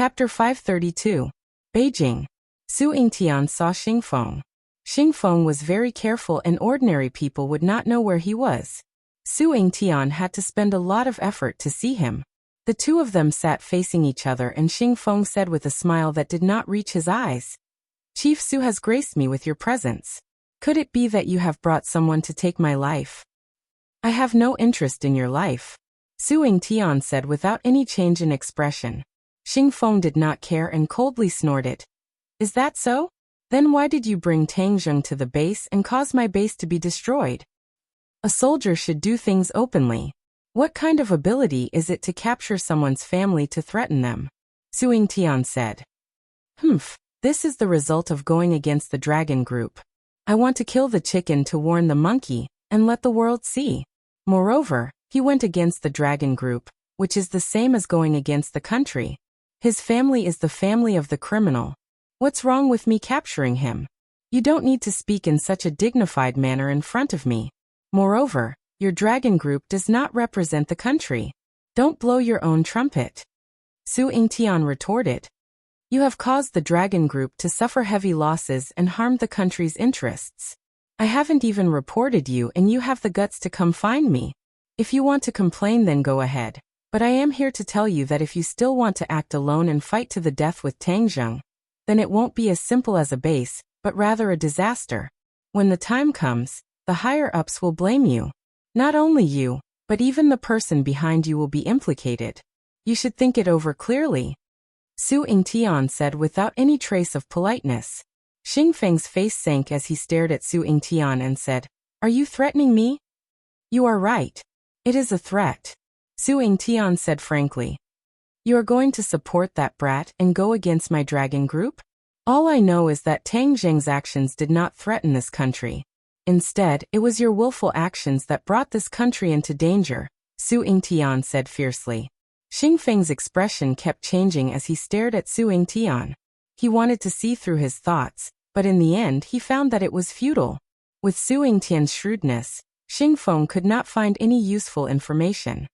Chapter 532. Beijing. Su Yingtian saw Xingfeng. Xingfeng was very careful and ordinary people would not know where he was. Su Yingtian had to spend a lot of effort to see him. The two of them sat facing each other and Xingfeng said with a smile that did not reach his eyes, "Chief Su has graced me with your presence. Could it be that you have brought someone to take my life?" "I have no interest in your life," Su Yingtian said without any change in expression. Xingfeng did not care and coldly snorted. "Is that so? Then why did you bring Tangzheng to the base and cause my base to be destroyed? A soldier should do things openly. What kind of ability is it to capture someone's family to threaten them?" Su Yingtian said. This is the result of going against the dragon group. I want to kill the chicken to warn the monkey and let the world see. Moreover, he went against the dragon group, which is the same as going against the country. His family is the family of the criminal. What's wrong with me capturing him? You don't need to speak in such a dignified manner in front of me. Moreover, your dragon group does not represent the country. Don't blow your own trumpet. Su Yingtian retorted. You have caused the dragon group to suffer heavy losses and harmed the country's interests. I haven't even reported you and you have the guts to come find me. If you want to complain, then go ahead. But I am here to tell you that if you still want to act alone and fight to the death with Tangzheng, then it won't be as simple as a base, but rather a disaster. When the time comes, the higher-ups will blame you. Not only you, but even the person behind you will be implicated. You should think it over clearly. Su Yingtian said without any trace of politeness. Xingfeng's face sank as he stared at Su Yingtian and said, "Are you threatening me?" "You are right. It is a threat," Su Yingtian said frankly. "You are going to support that brat and go against my dragon group? All I know is that Tangzheng's actions did not threaten this country. Instead, it was your willful actions that brought this country into danger," Su Yingtian said fiercely. Xingfeng's expression kept changing as he stared at Su Yingtian. He wanted to see through his thoughts, but in the end he found that it was futile. With Su Yingtian's shrewdness, Xingfeng could not find any useful information.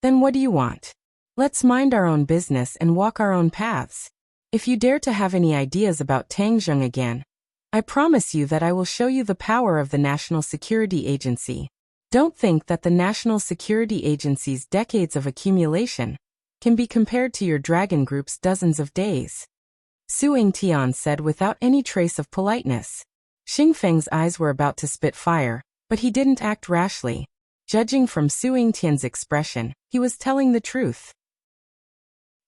"Then what do you want? Let's mind our own business and walk our own paths. If you dare to have any ideas about Tangzheng again, I promise you that I will show you the power of the National Security Agency. Don't think that the National Security Agency's decades of accumulation can be compared to your dragon group's dozens of days," Su Yingtian said without any trace of politeness. Xingfeng's eyes were about to spit fire, but he didn't act rashly. Judging from Su Yingtian's expression, he was telling the truth.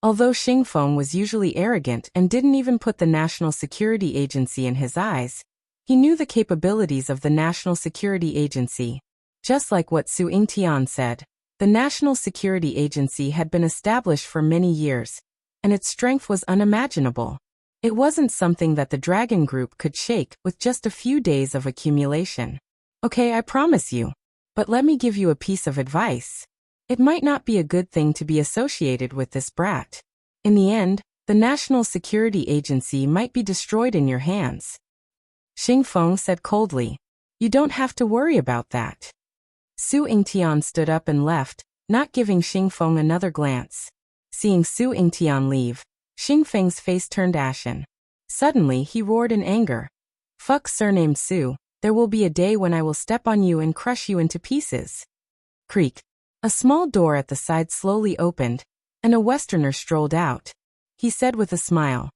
Although Xingfeng was usually arrogant and didn't even put the National Security Agency in his eyes, he knew the capabilities of the National Security Agency. Just like what Su Yingtian said, the National Security Agency had been established for many years, and its strength was unimaginable. It wasn't something that the Dragon Group could shake with just a few days of accumulation. "Okay, I promise you. But let me give you a piece of advice. It might not be a good thing to be associated with this brat. In the end, the National Security Agency might be destroyed in your hands." Xingfeng said coldly. "You don't have to worry about that." Su Yingtian stood up and left, not giving Xingfeng another glance. Seeing Su Yingtian leave, Xingfeng's face turned ashen. Suddenly he roared in anger. "Fuck surnamed Su. There will be a day when I will step on you and crush you into pieces." Creak. A small door at the side slowly opened, and a Westerner strolled out. He said with a smile,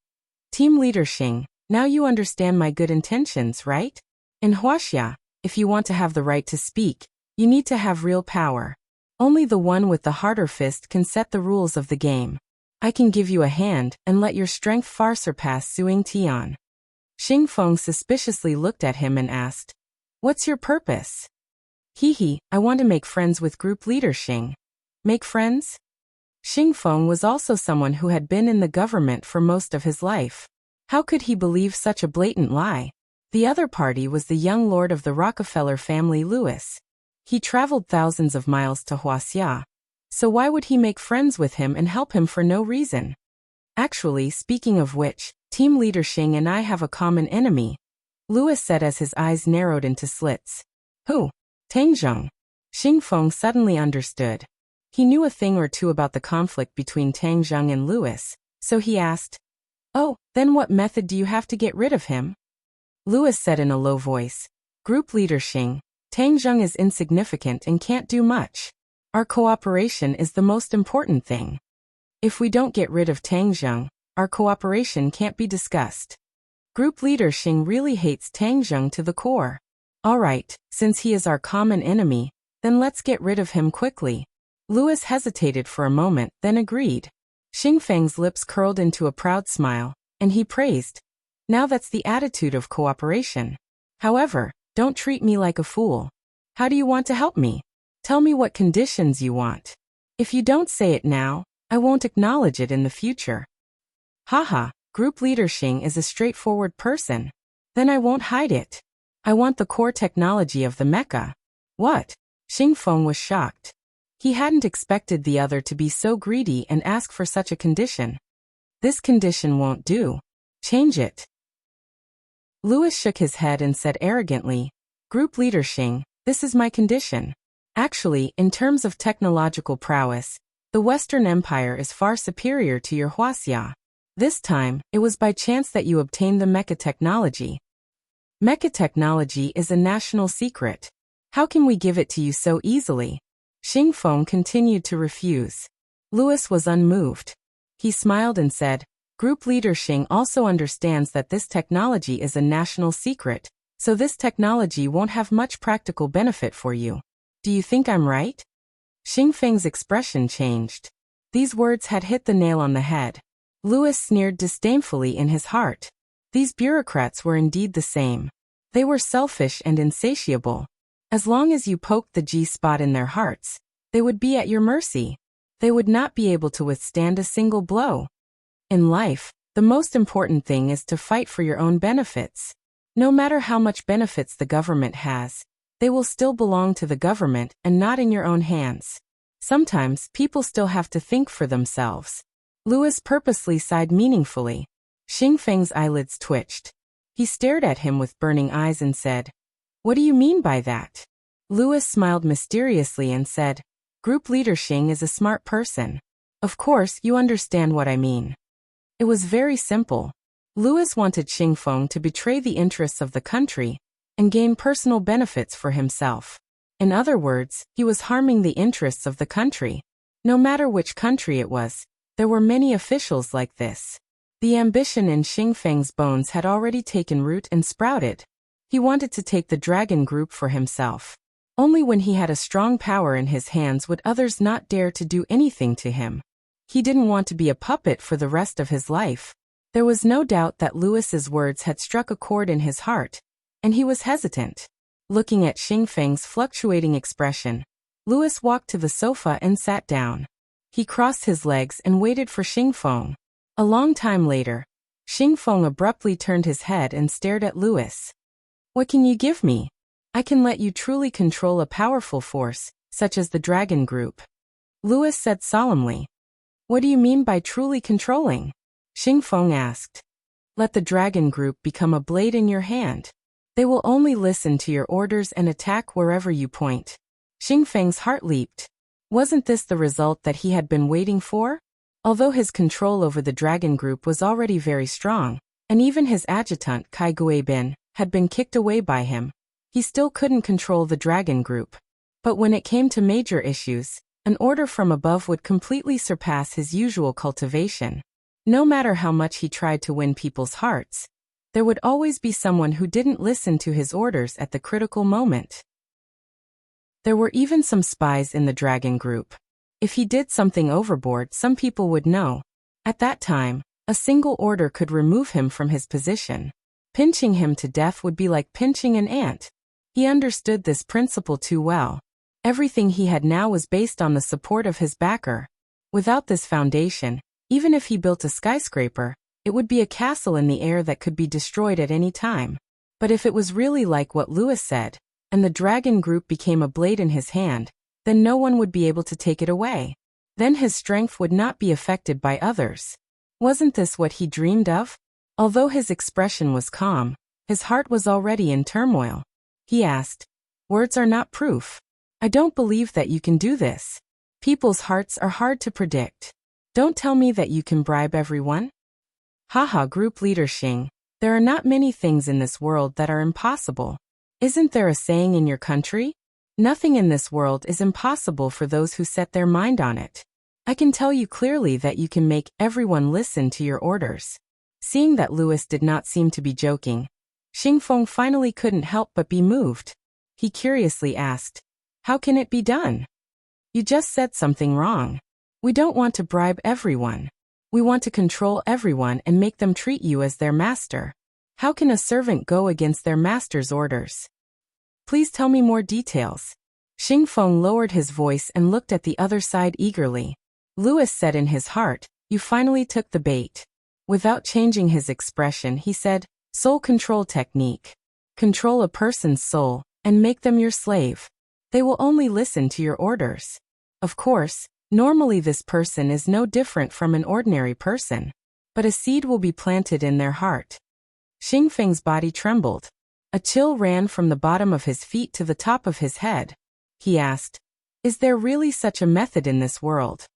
"Team Leader Xing, now you understand my good intentions, right? In Huaxia, if you want to have the right to speak, you need to have real power. Only the one with the harder fist can set the rules of the game. I can give you a hand and let your strength far surpass Su Yingtian." Xingfeng suspiciously looked at him and asked, "What's your purpose?" I want to make friends with group leader Xing." "Make friends?" Xingfeng was also someone who had been in the government for most of his life. How could he believe such a blatant lie? The other party was the young lord of the Rockefeller family, Louis. He traveled thousands of miles to Huaxia. So why would he make friends with him and help him for no reason? "Actually, speaking of which, Team Leader Xing and I have a common enemy," Louis said as his eyes narrowed into slits. "Who?" "Tangzheng." Xingfeng suddenly understood. He knew a thing or two about the conflict between Tangzheng and Louis, So he asked, "Oh, then what method do you have to get rid of him?" Louis said in a low voice, "Group leader Xing, Tang Zheng is insignificant and can't do much. Our cooperation is the most important thing. If we don't get rid of Tang Zheng, our cooperation can't be discussed. Group leader Xing really hates Tang Zheng to the core. All right, since he is our common enemy, then let's get rid of him quickly." Louis hesitated for a moment, then agreed. Xing Feng's lips curled into a proud smile, and he praised, "Now that's the attitude of cooperation. However, don't treat me like a fool. How do you want to help me? Tell me what conditions you want. If you don't say it now, I won't acknowledge it in the future." "Haha, Group leader Xing is a straightforward person. Then I won't hide it. I want the core technology of the mecha." "What?" Xing Feng was shocked. He hadn't expected the other to be so greedy and ask for such a condition. "This condition won't do. Change it." Louis shook his head and said arrogantly, "Group leader Xing, this is my condition. Actually, in terms of technological prowess, the Western Empire is far superior to your Huaxia. This time, it was by chance that you obtained the mecha technology. Mecha technology is a national secret. How can we give it to you so easily?" Xing Feng continued to refuse. Louis was unmoved. He smiled and said, "Group leader Xing also understands that this technology is a national secret, so this technology won't have much practical benefit for you. Do you think I'm right?" Xing Feng's expression changed. These words had hit the nail on the head. Louis sneered disdainfully in his heart. These bureaucrats were indeed the same. They were selfish and insatiable. As long as you poked the G-spot in their hearts, they would be at your mercy. They would not be able to withstand a single blow. In life, the most important thing is to fight for your own benefits. No matter how much benefits the government has, they will still belong to the government and not in your own hands. Sometimes people still have to think for themselves. Louis purposely sighed meaningfully. Xing Feng's eyelids twitched. He stared at him with burning eyes and said, "What do you mean by that?" Louis smiled mysteriously and said, "Group leader Xing is a smart person. Of course, you understand what I mean." It was very simple. Louis wanted Xing Feng to betray the interests of the country and gain personal benefits for himself. In other words, he was harming the interests of the country. No matter which country it was, there were many officials like this. The ambition in Xing Feng's bones had already taken root and sprouted. He wanted to take the dragon group for himself. Only when he had a strong power in his hands would others not dare to do anything to him. He didn't want to be a puppet for the rest of his life. There was no doubt that Louis's words had struck a chord in his heart, and he was hesitant. Looking at Xing Feng's fluctuating expression, Louis walked to the sofa and sat down. He crossed his legs and waited for Xing Feng. A long time later, Xing Feng abruptly turned his head and stared at Louis. "What can you give me? I can let you truly control a powerful force, such as the dragon group." Louis said solemnly. "What do you mean by truly controlling?" Xing Feng asked. "Let the dragon group become a blade in your hand. They will only listen to your orders and attack wherever you point." Xing Feng's heart leaped. Wasn't this the result that he had been waiting for? Although his control over the dragon group was already very strong, and even his adjutant Kai Guibin had been kicked away by him, he still couldn't control the dragon group. But when it came to major issues, an order from above would completely surpass his usual cultivation. No matter how much he tried to win people's hearts, there would always be someone who didn't listen to his orders at the critical moment. There were even some spies in the dragon group. If he did something overboard, some people would know. At that time, a single order could remove him from his position. Pinching him to death would be like pinching an ant. He understood this principle too well. Everything he had now was based on the support of his backer. Without this foundation, even if he built a skyscraper, it would be a castle in the air that could be destroyed at any time. But if it was really like what Louis said, and the dragon group became a blade in his hand, then no one would be able to take it away. Then his strength would not be affected by others. Wasn't this what he dreamed of? Although his expression was calm, his heart was already in turmoil. He asked, "Words are not proof. I don't believe that you can do this. People's hearts are hard to predict. Don't tell me that you can bribe everyone? Haha, group leader Xing. There are not many things in this world that are impossible. Isn't there a saying in your country? Nothing in this world is impossible for those who set their mind on it. I can tell you clearly that you can make everyone listen to your orders. Seeing that Louis did not seem to be joking, Xingfeng finally couldn't help but be moved. He curiously asked, "How can it be done? You just said something wrong. We don't want to bribe everyone. We want to control everyone and make them treat you as their master. How can a servant go against their master's orders? Please tell me more details." Xingfeng lowered his voice and looked at the other side eagerly. Louis said in his heart, "You finally took the bait." Without changing his expression, he said, "Soul control technique. Control a person's soul and make them your slave. They will only listen to your orders. Of course, normally this person is no different from an ordinary person, but a seed will be planted in their heart." Xingfeng's body trembled. A chill ran from the bottom of his feet to the top of his head. He asked, "Is there really such a method in this world?"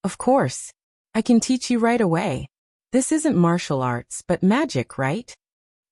"Of course. I can teach you right away. This isn't martial arts but magic, right?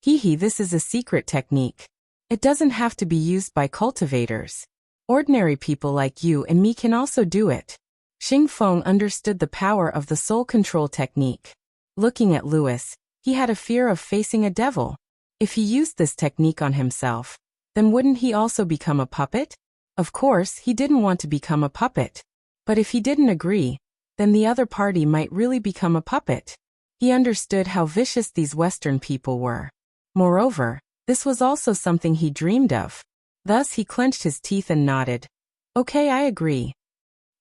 Hee, this is a secret technique. It doesn't have to be used by cultivators. Ordinary people like you and me can also do it." Xingfeng understood the power of the soul control technique. Looking at Louis, he had a fear of facing a devil. If he used this technique on himself, then wouldn't he also become a puppet? Of course, he didn't want to become a puppet. But if he didn't agree, then the other party might really become a puppet. He understood how vicious these Western people were. Moreover, this was also something he dreamed of. Thus he clenched his teeth and nodded. "Okay, I agree.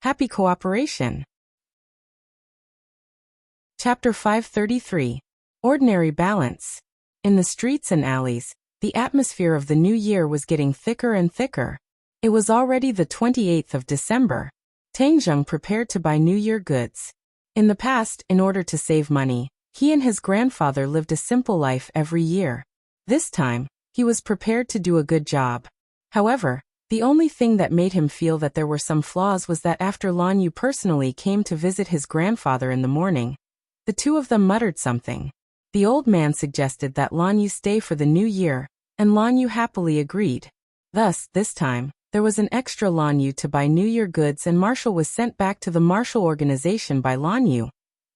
Happy cooperation." Chapter 533. Ordinary Balance. In the streets and alleys, the atmosphere of the new year was getting thicker and thicker. It was already the 28th of December. Tang Zheng prepared to buy New Year goods. In the past, in order to save money, he and his grandfather lived a simple life every year. This time, he was prepared to do a good job. However, the only thing that made him feel that there were some flaws was that after Lan Yu personally came to visit his grandfather in the morning, the two of them muttered something. The old man suggested that Lan Yu stay for the new year, and Lan Yu happily agreed. Thus, this time, there was an extra Lan Yu to buy New Year goods, and Marshall was sent back to the Marshall organization by Lan Yu,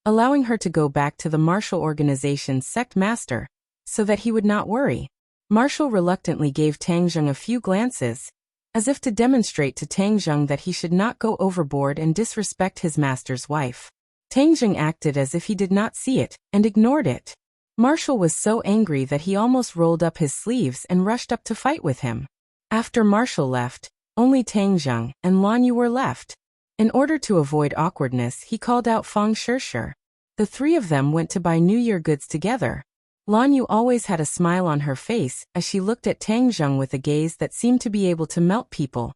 allowing her to go back to the Marshall organization's sect master, so that he would not worry. Marshall reluctantly gave Tang Zheng a few glances, as if to demonstrate to Tang Zheng that he should not go overboard and disrespect his master's wife. Tang Zheng acted as if he did not see it, and ignored it. Marshall was so angry that he almost rolled up his sleeves and rushed up to fight with him. After Marshall left, only Tang Zheng and Lan Yu were left. In order to avoid awkwardness, he called out Fang Shishir. The three of them went to buy New Year goods together. Lan Yu always had a smile on her face as she looked at Tang Zheng with a gaze that seemed to be able to melt people,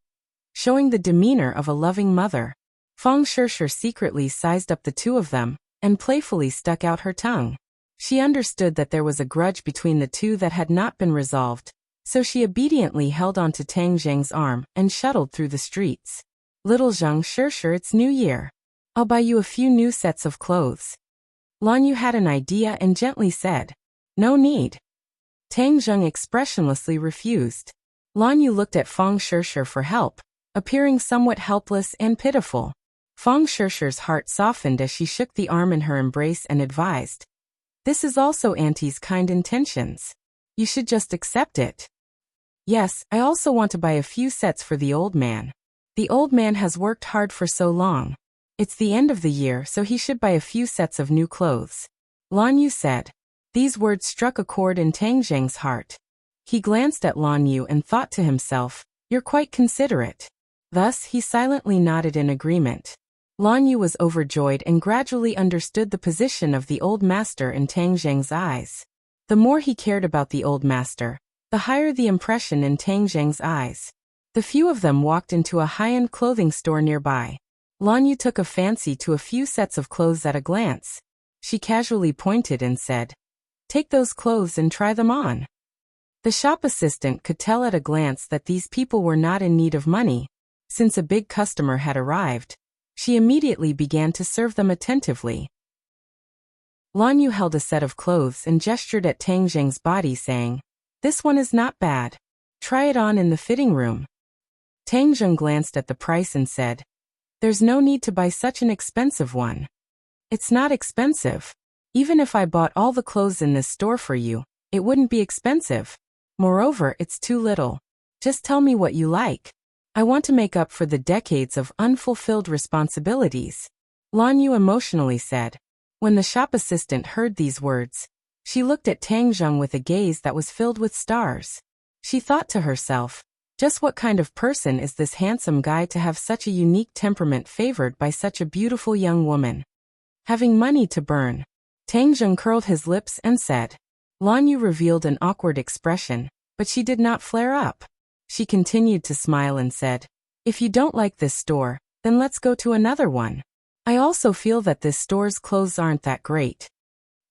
showing the demeanor of a loving mother. Fang Shishir secretly sized up the two of them and playfully stuck out her tongue. She understood that there was a grudge between the two that had not been resolved, so she obediently held on to Tang Zheng's arm and shuttled through the streets. "Little Zheng Shishir, it's New Year. I'll buy you a few new sets of clothes." Lan Yu had an idea and gently said, "No need." Tang Zheng expressionlessly refused. Lan Yu looked at Fang Shishir for help, appearing somewhat helpless and pitiful. Fang Shishir's heart softened as she shook the arm in her embrace and advised, "This is also Auntie's kind intentions. You should just accept it." "Yes, I also want to buy a few sets for the old man. The old man has worked hard for so long. It's the end of the year, so he should buy a few sets of new clothes," Lan Yu said. These words struck a chord in Tang Zheng's heart. He glanced at Lan Yu and thought to himself, "You're quite considerate." Thus, he silently nodded in agreement. Lan Yu was overjoyed and gradually understood the position of the old master in Tang Zheng's eyes. The more he cared about the old master, the higher the impression in Tang Zheng's eyes. The few of them walked into a high-end clothing store nearby. Lan Yu took a fancy to a few sets of clothes at a glance. She casually pointed and said, "Take those clothes and try them on." The shop assistant could tell at a glance that these people were not in need of money, since a big customer had arrived. She immediately began to serve them attentively. Lan Yu held a set of clothes and gestured at Tang Zheng's body, saying, "This one is not bad. Try it on in the fitting room." Tang Zheng glanced at the price and said, "There's no need to buy such an expensive one." "It's not expensive. Even if I bought all the clothes in this store for you, it wouldn't be expensive. Moreover, it's too little. Just tell me what you like. I want to make up for the decades of unfulfilled responsibilities," Lan Yu emotionally said. When the shop assistant heard these words, she looked at Tang Zheng with a gaze that was filled with stars. She thought to herself, just what kind of person is this handsome guy to have such a unique temperament favored by such a beautiful young woman? Having money to burn, Tang Zheng curled his lips and said. Lan Yu revealed an awkward expression, but she did not flare up. She continued to smile and said, "If you don't like this store, then let's go to another one. I also feel that this store's clothes aren't that great."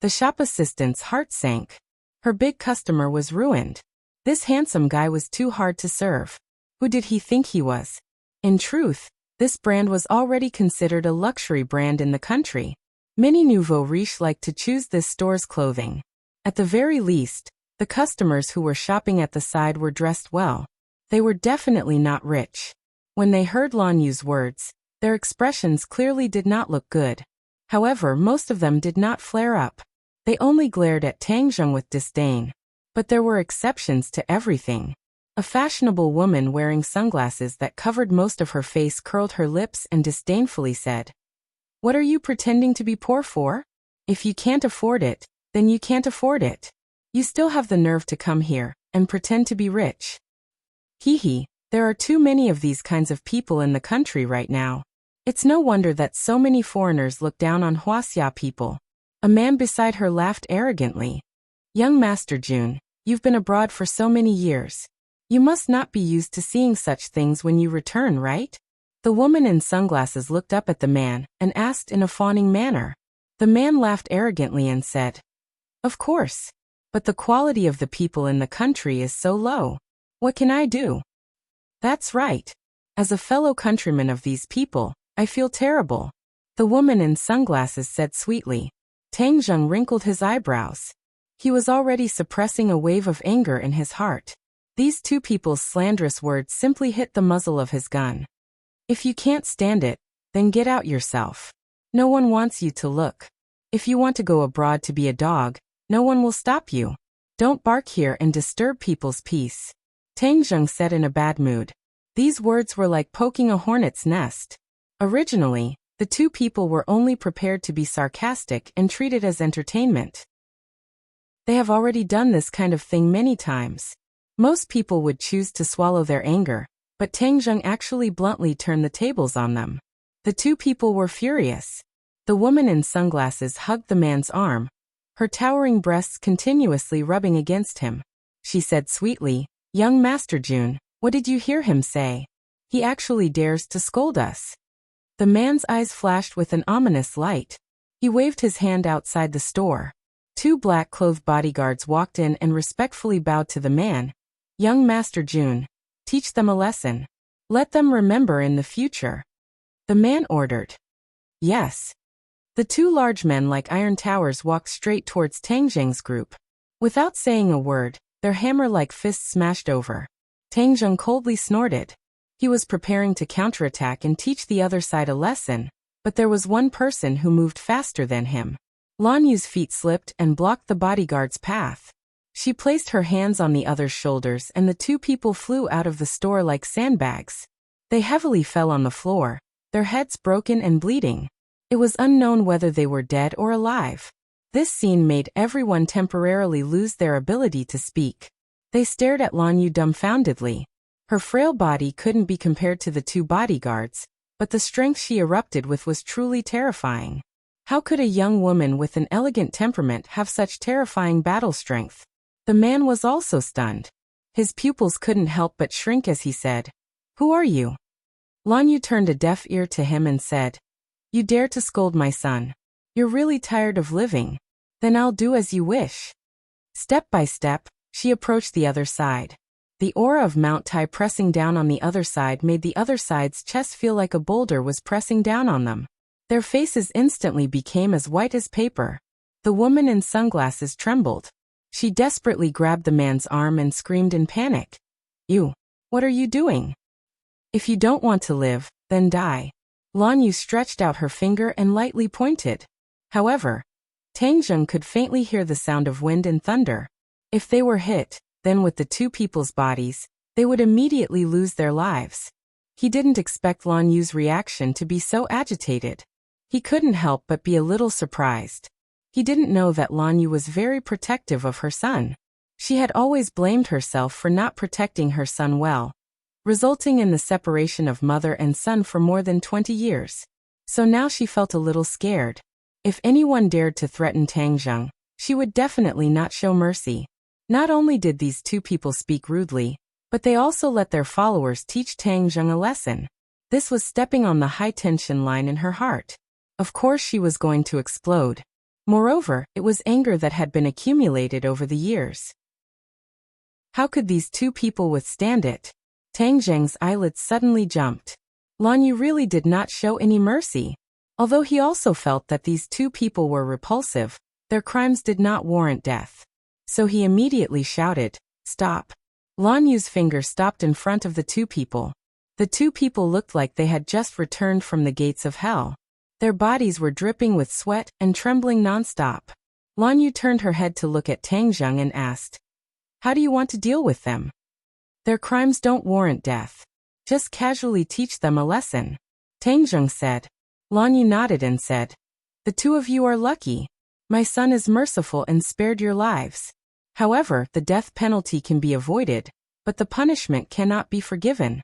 The shop assistant's heart sank. Her big customer was ruined. This handsome guy was too hard to serve. Who did he think he was? In truth, this brand was already considered a luxury brand in the country. Many nouveau riches liked to choose this store's clothing. At the very least, the customers who were shopping at the side were dressed well. They were definitely not rich. When they heard Lan Yu's words, their expressions clearly did not look good. However, most of them did not flare up. They only glared at Tang Zheng with disdain. But there were exceptions to everything. A fashionable woman wearing sunglasses that covered most of her face curled her lips and disdainfully said, "What are you pretending to be poor for? If you can't afford it, then you can't afford it. You still have the nerve to come here and pretend to be rich. Hee, there are too many of these kinds of people in the country right now. It's no wonder that so many foreigners look down on Huaxia people." A man beside her laughed arrogantly. "Young Master Jun, you've been abroad for so many years. You must not be used to seeing such things when you return, right?" The woman in sunglasses looked up at the man and asked in a fawning manner. The man laughed arrogantly and said, "Of course. But the quality of the people in the country is so low. What can I do?" "That's right. As a fellow countryman of these people, I feel terrible," the woman in sunglasses said sweetly. Tang Zheng wrinkled his eyebrows. He was already suppressing a wave of anger in his heart. These two people's slanderous words simply hit the muzzle of his gun. If you can't stand it, then get out yourself. No one wants you to look. If you want to go abroad to be a dog, no one will stop you. Don't bark here and disturb people's peace," Tang Zheng said in a bad mood. These words were like poking a hornet's nest. Originally, the two people were only prepared to be sarcastic and treat it as entertainment. They have already done this kind of thing many times. Most people would choose to swallow their anger, but Tang Zheng actually bluntly turned the tables on them. The two people were furious. The woman in sunglasses hugged the man's arm, her towering breasts continuously rubbing against him. She said sweetly, "Young Master Jun, what did you hear him say? He actually dares to scold us." The man's eyes flashed with an ominous light. He waved his hand outside the store. Two black-clothed bodyguards walked in and respectfully bowed to the man. "Young Master Jun, teach them a lesson. Let them remember in the future," the man ordered. "Yes." The two large men like iron towers walked straight towards Tang Zheng's group. Without saying a word, their hammer-like fists smashed over. Tang Zheng coldly snorted. He was preparing to counterattack and teach the other side a lesson, but there was one person who moved faster than him. Lan Yu's feet slipped and blocked the bodyguard's path. She placed her hands on the other's shoulders and the two people flew out of the store like sandbags. They heavily fell on the floor, their heads broken and bleeding. It was unknown whether they were dead or alive. This scene made everyone temporarily lose their ability to speak. They stared at Lan Yu dumbfoundedly. Her frail body couldn't be compared to the two bodyguards, but the strength she erupted with was truly terrifying. How could a young woman with an elegant temperament have such terrifying battle strength? The man was also stunned. His pupils couldn't help but shrink as he said, "Who are you?" Lan Yu turned a deaf ear to him and said, "You dare to scold my son? You're really tired of living? Then I'll do as you wish." Step by step, she approached the other side. The aura of Mount Tai pressing down on the other side made the other side's chest feel like a boulder was pressing down on them. Their faces instantly became as white as paper. The woman in sunglasses trembled. She desperately grabbed the man's arm and screamed in panic. "You! What are you doing? If you don't want to live, then die." Lan Yu stretched out her finger and lightly pointed. However, Tang Zheng could faintly hear the sound of wind and thunder. If they were hit, then with the two people's bodies, they would immediately lose their lives. He didn't expect Lan Yu's reaction to be so agitated. He couldn't help but be a little surprised. He didn't know that Lan Yu was very protective of her son. She had always blamed herself for not protecting her son well, resulting in the separation of mother and son for more than 20 years. So now she felt a little scared. If anyone dared to threaten Tang Zheng, she would definitely not show mercy. Not only did these two people speak rudely, but they also let their followers teach Tang Zheng a lesson. This was stepping on the high-tension line in her heart. Of course she was going to explode. Moreover, it was anger that had been accumulated over the years. How could these two people withstand it? Tang Zheng's eyelids suddenly jumped. Lan Yu really did not show any mercy. Although he also felt that these two people were repulsive, their crimes did not warrant death. So he immediately shouted, "Stop." Lan Yu's finger stopped in front of the two people. The two people looked like they had just returned from the gates of hell. Their bodies were dripping with sweat and trembling nonstop. Lan Yu turned her head to look at Tang Zheng and asked, "How do you want to deal with them? Their crimes don't warrant death. Just casually teach them a lesson." Tang Zheng said. Lan Yu nodded and said, "The two of you are lucky. My son is merciful and spared your lives. However, the death penalty can be avoided, but the punishment cannot be forgiven."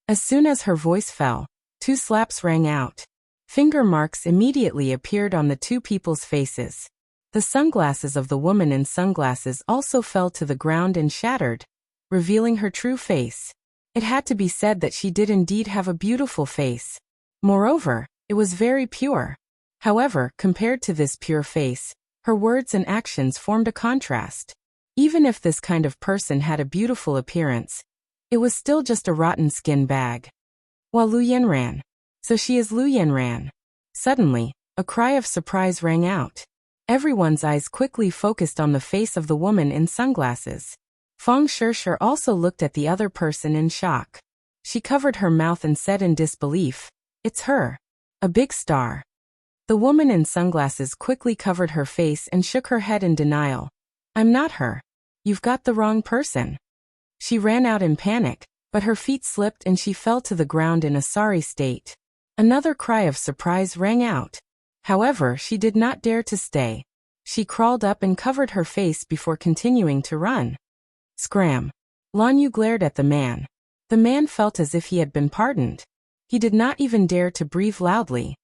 As soon as her voice fell, two slaps rang out. Finger marks immediately appeared on the two people's faces. The sunglasses of the woman in sunglasses also fell to the ground and shattered, revealing her true face. It had to be said that she did indeed have a beautiful face. Moreover, it was very pure. However, compared to this pure face, her words and actions formed a contrast. Even if this kind of person had a beautiful appearance, it was still just a rotten skin bag. While Lu Yan ran. "So she is Lu Yanran." Suddenly, a cry of surprise rang out. Everyone's eyes quickly focused on the face of the woman in sunglasses. Feng Shishir also looked at the other person in shock. She covered her mouth and said in disbelief, "It's her. A big star." The woman in sunglasses quickly covered her face and shook her head in denial. "I'm not her. You've got the wrong person." She ran out in panic, but her feet slipped and she fell to the ground in a sorry state. Another cry of surprise rang out. However, she did not dare to stay. She crawled up and covered her face before continuing to run. Scram! Lan Yu glared at the man. The man felt as if he had been pardoned. He did not even dare to breathe loudly.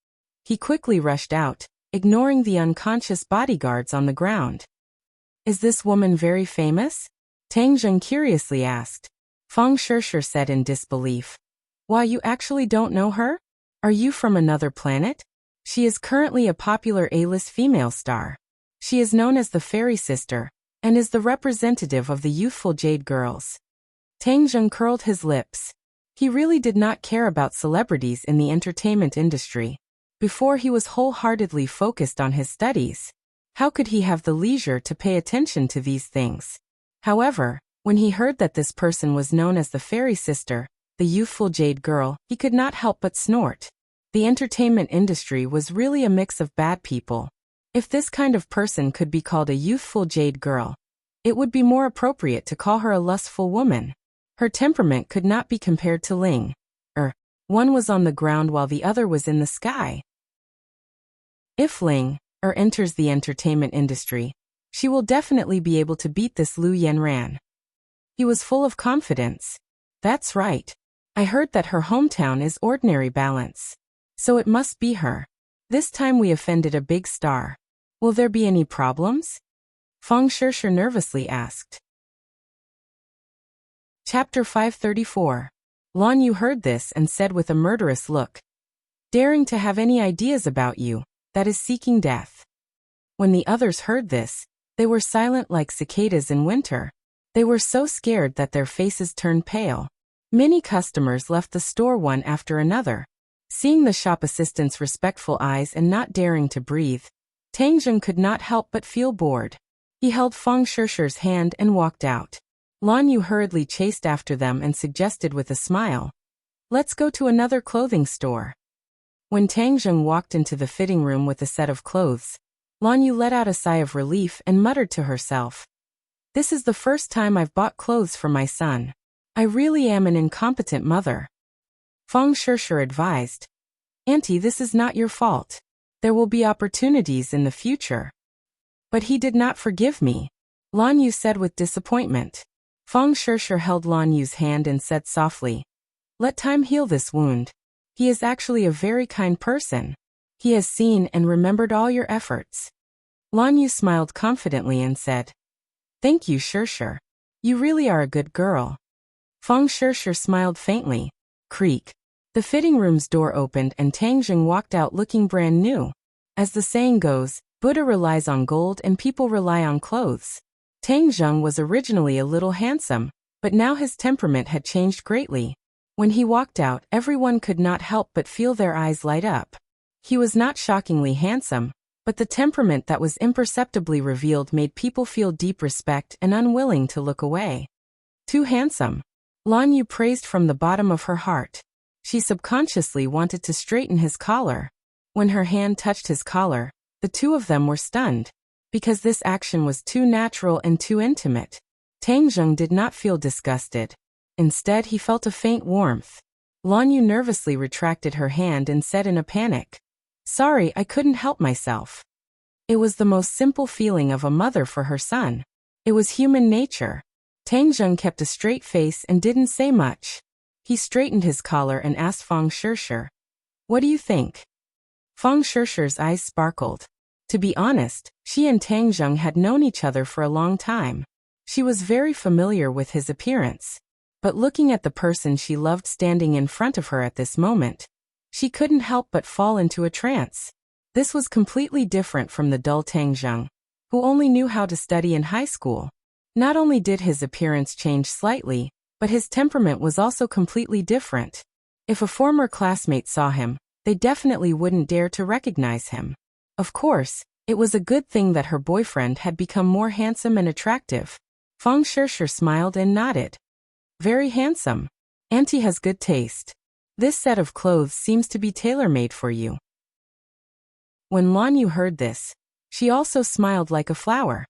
He quickly rushed out, ignoring the unconscious bodyguards on the ground. "Is this woman very famous?" Tang Zheng curiously asked. Feng Shishir said in disbelief. "Why, you actually don't know her? Are you from another planet?" She is currently a popular A-list female star. She is known as the Fairy Sister, and is the representative of the youthful Jade Girls. Tang Zheng curled his lips. He really did not care about celebrities in the entertainment industry. Before he was wholeheartedly focused on his studies. How could he have the leisure to pay attention to these things? However, when he heard that this person was known as the Fairy Sister, the youthful Jade Girl, he could not help but snort. The entertainment industry was really a mix of bad people. If this kind of person could be called a youthful Jade Girl, it would be more appropriate to call her a lustful woman. Her temperament could not be compared to Ling. One was on the ground while the other was in the sky. If Ling enters the entertainment industry, she will definitely be able to beat this Lu Yanran. He was full of confidence. That's right. I heard that her hometown is ordinary balance. So it must be her. This time we offended a big star. Will there be any problems? Feng Shishir nervously asked. Chapter 534. Lan Yu heard this and said with a murderous look, "Daring to have any ideas about you, that is seeking death." When the others heard this, they were silent like cicadas in winter. They were so scared that their faces turned pale. Many customers left the store one after another. Seeing the shop assistant's respectful eyes and not daring to breathe, Tang Zheng could not help but feel bored. He held Feng Shishi's hand and walked out. Lan Yu hurriedly chased after them and suggested with a smile, "Let's go to another clothing store." When Tang Zheng walked into the fitting room with a set of clothes, Lan Yu let out a sigh of relief and muttered to herself, "This is the first time I've bought clothes for my son. I really am an incompetent mother." Feng Shishi advised, "Auntie, this is not your fault. There will be opportunities in the future." "But he did not forgive me," Lan Yu said with disappointment. Feng Shishi held Lan Yu's hand and said softly, "Let time heal this wound. He is actually a very kind person. He has seen and remembered all your efforts." Lan Yu smiled confidently and said, "Thank you, Shishi. You really are a good girl." Feng Shishi smiled faintly. Creak. The fitting room's door opened and Tang Zheng walked out looking brand new. As the saying goes, Buddha relies on gold and people rely on clothes. Tang Zheng was originally a little handsome, but now his temperament had changed greatly. When he walked out, everyone could not help but feel their eyes light up. He was not shockingly handsome, but the temperament that was imperceptibly revealed made people feel deep respect and unwilling to look away. "Too handsome," Lan Yu praised from the bottom of her heart. She subconsciously wanted to straighten his collar. When her hand touched his collar, the two of them were stunned. Because this action was too natural and too intimate, Tang Zheng did not feel disgusted. Instead, he felt a faint warmth. Lan Yu nervously retracted her hand and said in a panic, "Sorry, I couldn't help myself." It was the most simple feeling of a mother for her son. It was human nature. Tang Zheng kept a straight face and didn't say much. He straightened his collar and asked Feng Shishi, "What do you think?" Feng Shishi's eyes sparkled. To be honest, she and Tang Zheng had known each other for a long time. She was very familiar with his appearance. But looking at the person she loved standing in front of her at this moment, she couldn't help but fall into a trance. This was completely different from the dull Tang Zheng, who only knew how to study in high school. Not only did his appearance change slightly, but his temperament was also completely different. If a former classmate saw him, they definitely wouldn't dare to recognize him. Of course, it was a good thing that her boyfriend had become more handsome and attractive. Feng Shishi smiled and nodded. "Very handsome. Auntie has good taste. This set of clothes seems to be tailor-made for you." When Lan Yu heard this, she also smiled like a flower.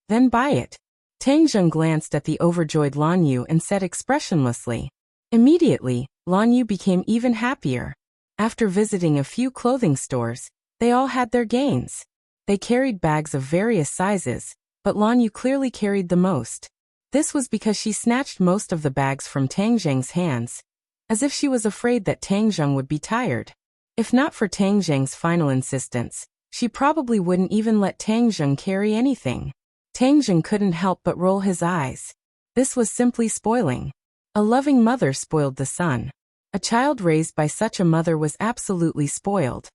"Then buy it." Tang Zheng glanced at the overjoyed Lan Yu and said expressionlessly. Immediately, Lan Yu became even happier. After visiting a few clothing stores, they all had their gains. They carried bags of various sizes, but Lan Yu clearly carried the most. This was because she snatched most of the bags from Tang Zheng's hands, as if she was afraid that Tang Zheng would be tired. If not for Tang Zheng's final insistence, she probably wouldn't even let Tang Zheng carry anything. Tang Zheng couldn't help but roll his eyes. This was simply spoiling. A loving mother spoiled the son. A child raised by such a mother was absolutely spoiled.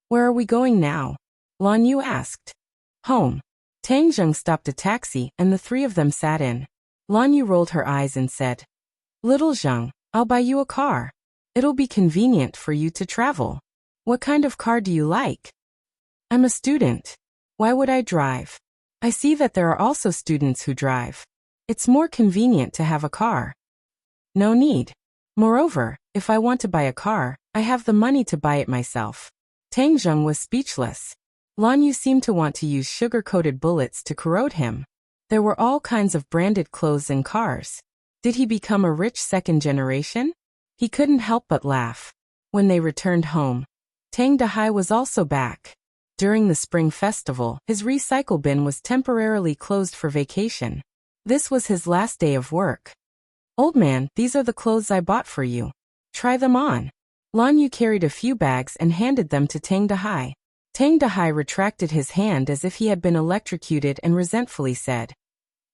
"Where are we going now?" Lan Yu asked. "Home." Tang Zheng stopped a taxi and the three of them sat in. Lan Yu rolled her eyes and said, "Little Zheng, I'll buy you a car. It'll be convenient for you to travel. What kind of car do you like?" "I'm a student. Why would I drive? I see that there are also students who drive. It's more convenient to have a car." "No need. Moreover, if I want to buy a car, I have the money to buy it myself." Tang Zheng was speechless. Lan Yu seemed to want to use sugar-coated bullets to corrode him. There were all kinds of branded clothes and cars. Did he become a rich second generation? He couldn't help but laugh. When they returned home, Tang Dahai was also back. During the spring festival, his recycle bin was temporarily closed for vacation. This was his last day of work. "Old man, these are the clothes I bought for you. Try them on." Lan Yu carried a few bags and handed them to Tang Dahai. Tang Dahai retracted his hand as if he had been electrocuted and resentfully said,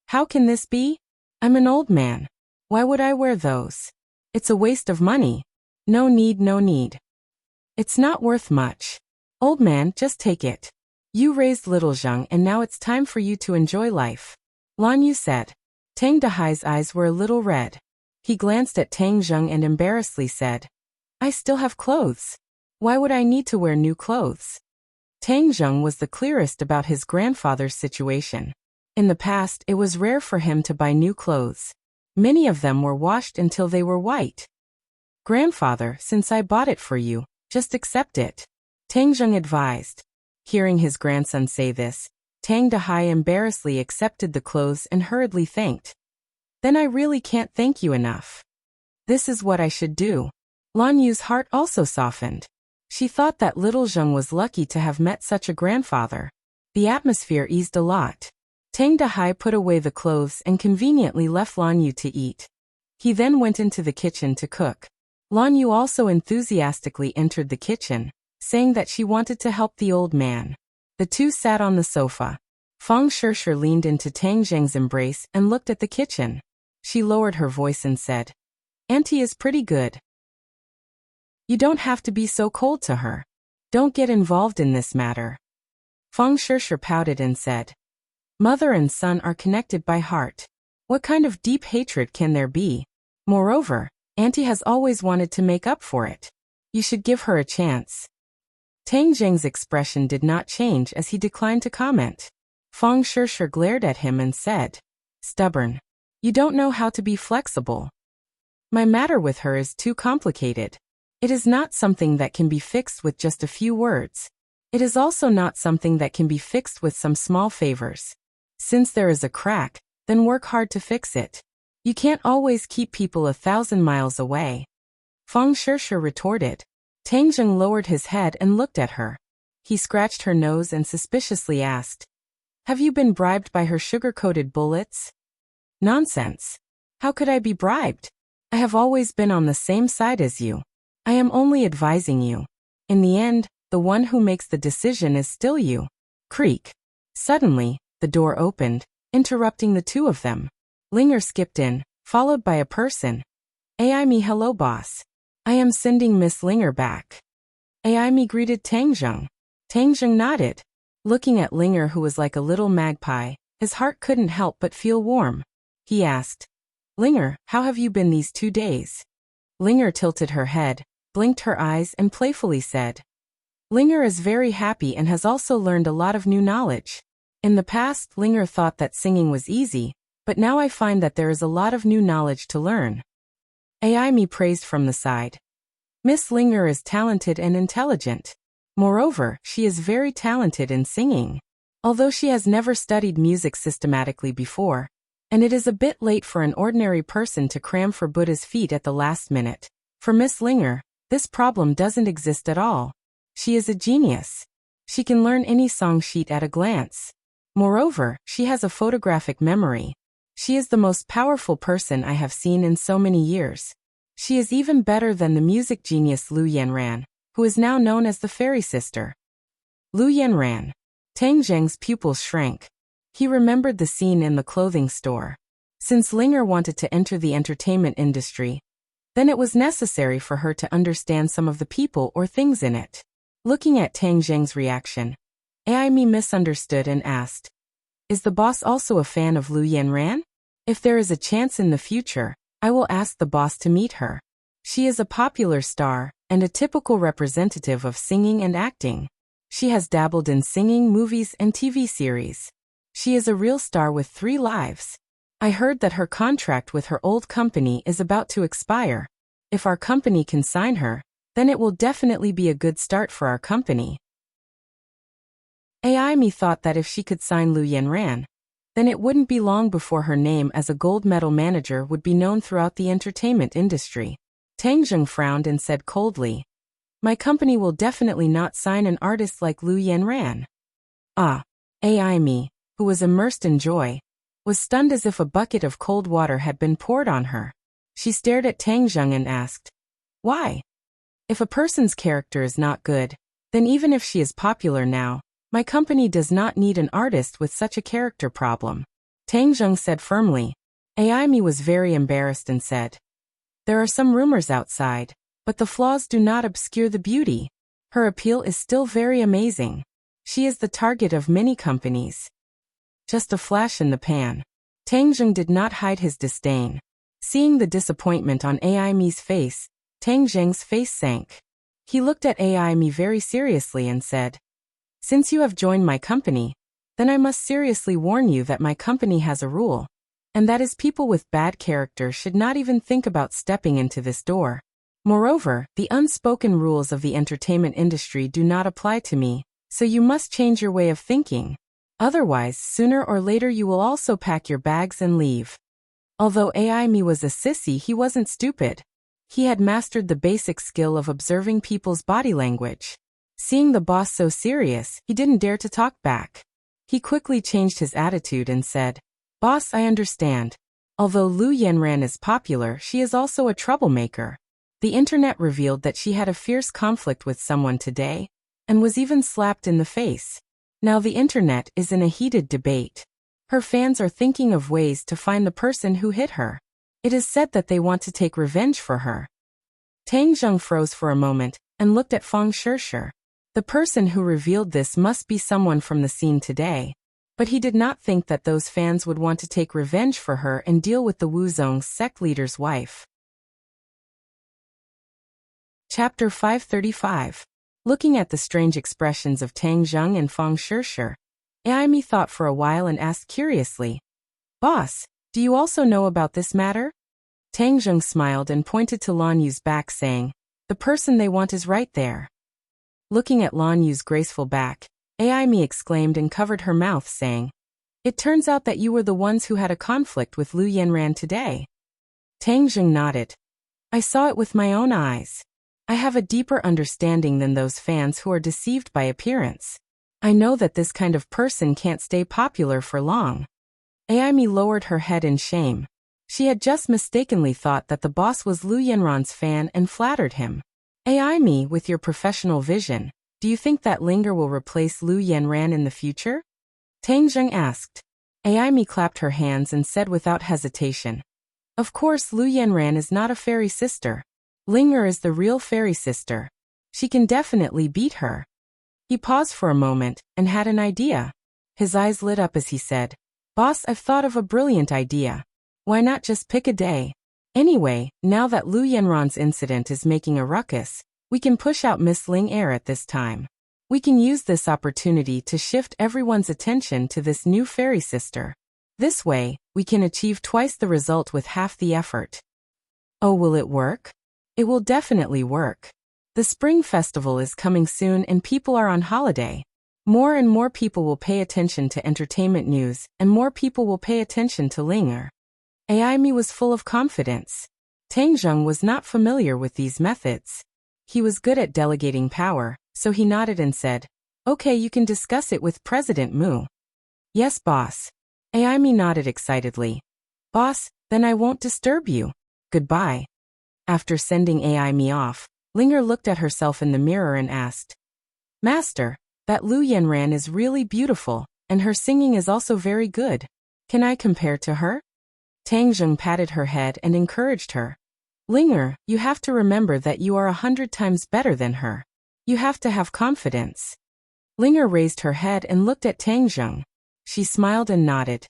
"How can this be? I'm an old man. Why would I wear those? It's a waste of money. No need, no need. It's not worth much. Old man, just take it. You raised little Zheng and now it's time for you to enjoy life." Lan Yu said. Tang Dahai's eyes were a little red. He glanced at Tang Zheng and embarrassedly said, I still have clothes. Why would I need to wear new clothes? Tang Zheng was the clearest about his grandfather's situation. In the past, it was rare for him to buy new clothes. Many of them were washed until they were white. Grandfather, since I bought it for you, just accept it, Tang Zheng advised. Hearing his grandson say this, Tang Dahai embarrassedly accepted the clothes and hurriedly thanked. Then I really can't thank you enough. This is what I should do. Lan Yu's heart also softened. She thought that little Zheng was lucky to have met such a grandfather. The atmosphere eased a lot. Tang Dahai put away the clothes and conveniently left Lan Yu to eat. He then went into the kitchen to cook. Lan Yu also enthusiastically entered the kitchen, saying that she wanted to help the old man. The two sat on the sofa. Fang Shishir leaned into Tang Zheng's embrace and looked at the kitchen. She lowered her voice and said, Auntie is pretty good. You don't have to be so cold to her. Don't get involved in this matter. Fang Shishir pouted and said, Mother and son are connected by heart. What kind of deep hatred can there be? Moreover, Auntie has always wanted to make up for it. You should give her a chance. Tang Zheng's expression did not change as he declined to comment. Fang Shishir glared at him and said, Stubborn. You don't know how to be flexible. My matter with her is too complicated. It is not something that can be fixed with just a few words. It is also not something that can be fixed with some small favors. Since there is a crack, then work hard to fix it. You can't always keep people 1,000 miles away. Fang Shishir retorted. Tang Zheng lowered his head and looked at her. He scratched her nose and suspiciously asked, Have you been bribed by her sugar-coated bullets? Nonsense. How could I be bribed? I have always been on the same side as you. I am only advising you. In the end, the one who makes the decision is still you. Creak. Suddenly, the door opened, interrupting the two of them. Linger skipped in, followed by a person. Aimi, hello boss. I am sending Miss Linger back. Aimi greeted Tang Zheng. Tang Zheng nodded. Looking at Linger, who was like a little magpie, his heart couldn't help but feel warm. He asked, Linger, how have you been these 2 days? Linger tilted her head, blinked her eyes and playfully said, Linger is very happy and has also learned a lot of new knowledge. In the past, Linger thought that singing was easy, but now I find that there is a lot of new knowledge to learn. Aimi praised from the side. Miss Linger is talented and intelligent. Moreover, she is very talented in singing. Although she has never studied music systematically before, and it is a bit late for an ordinary person to cram for Buddha's feet at the last minute. For Miss Linger, this problem doesn't exist at all. She is a genius. She can learn any song sheet at a glance. Moreover, she has a photographic memory. She is the most powerful person I have seen in so many years. She is even better than the music genius Lu Yanran, who is now known as the Fairy Sister. Lu Yanran. Tang Zheng's pupils shrank. He remembered the scene in the clothing store. Since Linger wanted to enter the entertainment industry, then it was necessary for her to understand some of the people or things in it. Looking at Tang Zheng's reaction, Aimi misunderstood and asked, Is the boss also a fan of Lu Yanran? If there is a chance in the future, I will ask the boss to meet her. She is a popular star and a typical representative of singing and acting. She has dabbled in singing, movies, and TV series. She is a real star with 3 lives. I heard that her contract with her old company is about to expire. If our company can sign her, then it will definitely be a good start for our company. Aimi thought that if she could sign Lu Yanran, then it wouldn't be long before her name as a gold medal manager would be known throughout the entertainment industry. Tang Zheng frowned and said coldly, My company will definitely not sign an artist like Lu Yanran. Aimi, who was immersed in joy, was stunned as if a bucket of cold water had been poured on her. She stared at Tang Zheng and asked, Why? If a person's character is not good, then even if she is popular now, my company does not need an artist with such a character problem. Tang Zheng said firmly. Aimi was very embarrassed and said, There are some rumors outside, but the flaws do not obscure the beauty. Her appeal is still very amazing. She is the target of many companies. Just a flash in the pan. Tang Zheng did not hide his disdain. Seeing the disappointment on Ai Mi's face, Tang Zheng's face sank. He looked at Ai Mi very seriously and said, "Since you have joined my company, then I must seriously warn you that my company has a rule, and that is people with bad character should not even think about stepping into this door. Moreover, the unspoken rules of the entertainment industry do not apply to me, so you must change your way of thinking. Otherwise, sooner or later you will also pack your bags and leave." Although Ai Mi was a sissy, he wasn't stupid. He had mastered the basic skill of observing people's body language. Seeing the boss so serious, he didn't dare to talk back. He quickly changed his attitude and said, "Boss, I understand. Although Lu Yanran is popular, she is also a troublemaker. The internet revealed that she had a fierce conflict with someone today, and was even slapped in the face. Now the internet is in a heated debate. Her fans are thinking of ways to find the person who hit her. It is said that they want to take revenge for her." Tang Zheng froze for a moment and looked at Feng Shishir. The person who revealed this must be someone from the scene today. But he did not think that those fans would want to take revenge for her and deal with the Wuzong's sect leader's wife. Chapter 535. Looking at the strange expressions of Tang Zheng and Feng Shishir, Ai Mi thought for a while and asked curiously, "Boss, do you also know about this matter?" Tang Zheng smiled and pointed to Lan Yu's back, saying, "The person they want is right there." Looking at Lan Yu's graceful back, Ai Mi exclaimed and covered her mouth, saying, "It turns out that you were the ones who had a conflict with Lu Yanran today." Tang Zheng nodded. "I saw it with my own eyes. I have a deeper understanding than those fans who are deceived by appearance. I know that this kind of person can't stay popular for long." Ai Mi lowered her head in shame. She had just mistakenly thought that the boss was Lu Yanran's fan and flattered him. "Ai Mi, with your professional vision, do you think that Linger will replace Lu Yanran in the future?" Tang Zheng asked. Ai Mi clapped her hands and said without hesitation, "Of course Lu Yanran is not a fairy sister. Linger is the real fairy sister. She can definitely beat her." He paused for a moment and had an idea. His eyes lit up as he said, "Boss, I've thought of a brilliant idea. Why not just pick a day? Anyway, now that Lu Yanran's incident is making a ruckus, we can push out Miss Ling Er at this time. We can use this opportunity to shift everyone's attention to this new fairy sister. This way, we can achieve twice the result with half the effort." "Oh, will it work?" "It will definitely work. The Spring Festival is coming soon and people are on holiday. More and more people will pay attention to entertainment news, and more people will pay attention to Linger." Ai Mi was full of confidence. Tang Zheng was not familiar with these methods. He was good at delegating power, so he nodded and said, "Okay, you can discuss it with President Mu." "Yes, boss." Ai Mi nodded excitedly. "Boss, then I won't disturb you. Goodbye." After sending Ai Mi off, Linger looked at herself in the mirror and asked, "Master, that Lu Yanran is really beautiful, and her singing is also very good. Can I compare to her?" Tang Zheng patted her head and encouraged her. "Linger, you have to remember that you are 100 times better than her. You have to have confidence." Linger raised her head and looked at Tang Zheng. She smiled and nodded.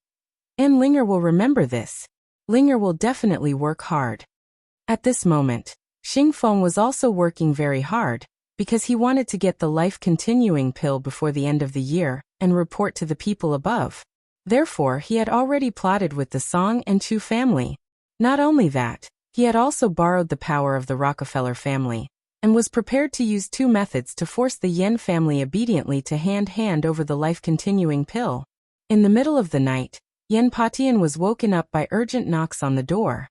"And Linger will remember this. Linger will definitely work hard." At this moment, Xingfeng was also working very hard, because he wanted to get the life-continuing pill before the end of the year and report to the people above. Therefore, he had already plotted with the Song and Chu family. Not only that, he had also borrowed the power of the Rockefeller family, and was prepared to use two methods to force the Yen family obediently to hand over the life-continuing pill. In the middle of the night, Yen Patian was woken up by urgent knocks on the door.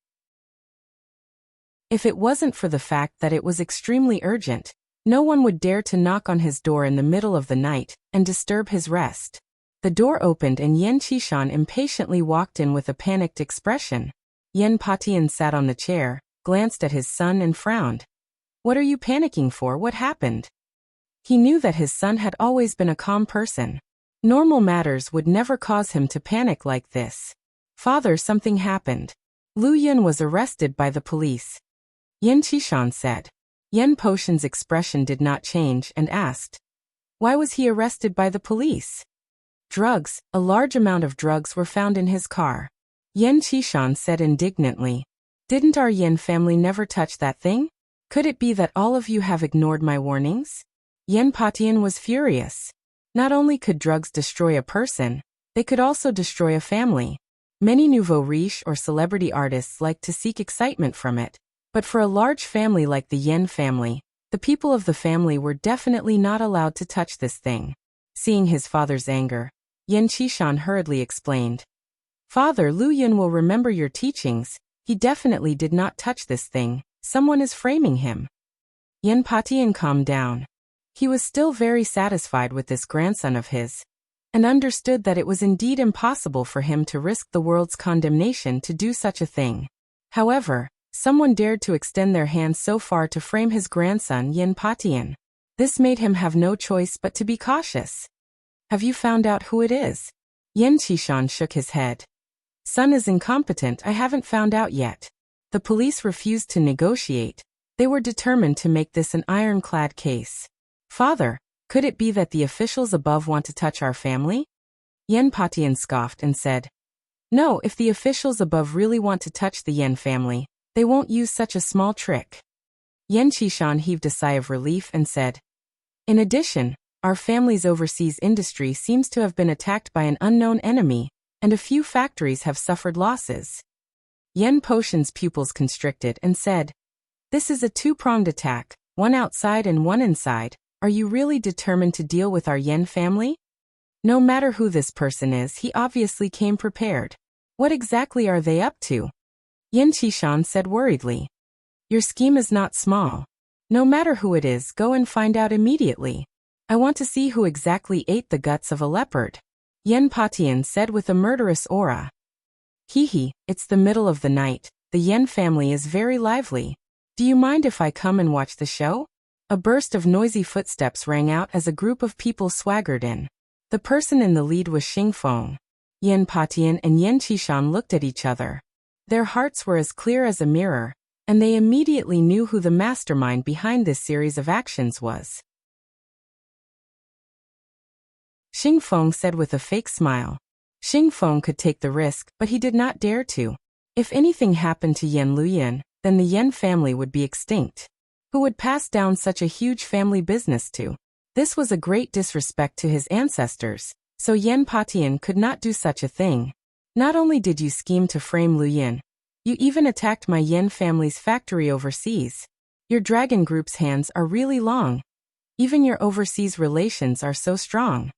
If it wasn't for the fact that it was extremely urgent, no one would dare to knock on his door in the middle of the night and disturb his rest. The door opened and Yen Qishan impatiently walked in with a panicked expression. Yen Patian sat on the chair, glanced at his son and frowned. "What are you panicking for? What happened?" He knew that his son had always been a calm person. Normal matters would never cause him to panic like this. "Father, something happened. Lu Yun was arrested by the police," Yen Qishan said. Yen Potion's expression did not change and asked, "Why was he arrested by the police?" "Drugs, a large amount of drugs were found in his car. Yan Qishan said indignantly. Didn't our Yan family never touch that thing? Could it be that all of you have ignored my warnings? Yan Patian was furious. Not only could drugs destroy a person, they could also destroy a family. Many nouveau riche or celebrity artists like to seek excitement from it, but for a large family like the Yan family, the people of the family were definitely not allowed to touch this thing. Seeing his father's anger, Yan Qishan hurriedly explained. Father, Lu Yun will remember your teachings. He definitely did not touch this thing. Someone is framing him. Yan Patian calmed down. He was still very satisfied with this grandson of his, and understood that it was indeed impossible for him to risk the world's condemnation to do such a thing. However, someone dared to extend their hand so far to frame his grandson Yan Patian. This made him have no choice but to be cautious. Have you found out who it is? Yan Qishan shook his head. Son is incompetent. I haven't found out yet. The police refused to negotiate. They were determined to make this an ironclad case. Father, could it be that the officials above want to touch our family? Yan Patian scoffed and said, No, if the officials above really want to touch the Yan family, they won't use such a small trick. Yan Qishan heaved a sigh of relief and said, In addition, our family's overseas industry seems to have been attacked by an unknown enemy, and a few factories have suffered losses. Yan Potion's pupils constricted and said, This is a two-pronged attack, one outside and one inside. Are you really determined to deal with our Yan family? No matter who this person is, he obviously came prepared. What exactly are they up to? Yan Qishan said worriedly. Your scheme is not small. No matter who it is, go and find out immediately. I want to see who exactly ate the guts of a leopard. Yan Patian said with a murderous aura. Hee, it's the middle of the night. The Yan family is very lively. Do you mind if I come and watch the show? A burst of noisy footsteps rang out as a group of people swaggered in. The person in the lead was Xingfeng. Yan Patian and Yan Qishan looked at each other. Their hearts were as clear as a mirror, and they immediately knew who the mastermind behind this series of actions was. Xingfeng said with a fake smile. Xingfeng could take the risk, but he did not dare to. If anything happened to Yan Luyan, then the Yan family would be extinct. Who would pass down such a huge family business to? This was a great disrespect to his ancestors, so Yan Patian could not do such a thing. Not only did you scheme to frame Lu Yin, you even attacked my Yan family's factory overseas. Your dragon group's hands are really long. Even your overseas relations are so strong.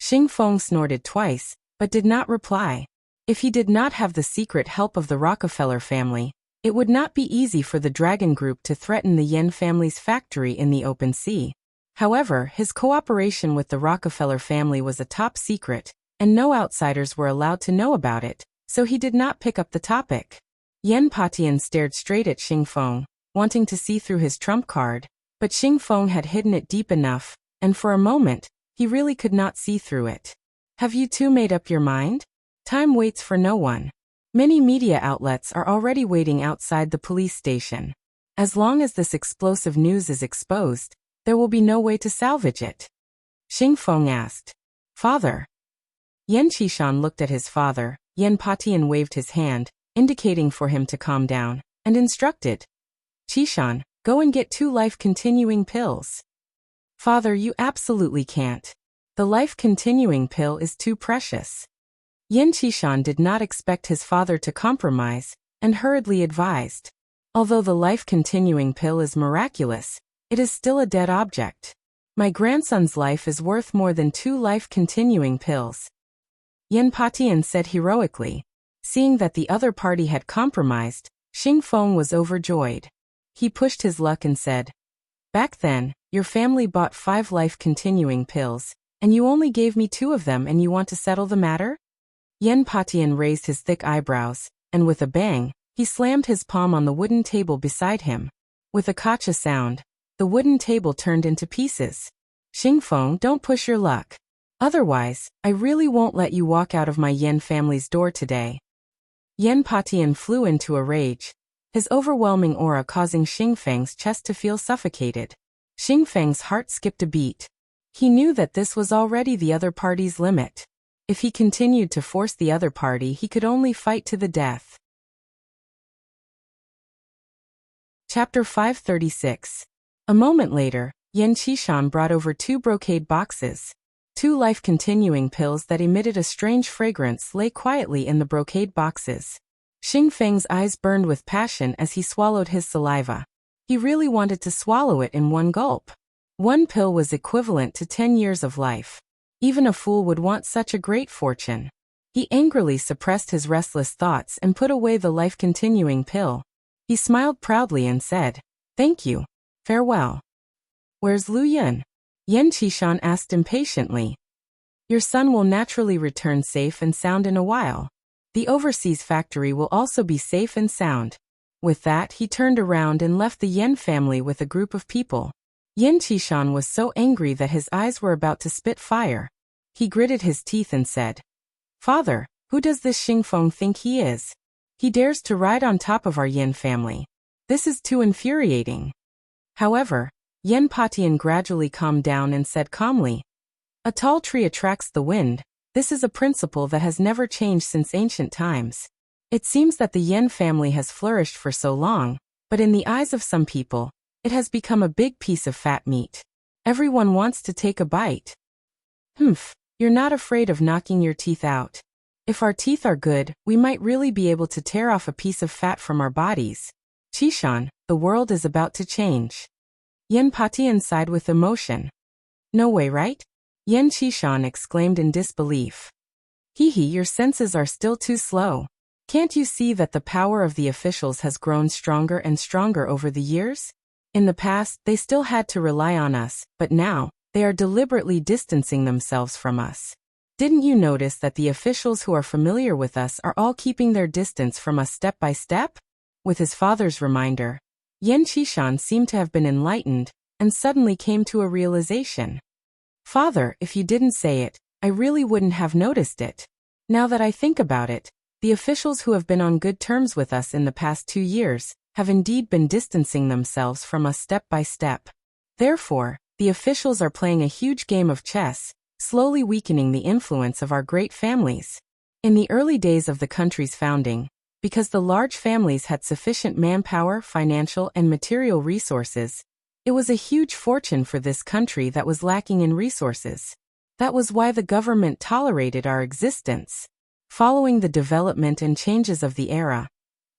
Xingfeng snorted twice, but did not reply. If he did not have the secret help of the Rockefeller family, it would not be easy for the dragon group to threaten the Yan family's factory in the open sea. However, his cooperation with the Rockefeller family was a top secret, and no outsiders were allowed to know about it, so he did not pick up the topic. Yan Patian stared straight at Xingfeng, wanting to see through his trump card, but Xingfeng had hidden it deep enough, and for a moment, he really could not see through it. Have you two made up your mind? Time waits for no one. Many media outlets are already waiting outside the police station. As long as this explosive news is exposed, there will be no way to salvage it. Xingfeng asked. Father. Yan Qishan looked at his father. Yan Patian waved his hand, indicating for him to calm down, and instructed. Qishan, go and get 2 life-continuing pills. Father, you absolutely can't. The life-continuing pill is too precious. Yan Qishan did not expect his father to compromise, and hurriedly advised. Although the life-continuing pill is miraculous, it is still a dead object. My grandson's life is worth more than 2 life-continuing pills. Yan Patian said heroically. Seeing that the other party had compromised, Xingfeng was overjoyed. He pushed his luck and said, Back then, your family bought 5 life-continuing pills, and you only gave me 2 of them, and you want to settle the matter? Yan Patian raised his thick eyebrows, and with a bang, he slammed his palm on the wooden table beside him. With a kacha sound, the wooden table turned into pieces. Xingfeng, don't push your luck. Otherwise, I really won't let you walk out of my Yan family's door today. Yan Patian flew into a rage, his overwhelming aura causing Xingfeng's chest to feel suffocated. Xingfeng's heart skipped a beat. He knew that this was already the other party's limit. If he continued to force the other party, he could only fight to the death. Chapter 536. A moment later, Yan Qishan brought over 2 brocade boxes. 2 life-continuing pills that emitted a strange fragrance lay quietly in the brocade boxes. Xing Feng's eyes burned with passion as he swallowed his saliva. He really wanted to swallow it in one gulp. 1 pill was equivalent to 10 years of life. Even a fool would want such a great fortune. He angrily suppressed his restless thoughts and put away the life-continuing pill. He smiled proudly and said, "Thank you. Farewell." "Where's Lu Yun?" Yan Qishan asked impatiently. "Your son will naturally return safe and sound in a while. The overseas factory will also be safe and sound." With that, he turned around and left the Yan family with a group of people. Yan Qishan was so angry that his eyes were about to spit fire. He gritted his teeth and said, "Father, who does this Xingfeng think he is? He dares to ride on top of our Yan family. This is too infuriating." However, Yan Patian gradually calmed down and said calmly, "A tall tree attracts the wind. This is a principle that has never changed since ancient times. It seems that the Yan family has flourished for so long, but in the eyes of some people, it has become a big piece of fat meat. Everyone wants to take a bite." "Humph, you're not afraid of knocking your teeth out. If our teeth are good, we might really be able to tear off a piece of fat from our bodies. Qishan, the world is about to change." Yan Patian sighed with emotion. "No way, right?" Yan Qishan exclaimed in disbelief. "Hee, your senses are still too slow. Can't you see that the power of the officials has grown stronger and stronger over the years? In the past, they still had to rely on us, but now, they are deliberately distancing themselves from us. Didn't you notice that the officials who are familiar with us are all keeping their distance from us step by step?" With his father's reminder, Yan Qishan seemed to have been enlightened, and suddenly came to a realization. "Father, if you didn't say it, I really wouldn't have noticed it. Now that I think about it, the officials who have been on good terms with us in the past 2 years have indeed been distancing themselves from us step by step. Therefore, the officials are playing a huge game of chess, slowly weakening the influence of our great families. In the early days of the country's founding, because the large families had sufficient manpower, financial and material resources, it was a huge fortune for this country that was lacking in resources. That was why the government tolerated our existence. Following the development and changes of the era,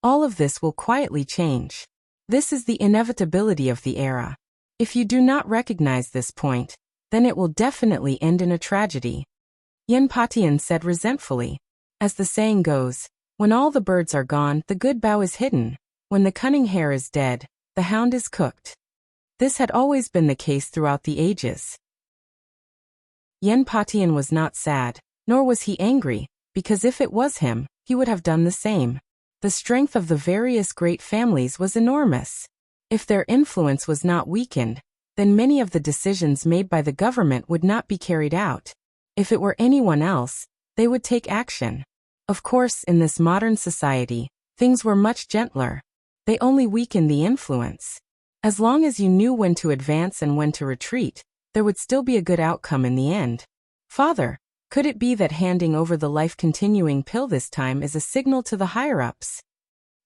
all of this will quietly change. This is the inevitability of the era. If you do not recognize this point, then it will definitely end in a tragedy." Yan Patian said resentfully. As the saying goes, when all the birds are gone, the good bough is hidden. When the cunning hare is dead, the hound is cooked. This had always been the case throughout the ages. Yan Patian was not sad, nor was he angry, because if it was him, he would have done the same. The strength of the various great families was enormous. If their influence was not weakened, then many of the decisions made by the government would not be carried out. If it were anyone else, they would take action. Of course, in this modern society, things were much gentler. They only weakened the influence. As long as you knew when to advance and when to retreat, there would still be a good outcome in the end. "Father, could it be that handing over the life-continuing pill this time is a signal to the higher-ups?"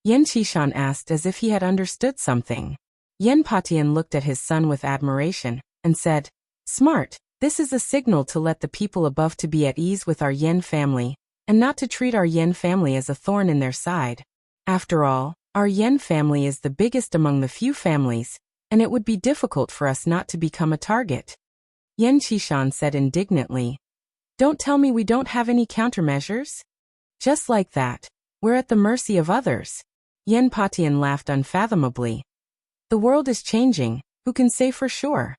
Yan Qishan asked as if he had understood something. Yan Patian looked at his son with admiration, and said, "Smart, this is a signal to let the people above to be at ease with our Yan family, and not to treat our Yan family as a thorn in their side. After all, our Yan family is the biggest among the few families, and it would be difficult for us not to become a target." Yan Qishan said indignantly, "Don't tell me we don't have any countermeasures? Just like that, we're at the mercy of others." Yan Patian laughed unfathomably. "The world is changing, who can say for sure?"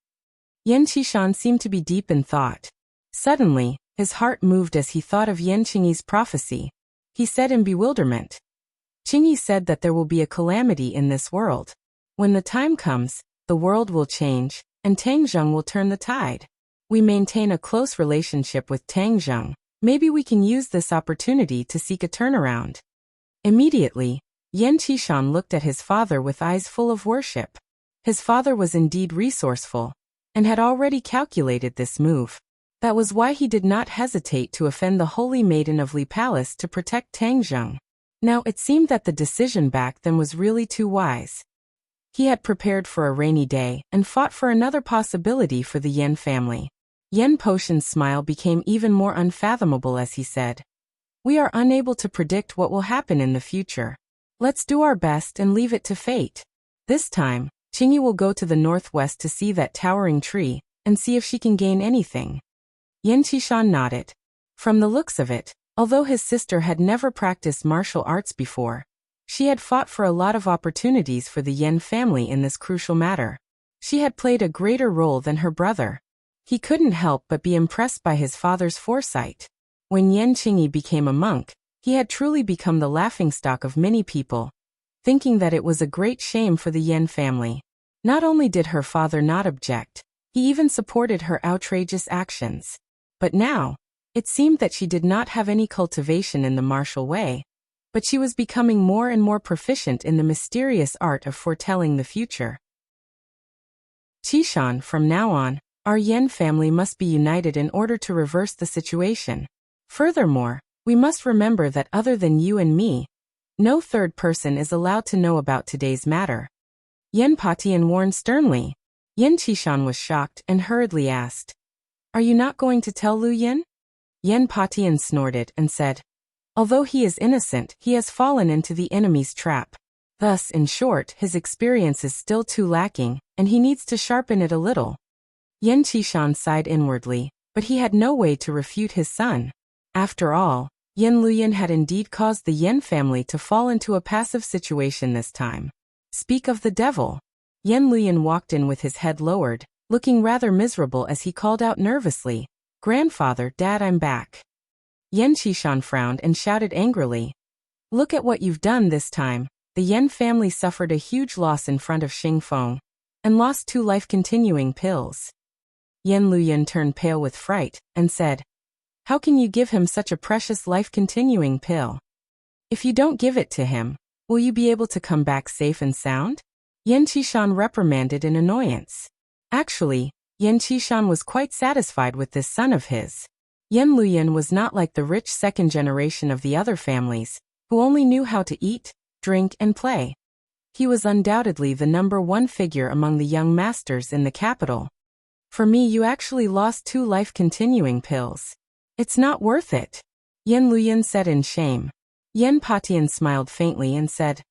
Yan Qishan seemed to be deep in thought. Suddenly, his heart moved as he thought of Yan Qingyi's prophecy. He said in bewilderment, "Qingyi said that there will be a calamity in this world. When the time comes, the world will change, and Tangzheng will turn the tide. We maintain a close relationship with Tangzheng. Maybe we can use this opportunity to seek a turnaround." Immediately, Yan Qishan looked at his father with eyes full of worship. His father was indeed resourceful, and had already calculated this move. That was why he did not hesitate to offend the holy maiden of Li Palace to protect Tang Zheng. Now it seemed that the decision back then was really too wise. He had prepared for a rainy day and fought for another possibility for the Yan family. Yan Potion's smile became even more unfathomable as he said, "We are unable to predict what will happen in the future. Let's do our best and leave it to fate. This time, Qingyi will go to the northwest to see that towering tree and see if she can gain anything." Yan Qishan nodded. From the looks of it, although his sister had never practiced martial arts before, she had fought for a lot of opportunities for the Yan family in this crucial matter. She had played a greater role than her brother. He couldn't help but be impressed by his father's foresight. When Yan Qingyi became a monk, he had truly become the laughingstock of many people, thinking that it was a great shame for the Yan family. Not only did her father not object, he even supported her outrageous actions. But now, it seemed that she did not have any cultivation in the martial way, but she was becoming more and more proficient in the mysterious art of foretelling the future. Qishan, from now on, our Yan family must be united in order to reverse the situation. Furthermore, we must remember that other than you and me, no third person is allowed to know about today's matter. Yan Patian warned sternly. Yan Qishan was shocked and hurriedly asked, "Are you not going to tell Lu Yin?" Yan Patian snorted and said, "Although he is innocent, he has fallen into the enemy's trap. Thus, in short, his experience is still too lacking, and he needs to sharpen it a little." Yan Qishan sighed inwardly, but he had no way to refute his son. After all, Yan Luyan had indeed caused the Yan family to fall into a passive situation this time. Speak of the devil. Yan Luyan walked in with his head lowered, looking rather miserable as he called out nervously, "Grandfather, Dad, I'm back." Yan Qishan frowned and shouted angrily, "Look at what you've done this time." The Yan family suffered a huge loss in front of Xingfeng, and lost 2 life-continuing pills. Yan Luyan turned pale with fright, and said, "How can you give him such a precious life-continuing pill? If you don't give it to him, will you be able to come back safe and sound?" Yan Qishan reprimanded in annoyance. Actually, Yan Qishan was quite satisfied with this son of his. Yan Luyan was not like the rich second generation of the other families, who only knew how to eat, drink, and play. He was undoubtedly the #1 figure among the young masters in the capital. "For me, you actually lost 2 life-continuing pills. It's not worth it," Yan Luyan said in shame. Yan Patian smiled faintly and said,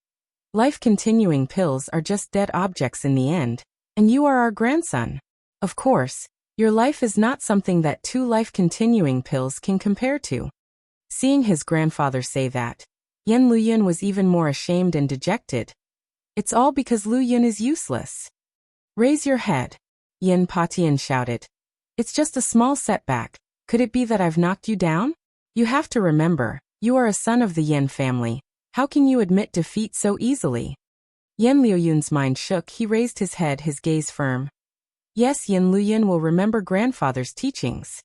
"Life-continuing pills are just dead objects in the end, and you are our grandson. Of course, your life is not something that 2 life-continuing pills can compare to." Seeing his grandfather say that, Yan Luyan was even more ashamed and dejected. "It's all because Lu Yin is useless." "Raise your head," Yan Patian shouted. "It's just a small setback. Could it be that I've knocked you down? You have to remember, you are a son of the Yan family. How can you admit defeat so easily?" Yan Liuyun's mind shook. He raised his head, his gaze firm. "Yes, Yan Luyan will remember grandfather's teachings."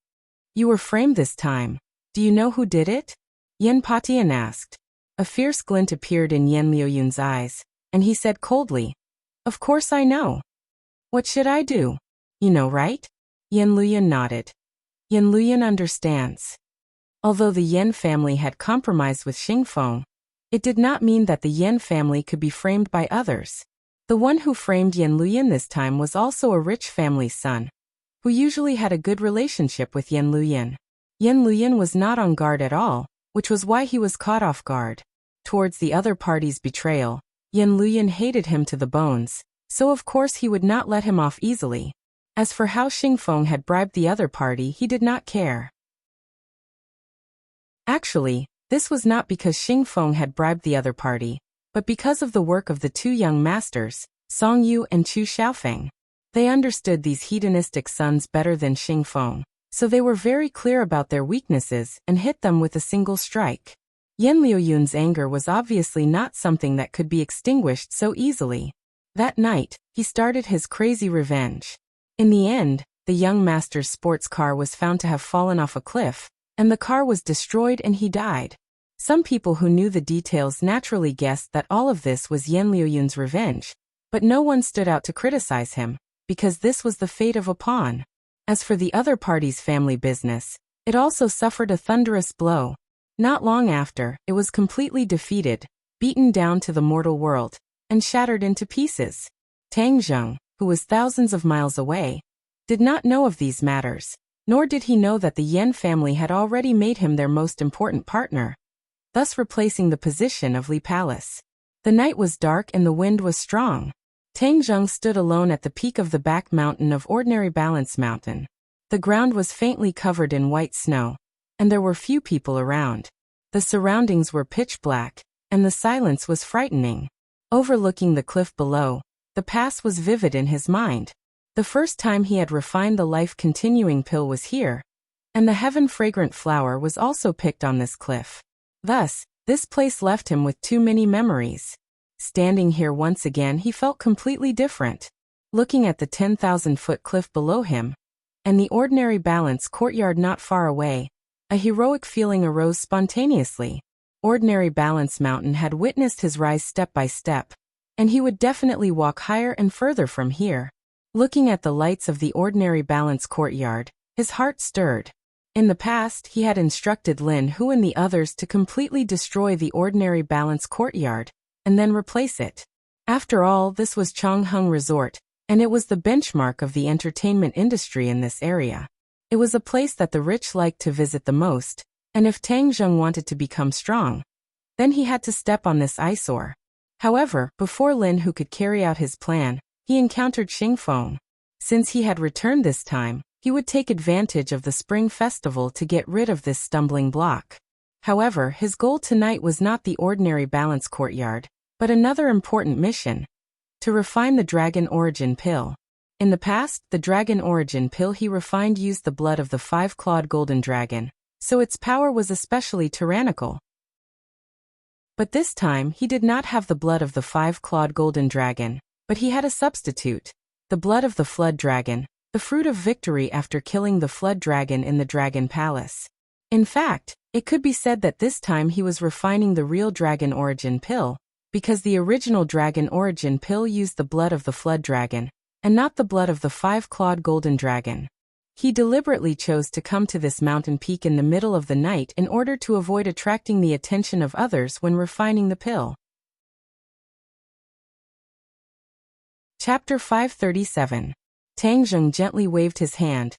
"You were framed this time. Do you know who did it?" Yan Patian asked. A fierce glint appeared in Yan Liuyun's eyes, and he said coldly, "Of course I know. What should I do? You know, right?" Yan Luyan nodded. Yan Luyan understands. Although the Yan family had compromised with Xingfeng, it did not mean that the Yan family could be framed by others. The one who framed Yan Luyan this time was also a rich family's son, who usually had a good relationship with Yan Luyan. Yan Luyan was not on guard at all, which was why he was caught off guard. Towards the other party's betrayal, Yan Luyan hated him to the bones, so of course he would not let him off easily. As for how Xingfeng had bribed the other party, he did not care. Actually, this was not because Xingfeng had bribed the other party, but because of the work of the 2 young masters, Song Yu and Chu Xiaofeng. They understood these hedonistic sons better than Xingfeng, so they were very clear about their weaknesses and hit them with a single strike. Yan Liuyun's anger was obviously not something that could be extinguished so easily. That night, he started his crazy revenge. In the end, the young master's sports car was found to have fallen off a cliff, and the car was destroyed and he died. Some people who knew the details naturally guessed that all of this was Yan Liuyun's revenge, but no one stood out to criticize him, because this was the fate of a pawn. As for the other party's family business, it also suffered a thunderous blow. Not long after, it was completely defeated, beaten down to the mortal world, and shattered into pieces. Tang Zheng, who was thousands of miles away, did not know of these matters, nor did he know that the Yan family had already made him their most important partner, thus replacing the position of Li Palace. The night was dark and the wind was strong. Tang Zheng stood alone at the peak of the back mountain of Ordinary Balance Mountain. The ground was faintly covered in white snow, and there were few people around. The surroundings were pitch black, and the silence was frightening. Overlooking the cliff below, the past was vivid in his mind. The first time he had refined the life-continuing pill was here, and the heaven-fragrant flower was also picked on this cliff. Thus, this place left him with too many memories. Standing here once again, he felt completely different. Looking at the 10,000-foot cliff below him, and the Ordinary Balance courtyard not far away, a heroic feeling arose spontaneously. Ordinary Balance Mountain had witnessed his rise step by step, and he would definitely walk higher and further from here. Looking at the lights of the Ordinary Balance courtyard, his heart stirred. In the past, he had instructed Lin Hu and the others to completely destroy the Ordinary Balance courtyard, and then replace it. After all, this was Changheng Resort, and it was the benchmark of the entertainment industry in this area. It was a place that the rich liked to visit the most, and if Tang Zheng wanted to become strong, then he had to step on this eyesore. However, before Lin Hu could carry out his plan, he encountered Xingfeng. Since he had returned this time, he would take advantage of the Spring Festival to get rid of this stumbling block. However, his goal tonight was not the Ordinary Balance courtyard, but another important mission: to refine the Dragon Origin Pill. In the past, the Dragon Origin Pill he refined used the blood of the five-clawed golden dragon, so its power was especially tyrannical. But this time, he did not have the blood of the five-clawed golden dragon, but he had a substitute: the blood of the Flood Dragon, the fruit of victory after killing the Flood Dragon in the Dragon Palace. In fact, it could be said that this time he was refining the real Dragon Origin Pill, because the original Dragon Origin Pill used the blood of the Flood Dragon, and not the blood of the five-clawed golden dragon. He deliberately chose to come to this mountain peak in the middle of the night in order to avoid attracting the attention of others when refining the pill. Chapter 537. Tang Zheng gently waved his hand,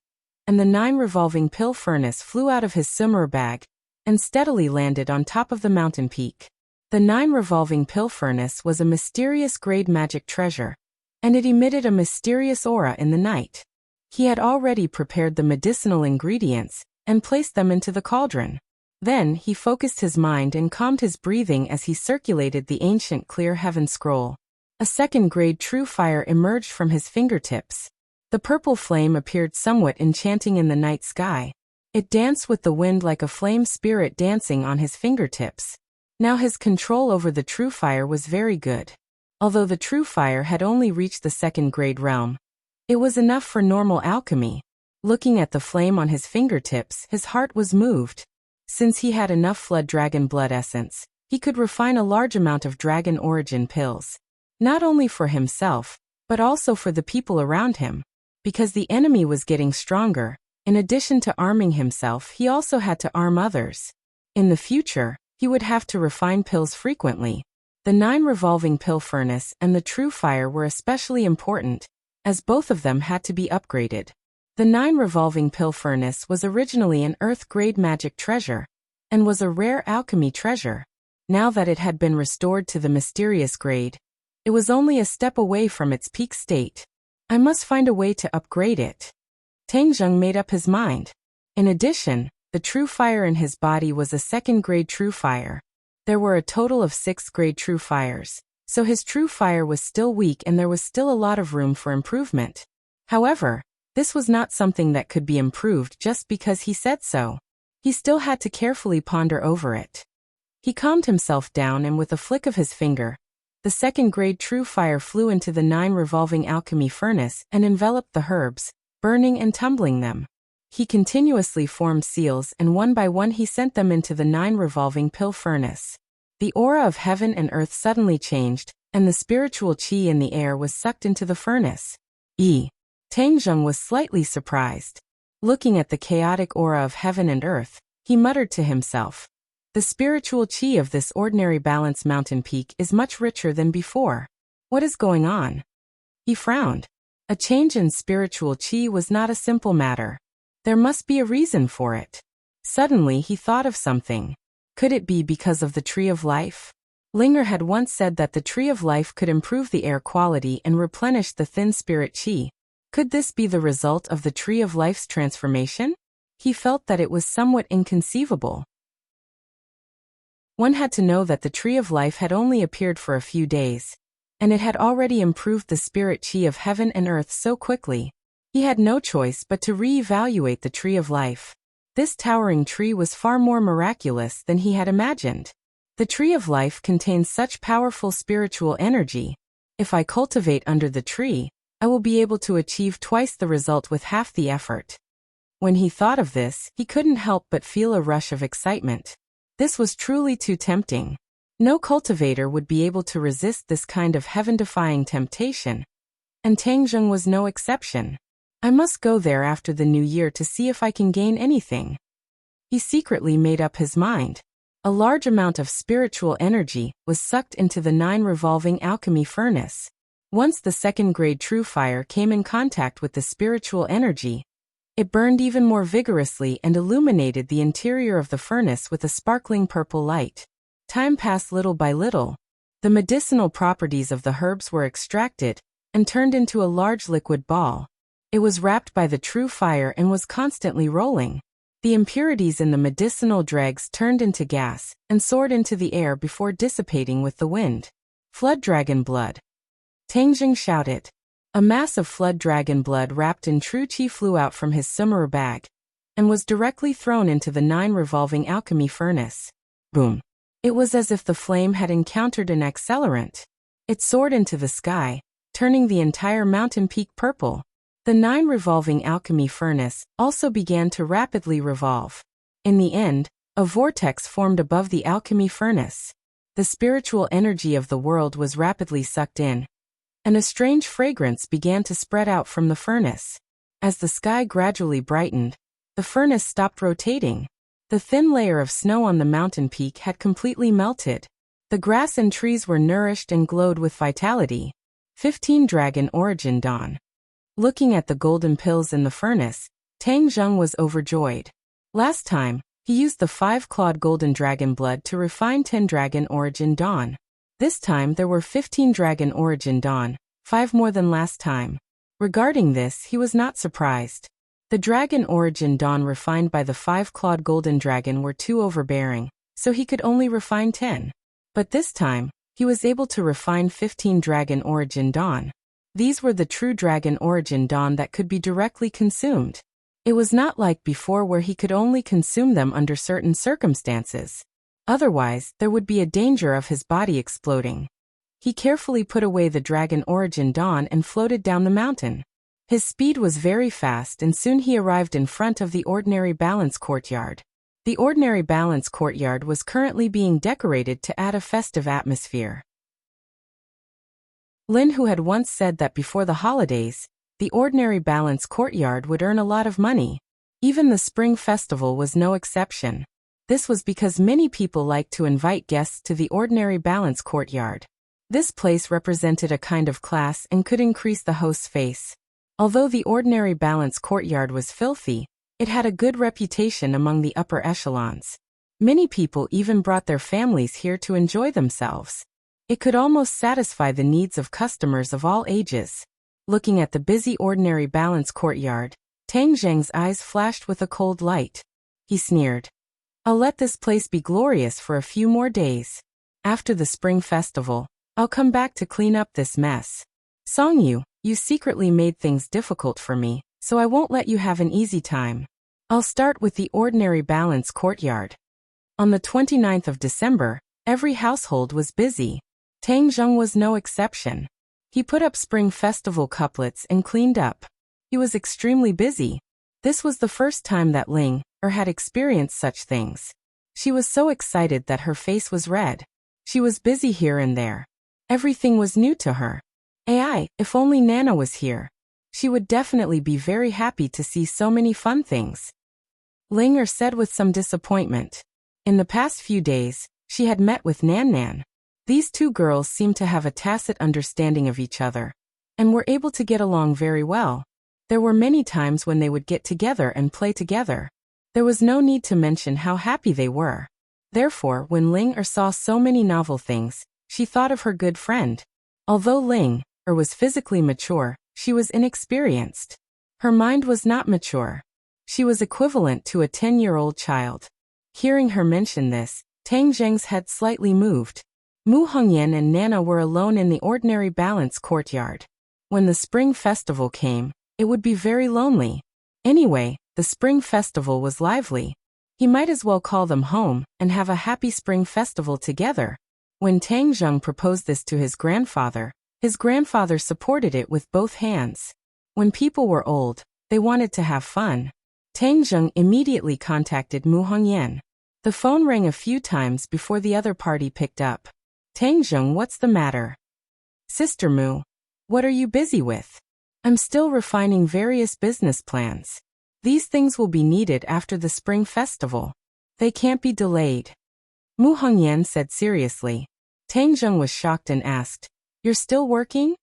and the 9 revolving pill furnace flew out of his simmer bag and steadily landed on top of the mountain peak. The 9 revolving pill furnace was a mysterious grade magic treasure, and it emitted a mysterious aura in the night. He had already prepared the medicinal ingredients and placed them into the cauldron. Then he focused his mind and calmed his breathing as he circulated the ancient clear heaven scroll. A second-grade true fire emerged from his fingertips. The purple flame appeared somewhat enchanting in the night sky. It danced with the wind like a flame spirit dancing on his fingertips. Now his control over the true fire was very good. Although the true fire had only reached the second-grade realm, it was enough for normal alchemy. Looking at the flame on his fingertips, his heart was moved. Since he had enough Flood Dragon blood essence, he could refine a large amount of Dragon Origin pills. Not only for himself, but also for the people around him. Because the enemy was getting stronger, in addition to arming himself, he also had to arm others. In the future, he would have to refine pills frequently. The 9 revolving pill furnace and the true fire were especially important, as both of them had to be upgraded. The 9 revolving pill furnace was originally an earth-grade magic treasure, and was a rare alchemy treasure. Now that it had been restored to the mysterious grade, it was only a step away from its peak state. I must find a way to upgrade it. Tang Zheng made up his mind. In addition, the true fire in his body was a second-grade true fire. There were a total of 6th-grade true fires, so his true fire was still weak and there was still a lot of room for improvement. However, this was not something that could be improved just because he said so. He still had to carefully ponder over it. He calmed himself down and with a flick of his finger, the second-grade true fire flew into the 9 revolving alchemy furnace and enveloped the herbs, burning and tumbling them. He continuously formed seals and one by one he sent them into the 9 revolving pill furnace. The aura of heaven and earth suddenly changed, and the spiritual chi in the air was sucked into the furnace. Tang Zheng was slightly surprised. Looking at the chaotic aura of heaven and earth, he muttered to himself, "The spiritual qi of this ordinary balanced mountain peak is much richer than before. What is going on?" He frowned. A change in spiritual qi was not a simple matter. There must be a reason for it. Suddenly he thought of something. Could it be because of the Tree of Life? Linger had once said that the Tree of Life could improve the air quality and replenish the thin spirit qi. Could this be the result of the Tree of Life's transformation? He felt that it was somewhat inconceivable. One had to know that the Tree of Life had only appeared for a few days, and it had already improved the spirit qi of heaven and earth so quickly. He had no choice but to re-evaluate the Tree of Life. This towering tree was far more miraculous than he had imagined. The Tree of Life contains such powerful spiritual energy. If I cultivate under the tree, I will be able to achieve twice the result with half the effort. When he thought of this, he couldn't help but feel a rush of excitement. This was truly too tempting. No cultivator would be able to resist this kind of heaven-defying temptation, and Tang Zheng was no exception. I must go there after the new year to see if I can gain anything. He secretly made up his mind. A large amount of spiritual energy was sucked into the 9 revolving alchemy furnace. Once the second-grade true fire came in contact with the spiritual energy, it burned even more vigorously and illuminated the interior of the furnace with a sparkling purple light. Time passed little by little. The medicinal properties of the herbs were extracted and turned into a large liquid ball. It was wrapped by the true fire and was constantly rolling. The impurities in the medicinal dregs turned into gas and soared into the air before dissipating with the wind. Flood dragon blood. Tang Zheng shouted. A mass of flood dragon blood wrapped in true qi flew out from his summer bag and was directly thrown into the 9 revolving alchemy furnace. Boom. It was as if the flame had encountered an accelerant. It soared into the sky, turning the entire mountain peak purple. The 9 revolving alchemy furnace also began to rapidly revolve. In the end, a vortex formed above the alchemy furnace. The spiritual energy of the world was rapidly sucked in, and a strange fragrance began to spread out from the furnace. As the sky gradually brightened, the furnace stopped rotating. The thin layer of snow on the mountain peak had completely melted. The grass and trees were nourished and glowed with vitality. 15 Dragon Origin Dawn. Looking at the golden pills in the furnace, Tang Zheng was overjoyed. Last time, he used the 5-clawed golden dragon blood to refine 10 Dragon Origin Dawn. This time there were 15 Dragon Origin Dawn, 5 more than last time. Regarding this, he was not surprised. The Dragon Origin Dawn refined by the 5-clawed golden dragon were too overbearing, so he could only refine 10. But this time, he was able to refine 15 Dragon Origin Dawn. These were the true Dragon Origin Dawn that could be directly consumed. It was not like before where he could only consume them under certain circumstances. Otherwise, there would be a danger of his body exploding. He carefully put away the Dragon Origin Dawn and floated down the mountain. His speed was very fast and soon he arrived in front of the Ordinary Balance Courtyard. The Ordinary Balance Courtyard was currently being decorated to add a festive atmosphere. Lin, who had once said that before the holidays, the Ordinary Balance Courtyard would earn a lot of money. Even the Spring Festival was no exception. This was because many people liked to invite guests to the Ordinary Balance Courtyard. This place represented a kind of class and could increase the host's face. Although the Ordinary Balance Courtyard was filthy, it had a good reputation among the upper echelons. Many people even brought their families here to enjoy themselves. It could almost satisfy the needs of customers of all ages. Looking at the busy Ordinary Balance Courtyard, Tang Zheng's eyes flashed with a cold light. He sneered. I'll let this place be glorious for a few more days. After the Spring Festival, I'll come back to clean up this mess. Songyu, you secretly made things difficult for me, so I won't let you have an easy time. I'll start with the Ordinary Balance Courtyard. On the 29th of December, every household was busy. Tang Zheng was no exception. He put up Spring Festival couplets and cleaned up. He was extremely busy. This was the first time that Ling had experienced such things. She was so excited that her face was red. She was busy here and there. Everything was new to her. If only Nana was here. She would definitely be very happy to see so many fun things. Linger said with some disappointment. In the past few days, she had met with Nan Nan. These two girls seemed to have a tacit understanding of each other, and were able to get along very well. There were many times when they would get together and play together. There was no need to mention how happy they were. Therefore, when Ling saw so many novel things, she thought of her good friend. Although Ling was physically mature, she was inexperienced. Her mind was not mature. She was equivalent to a 10-year-old child. Hearing her mention this, Tang Zheng's head slightly moved. Mu Hongyan and Nana were alone in the ordinary balance courtyard. When the spring festival came, it would be very lonely. Anyway, the spring festival was lively. He might as well call them home and have a happy spring festival together. When Tang Zheng proposed this to his grandfather supported it with both hands. When people were old, they wanted to have fun. Tang Zheng immediately contacted Mu Hongyan. The phone rang a few times before the other party picked up. Tang Zheng, what's the matter? Sister Mu, what are you busy with? I'm still refining various business plans. These things will be needed after the spring festival. They can't be delayed. Mu Hongyan said seriously. Tang Zheng was shocked and asked, You're still working?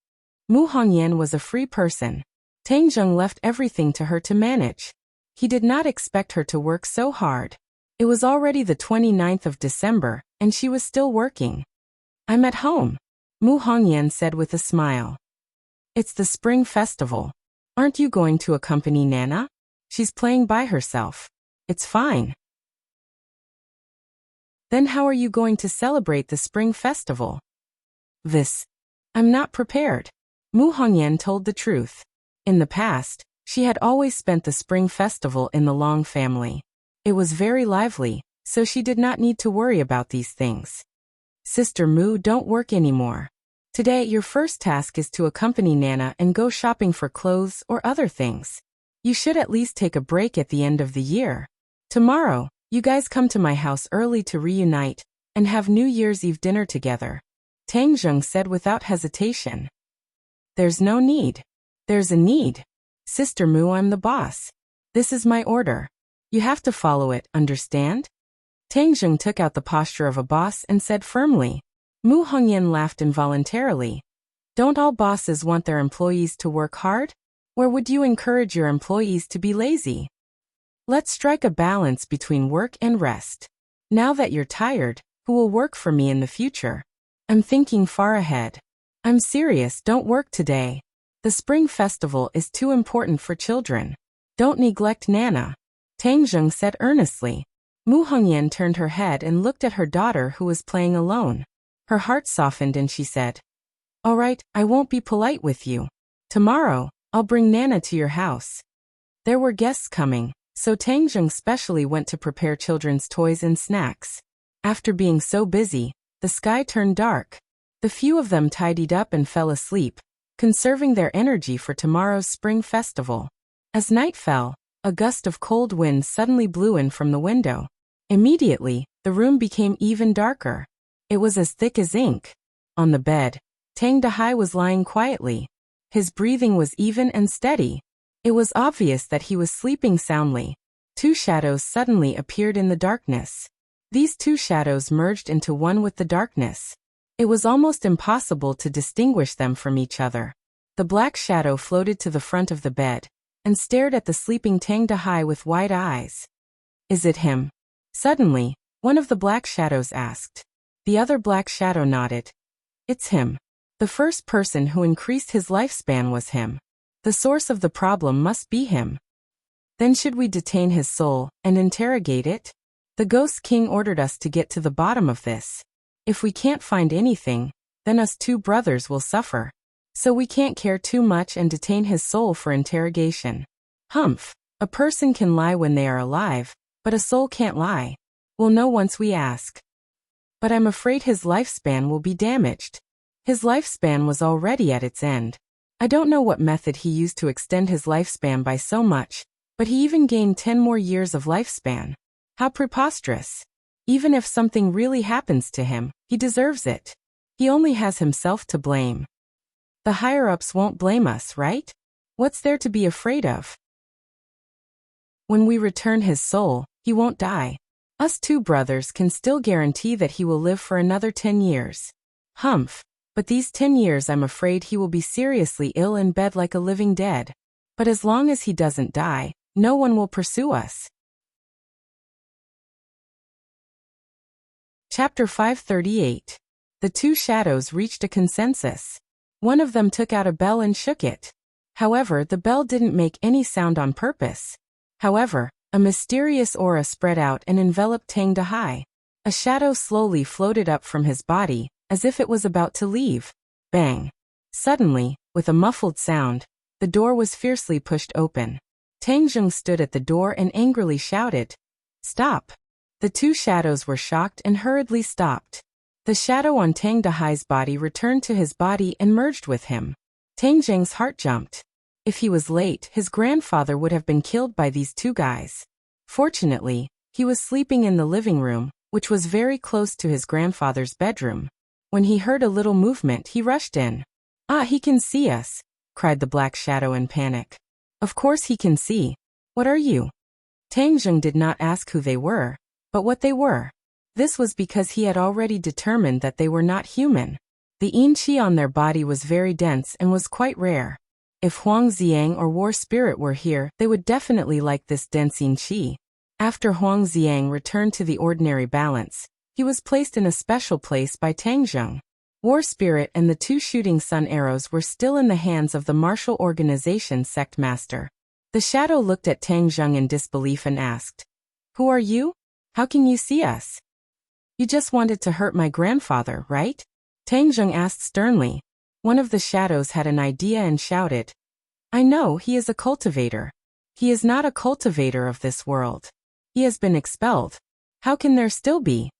Mu Hongyan was a free person. Tang Zheng left everything to her to manage. He did not expect her to work so hard. It was already the 29th of December, and she was still working. I'm at home, Mu Hongyan said with a smile. It's the spring festival. Aren't you going to accompany Nana? She's playing by herself. It's fine. Then how are you going to celebrate the spring festival? I'm not prepared. Mu Hongyan told the truth. In the past, she had always spent the spring festival in the Long family. It was very lively, so she did not need to worry about these things. Sister Mu, don't work anymore. Today your first task is to accompany Nana and go shopping for clothes or other things. You should at least take a break at the end of the year. Tomorrow, you guys come to my house early to reunite and have New Year's Eve dinner together. Tang Zheng said without hesitation. There's no need. There's a need. Sister Mu, I'm the boss. This is my order. You have to follow it, understand? Tang Zheng took out the posture of a boss and said firmly. Mu Hongyan laughed involuntarily. Don't all bosses want their employees to work hard? Or would you encourage your employees to be lazy? Let's strike a balance between work and rest. Now that you're tired, who will work for me in the future? I'm thinking far ahead. I'm serious, don't work today. The spring festival is too important for children. Don't neglect Nana. Tang Zheng said earnestly. Mu Hongyan turned her head and looked at her daughter who was playing alone. Her heart softened and she said, All right, I won't be polite with you. Tomorrow, I'll bring Nana to your house. There were guests coming, so Tang Zheng specially went to prepare children's toys and snacks. After being so busy, the sky turned dark. The few of them tidied up and fell asleep, conserving their energy for tomorrow's spring festival. As night fell, a gust of cold wind suddenly blew in from the window. Immediately, the room became even darker. It was as thick as ink. On the bed, Tang Dahai was lying quietly. His breathing was even and steady. It was obvious that he was sleeping soundly. Two shadows suddenly appeared in the darkness. These two shadows merged into one with the darkness. It was almost impossible to distinguish them from each other. The black shadow floated to the front of the bed and stared at the sleeping Tang Dahai with wide eyes. Is it him? Suddenly, one of the black shadows asked. The other black shadow nodded. It's him. The first person who increased his lifespan was him. The source of the problem must be him. Then should we detain his soul and interrogate it? The Ghost King ordered us to get to the bottom of this. If we can't find anything, then us two brothers will suffer. So we can't care too much and detain his soul for interrogation. Humph, a person can lie when they are alive, but a soul can't lie. We'll know once we ask. But I'm afraid his lifespan will be damaged. His lifespan was already at its end. I don't know what method he used to extend his lifespan by so much, but he even gained 10 more years of lifespan. How preposterous. Even if something really happens to him, he deserves it. He only has himself to blame. The higher-ups won't blame us, right? What's there to be afraid of? When we return his soul, he won't die. Us two brothers can still guarantee that he will live for another 10 years. Humph. But these 10 years I'm afraid he will be seriously ill in bed like a living dead. But as long as he doesn't die, no one will pursue us. Chapter 538. The two shadows reached a consensus. One of them took out a bell and shook it. However, the bell didn't make any sound on purpose. However, a mysterious aura spread out and enveloped Tang Dahai. A shadow slowly floated up from his body, as if it was about to leave. Bang! Suddenly, with a muffled sound, the door was fiercely pushed open. Tang Zheng stood at the door and angrily shouted, "Stop!" The two shadows were shocked and hurriedly stopped. The shadow on Tang Dahai's body returned to his body and merged with him. Tang Zheng's heart jumped. If he was late, his grandfather would have been killed by these two guys. Fortunately, he was sleeping in the living room, which was very close to his grandfather's bedroom. When he heard a little movement, he rushed in. "Ah, he can see us," cried the black shadow in panic. "Of course he can see. What are you?" Tang Zheng did not ask who they were, but what they were. This was because he had already determined that they were not human. The yin qi on their body was very dense and was quite rare. If Huang Xiang or War Spirit were here, they would definitely like this dense yin qi. After Huang Xiang returned to the ordinary balance, he was placed in a special place by Tang Zheng. War Spirit and the two shooting sun arrows were still in the hands of the martial organization sect master. The shadow looked at Tang Zheng in disbelief and asked, "Who are you? How can you see us?" "You just wanted to hurt my grandfather, right?" Tang Zheng asked sternly. One of the shadows had an idea and shouted, "I know, he is a cultivator. He is not a cultivator of this world. He has been expelled. How can there still be?"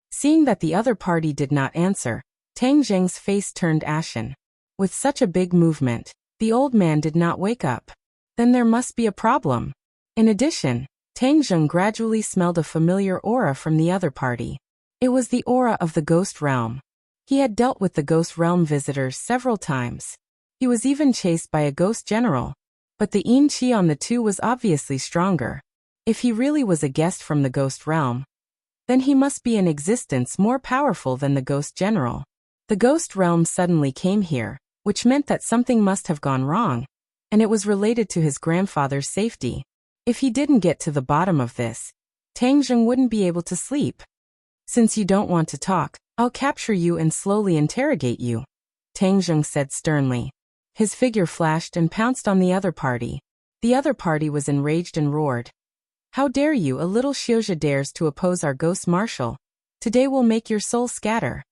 Seeing that the other party did not answer, Tang Zheng's face turned ashen. With such a big movement, the old man did not wake up. Then there must be a problem. In addition, Tang Zheng gradually smelled a familiar aura from the other party. It was the aura of the ghost realm. He had dealt with the ghost realm visitors several times. He was even chased by a ghost general. But the yin qi on the two was obviously stronger. If he really was a guest from the ghost realm, then he must be in existence more powerful than the ghost general. The ghost realm suddenly came here, which meant that something must have gone wrong, and it was related to his grandfather's safety. If he didn't get to the bottom of this, Tang Zheng wouldn't be able to sleep. "Since you don't want to talk, I'll capture you and slowly interrogate you," Tang Zheng said sternly. His figure flashed and pounced on the other party. The other party was enraged and roared, "How dare you, a little Xiuzha dares to oppose our ghost marshal? Today we'll make your soul scatter."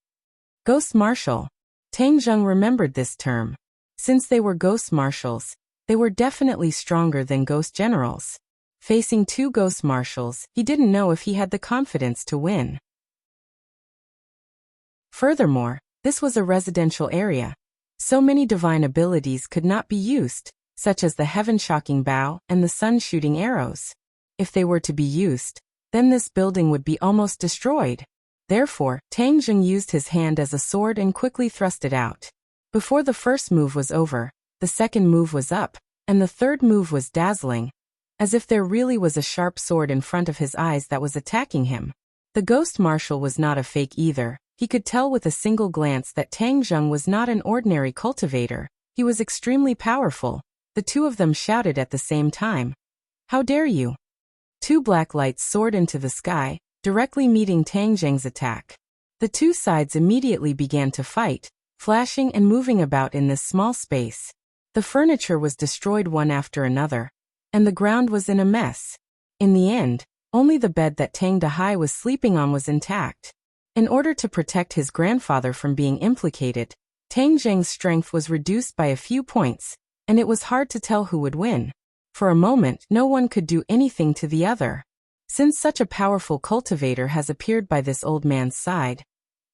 Ghost marshal. Tang Zheng remembered this term. Since they were ghost marshals, they were definitely stronger than ghost generals. Facing two ghost marshals, he didn't know if he had the confidence to win. Furthermore, this was a residential area. So many divine abilities could not be used, such as the heaven-shocking bow and the sun-shooting arrows. If they were to be used, then this building would be almost destroyed. Therefore, Tang Zheng used his hand as a sword and quickly thrust it out. Before the first move was over, the second move was up, and the third move was dazzling, as if there really was a sharp sword in front of his eyes that was attacking him. The ghost marshal was not a fake either. He could tell with a single glance that Tang Zheng was not an ordinary cultivator. He was extremely powerful. The two of them shouted at the same time, "How dare you!" Two black lights soared into the sky, directly meeting Tang Zheng's attack. The two sides immediately began to fight, flashing and moving about in this small space. The furniture was destroyed one after another, and the ground was in a mess. In the end, only the bed that Tang Dahai was sleeping on was intact. In order to protect his grandfather from being implicated, Tang Zheng's strength was reduced by a few points, and it was hard to tell who would win. For a moment, no one could do anything to the other. Since such a powerful cultivator has appeared by this old man's side,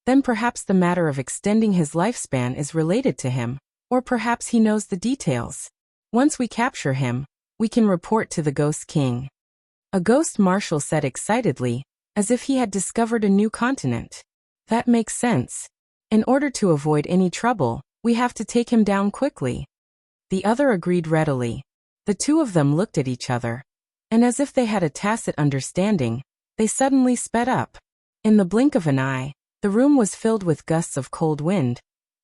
then perhaps the matter of extending his lifespan is related to him, or perhaps he knows the details. Once we capture him, we can report to the Ghost King. A ghost marshal said excitedly, as if he had discovered a new continent. That makes sense. In order to avoid any trouble, we have to take him down quickly. The other agreed readily. The two of them looked at each other, and as if they had a tacit understanding, they suddenly sped up. In the blink of an eye, the room was filled with gusts of cold wind,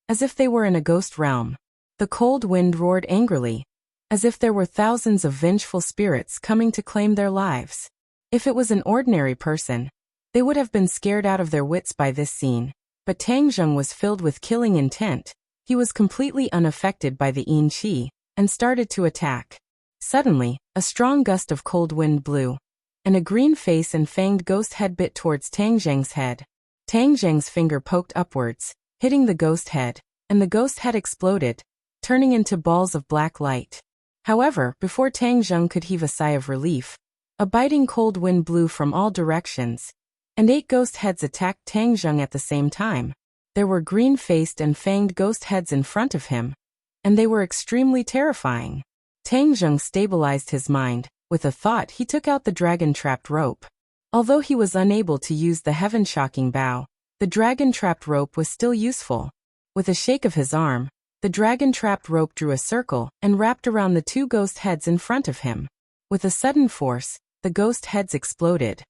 as if they were in a ghost realm. The cold wind roared angrily, as if there were thousands of vengeful spirits coming to claim their lives. If it was an ordinary person, they would have been scared out of their wits by this scene, but Tang Zheng was filled with killing intent. He was completely unaffected by the yin qi, and started to attack. Suddenly, a strong gust of cold wind blew, and a green face and fanged ghost head bit towards Tang Zheng's head. Tang Zheng's finger poked upwards, hitting the ghost head, and the ghost head exploded, turning into balls of black light. However, before Tang Zheng could heave a sigh of relief, a biting cold wind blew from all directions, and 8 ghost heads attacked Tang Zheng at the same time. There were green-faced and fanged ghost heads in front of him, and they were extremely terrifying. Tang Zheng stabilized his mind. With a thought, he took out the dragon-trapped rope. Although he was unable to use the heaven-shocking bow, the dragon-trapped rope was still useful. With a shake of his arm, the dragon-trapped rope drew a circle and wrapped around the 2 ghost heads in front of him. With a sudden force, the ghost heads exploded.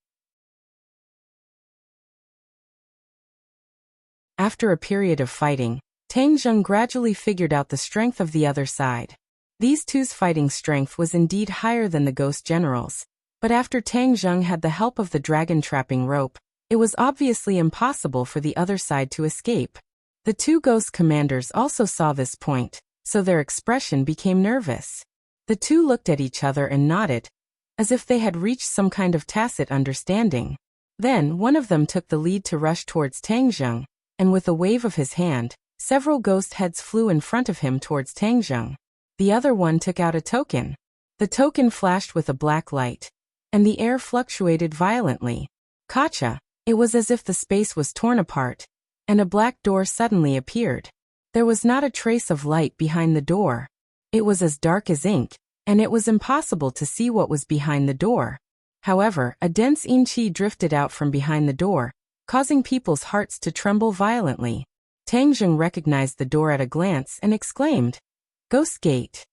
After a period of fighting, Tang Zheng gradually figured out the strength of the other side. These two's fighting strength was indeed higher than the ghost generals, but after Tang Zheng had the help of the dragon-trapping rope, it was obviously impossible for the other side to escape. The 2 ghost commanders also saw this point, so their expression became nervous. The 2 looked at each other and nodded, as if they had reached some kind of tacit understanding. Then one of them took the lead to rush towards Tang Zheng, and with a wave of his hand, several ghost heads flew in front of him towards Tang Zheng. The other one took out a token. The token flashed with a black light, and the air fluctuated violently. Gotcha! It was as if the space was torn apart, and a black door suddenly appeared. There was not a trace of light behind the door. It was as dark as ink, and it was impossible to see what was behind the door. However, a dense yin qi drifted out from behind the door, causing people's hearts to tremble violently. Tang Zheng recognized the door at a glance and exclaimed, "Ghost Gate."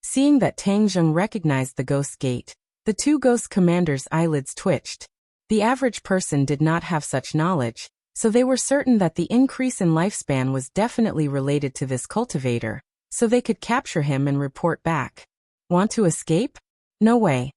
Seeing that Tang Zheng recognized the Ghost Gate, the 2 ghost commanders' eyelids twitched. The average person did not have such knowledge, so they were certain that the increase in lifespan was definitely related to this cultivator, so they could capture him and report back. Want to escape? No way.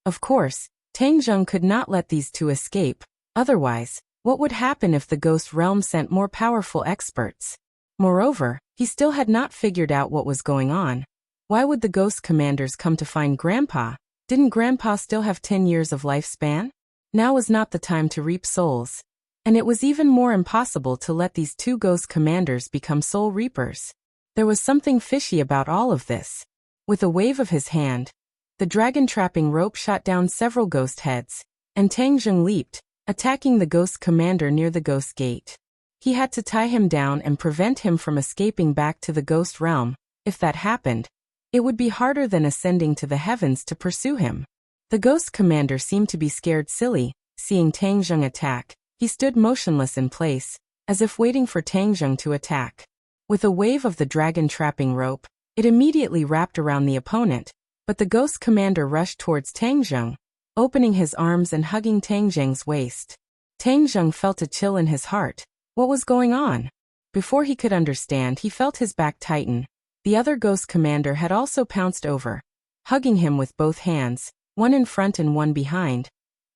Of course, Tang Zheng could not let these 2 escape, otherwise, what would happen if the ghost realm sent more powerful experts? Moreover, he still had not figured out what was going on. Why would the ghost commanders come to find Grandpa? Didn't Grandpa still have 10 years of lifespan? Now was not the time to reap souls. And it was even more impossible to let these 2 ghost commanders become soul reapers. There was something fishy about all of this. With a wave of his hand, the dragon-trapping rope shot down several ghost heads, and Tang Zheng leaped, attacking the ghost commander near the ghost gate. He had to tie him down and prevent him from escaping back to the ghost realm. If that happened, it would be harder than ascending to the heavens to pursue him. The ghost commander seemed to be scared silly. Seeing Tang Zheng attack, he stood motionless in place, as if waiting for Tang Zheng to attack. With a wave of the dragon-trapping rope, it immediately wrapped around the opponent, but the ghost commander rushed towards Tang Zheng, opening his arms and hugging Tang Zheng's waist. Tang Zheng felt a chill in his heart. What was going on? Before he could understand, he felt his back tighten. The other ghost commander had also pounced over, hugging him with both hands, one in front and one behind.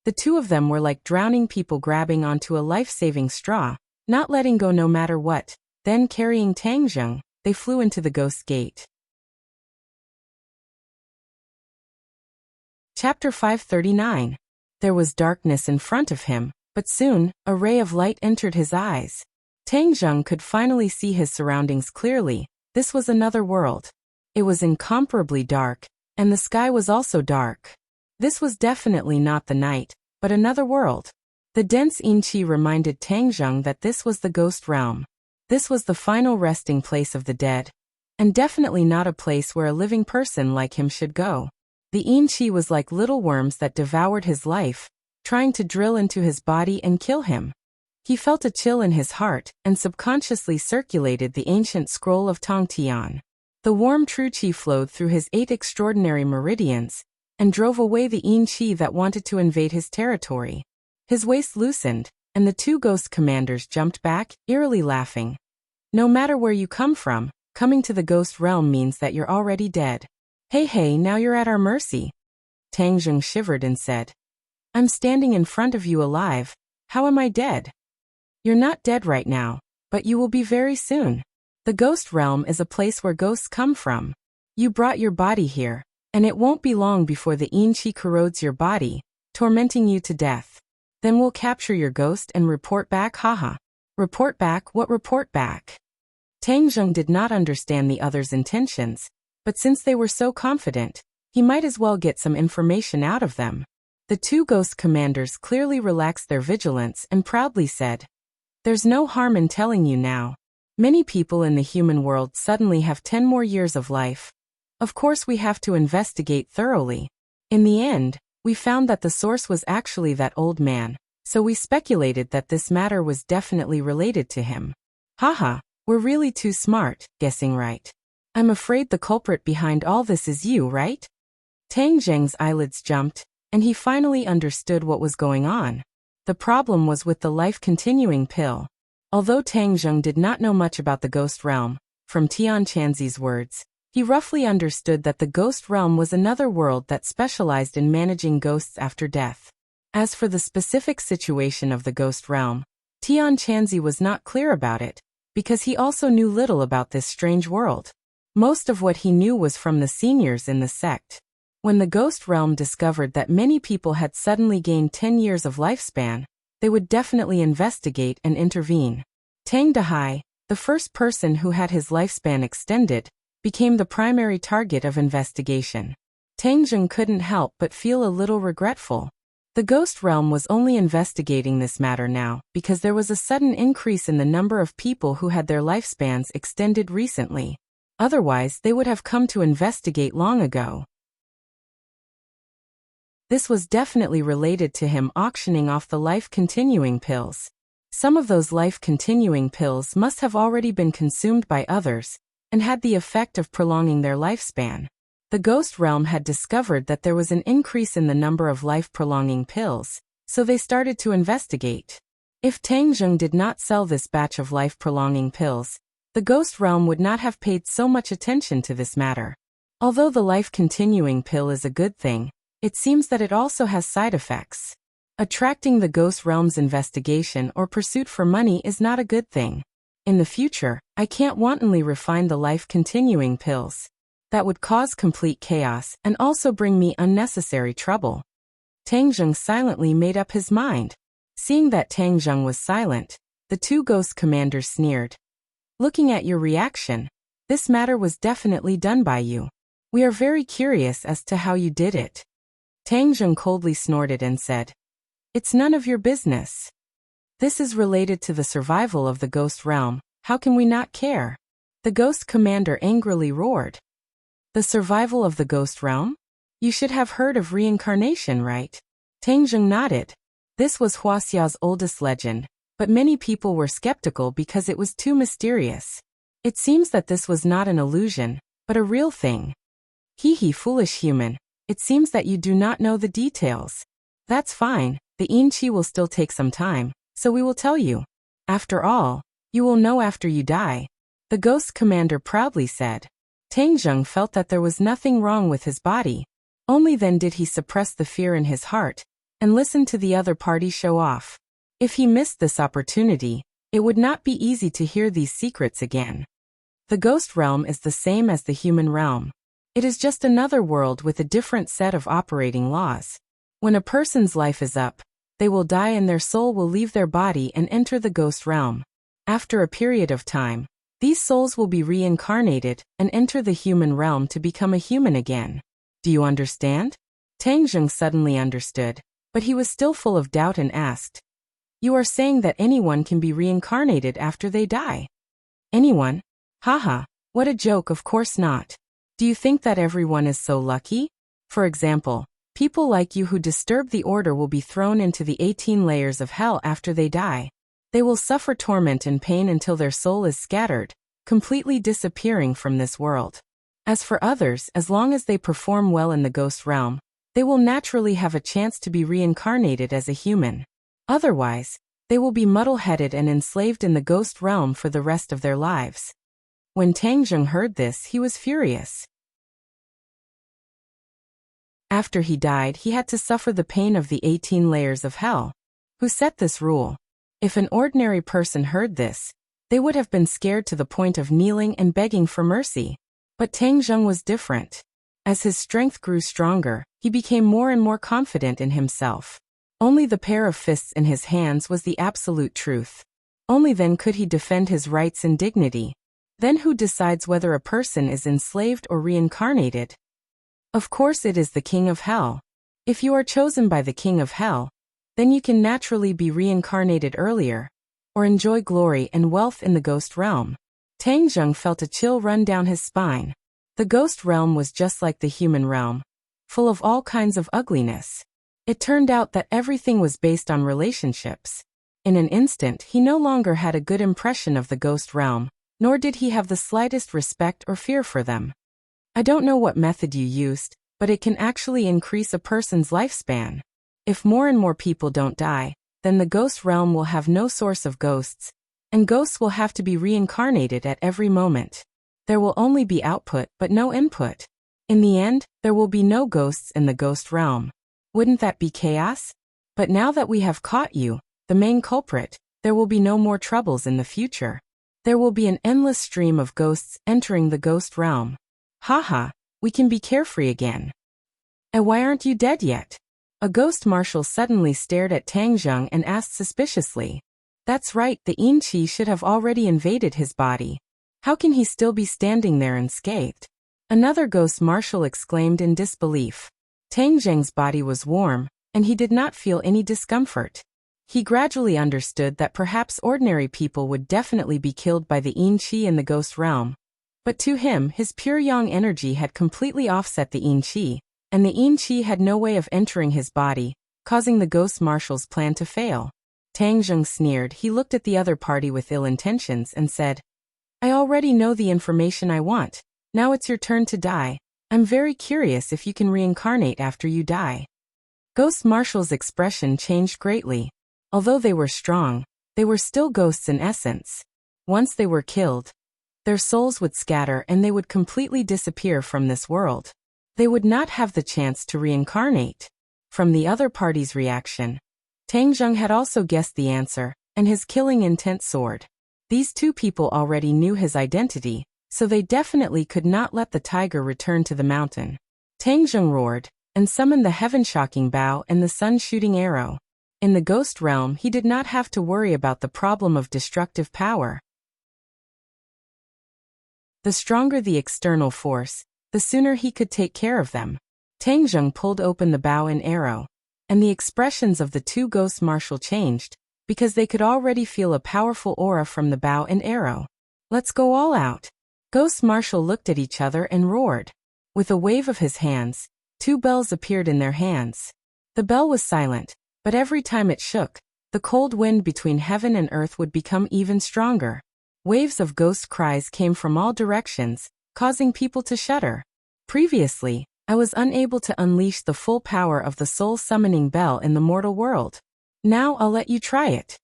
The 2 of them were like drowning people grabbing onto a life-saving straw, not letting go no matter what. Then carrying Tang Zheng, they flew into the ghost gate. Chapter 539. There was darkness in front of him, but soon, a ray of light entered his eyes. Tang Zheng could finally see his surroundings clearly. This was another world. It was incomparably dark, and the sky was also dark. This was definitely not the night, but another world. The dense yin qi reminded Tang Zheng that this was the ghost realm. This was the final resting place of the dead, and definitely not a place where a living person like him should go. The yin qi was like little worms that devoured his life, trying to drill into his body and kill him. He felt a chill in his heart and subconsciously circulated the ancient scroll of Tong Tian. The warm true qi flowed through his 8 extraordinary meridians and drove away the yin qi that wanted to invade his territory. His waist loosened, and the 2 ghost commanders jumped back, eerily laughing. No matter where you come from, coming to the ghost realm means that you're already dead. Hey, now you're at our mercy. Tang Zheng shivered and said, I'm standing in front of you alive. How am I dead? You're not dead right now, but you will be very soon. The ghost realm is a place where ghosts come from. You brought your body here, and it won't be long before the yin qi corrodes your body, tormenting you to death. Then we'll capture your ghost and report back, haha. Report back? What report back? Tang Zheng did not understand the other's intentions, but since they were so confident, he might as well get some information out of them. The 2 ghost commanders clearly relaxed their vigilance and proudly said, There's no harm in telling you now. Many people in the human world suddenly have 10 more years of life. Of course we have to investigate thoroughly. In the end, we found that the source was actually that old man, so we speculated that this matter was definitely related to him. Haha, we're really too smart, guessing right. I'm afraid the culprit behind all this is you, right? Tang Zheng's eyelids jumped, and he finally understood what was going on. The problem was with the life-continuing pill. Although Tang Zheng did not know much about the ghost realm, from Tian Chanzi's words, he roughly understood that the ghost realm was another world that specialized in managing ghosts after death. As for the specific situation of the ghost realm, Tian Chanzi was not clear about it, because he also knew little about this strange world. Most of what he knew was from the seniors in the sect. When the ghost realm discovered that many people had suddenly gained 10 years of lifespan, they would definitely investigate and intervene. Tang Dehai, the first person who had his lifespan extended, became the primary target of investigation. Tang Zheng couldn't help but feel a little regretful. The ghost realm was only investigating this matter now because there was a sudden increase in the number of people who had their lifespans extended recently. Otherwise, they would have come to investigate long ago. This was definitely related to him auctioning off the life-continuing pills. Some of those life-continuing pills must have already been consumed by others, and had the effect of prolonging their lifespan. The ghost realm had discovered that there was an increase in the number of life-prolonging pills, so they started to investigate. If Tang Zheng did not sell this batch of life-prolonging pills, the ghost realm would not have paid so much attention to this matter. Although the life-continuing pill is a good thing, it seems that it also has side effects. Attracting the ghost realm's investigation or pursuit for money is not a good thing. In the future, I can't wantonly refine the life-continuing pills. That would cause complete chaos and also bring me unnecessary trouble. Tang Zheng silently made up his mind. Seeing that Tang Zheng was silent, the 2 ghost commanders sneered. Looking at your reaction, this matter was definitely done by you. We are very curious as to how you did it. Tang Zheng coldly snorted and said, It's none of your business. This is related to the survival of the ghost realm. How can we not care? The ghost commander angrily roared. The survival of the ghost realm? You should have heard of reincarnation, right? Tang Zheng nodded. This was Huaxia's oldest legend, but many people were skeptical because it was too mysterious. It seems that this was not an illusion, but a real thing. Hee, foolish human. It seems that you do not know the details. That's fine, the yin qi will still take some time, so we will tell you. After all, you will know after you die. The ghost commander proudly said. Tang Zheng felt that there was nothing wrong with his body. Only then did he suppress the fear in his heart, and listen to the other party show off. If he missed this opportunity, it would not be easy to hear these secrets again. The ghost realm is the same as the human realm. It is just another world with a different set of operating laws. When a person's life is up, they will die and their soul will leave their body and enter the ghost realm. After a period of time, these souls will be reincarnated and enter the human realm to become a human again. Do you understand? Tang Zheng suddenly understood, but he was still full of doubt and asked, You are saying that anyone can be reincarnated after they die? Anyone? Haha, what a joke, of course not. Do you think that everyone is so lucky? For example, people like you who disturb the order will be thrown into the 18 layers of hell after they die. They will suffer torment and pain until their soul is scattered, completely disappearing from this world. As for others, as long as they perform well in the ghost realm, they will naturally have a chance to be reincarnated as a human. Otherwise, they will be muddle-headed and enslaved in the ghost realm for the rest of their lives. When Tang Zheng heard this, he was furious. After he died, he had to suffer the pain of the 18 layers of hell. Who set this rule? If an ordinary person heard this, they would have been scared to the point of kneeling and begging for mercy. But Tang Zheng was different. As his strength grew stronger, he became more and more confident in himself. Only the pair of fists in his hands was the absolute truth. Only then could he defend his rights and dignity. Then who decides whether a person is enslaved or reincarnated? Of course it is the King of Hell. If you are chosen by the King of Hell, then you can naturally be reincarnated earlier, or enjoy glory and wealth in the ghost realm. Tang Zheng felt a chill run down his spine. The ghost realm was just like the human realm, full of all kinds of ugliness. It turned out that everything was based on relationships. In an instant, he no longer had a good impression of the ghost realm, nor did he have the slightest respect or fear for them. I don't know what method you used, but it can actually increase a person's lifespan. If more and more people don't die, then the ghost realm will have no source of ghosts, and ghosts will have to be reincarnated at every moment. There will only be output but no input. In the end, there will be no ghosts in the ghost realm. Wouldn't that be chaos? But now that we have caught you, the main culprit, there will be no more troubles in the future. There will be an endless stream of ghosts entering the ghost realm. Haha, we can be carefree again. And why aren't you dead yet? A ghost marshal suddenly stared at Tang Zheng and asked suspiciously. That's right, the Yin Qi should have already invaded his body. How can he still be standing there unscathed? Another ghost marshal exclaimed in disbelief. Tang Zheng's body was warm, and he did not feel any discomfort. He gradually understood that perhaps ordinary people would definitely be killed by the Yin Qi in the ghost realm. But to him, his pure yang energy had completely offset the Yin Qi, and the Yin Qi had no way of entering his body, causing the ghost marshal's plan to fail. Tang Zheng sneered. He looked at the other party with ill intentions and said, I already know the information I want. Now it's your turn to die. I'm very curious if you can reincarnate after you die. Ghost Marshal's expression changed greatly. Although they were strong, they were still ghosts in essence. Once they were killed, their souls would scatter and they would completely disappear from this world. They would not have the chance to reincarnate. From the other party's reaction, Tang Zheng had also guessed the answer, and his killing intent soared. These two people already knew his identity, so they definitely could not let the tiger return to the mountain. Tang Zheng roared, and summoned the heaven-shocking bow and the sun-shooting arrow. In the ghost realm, he did not have to worry about the problem of destructive power. The stronger the external force, the sooner he could take care of them. Tang Zheng pulled open the bow and arrow, and the expressions of the two ghost marshal changed, because they could already feel a powerful aura from the bow and arrow. Let's go all out. Ghost Marshal looked at each other and roared. With a wave of his hands, two bells appeared in their hands. The bell was silent, but every time it shook, the cold wind between heaven and earth would become even stronger. Waves of ghost cries came from all directions, causing people to shudder. Previously, I was unable to unleash the full power of the soul-summoning bell in the mortal world. Now I'll let you try it.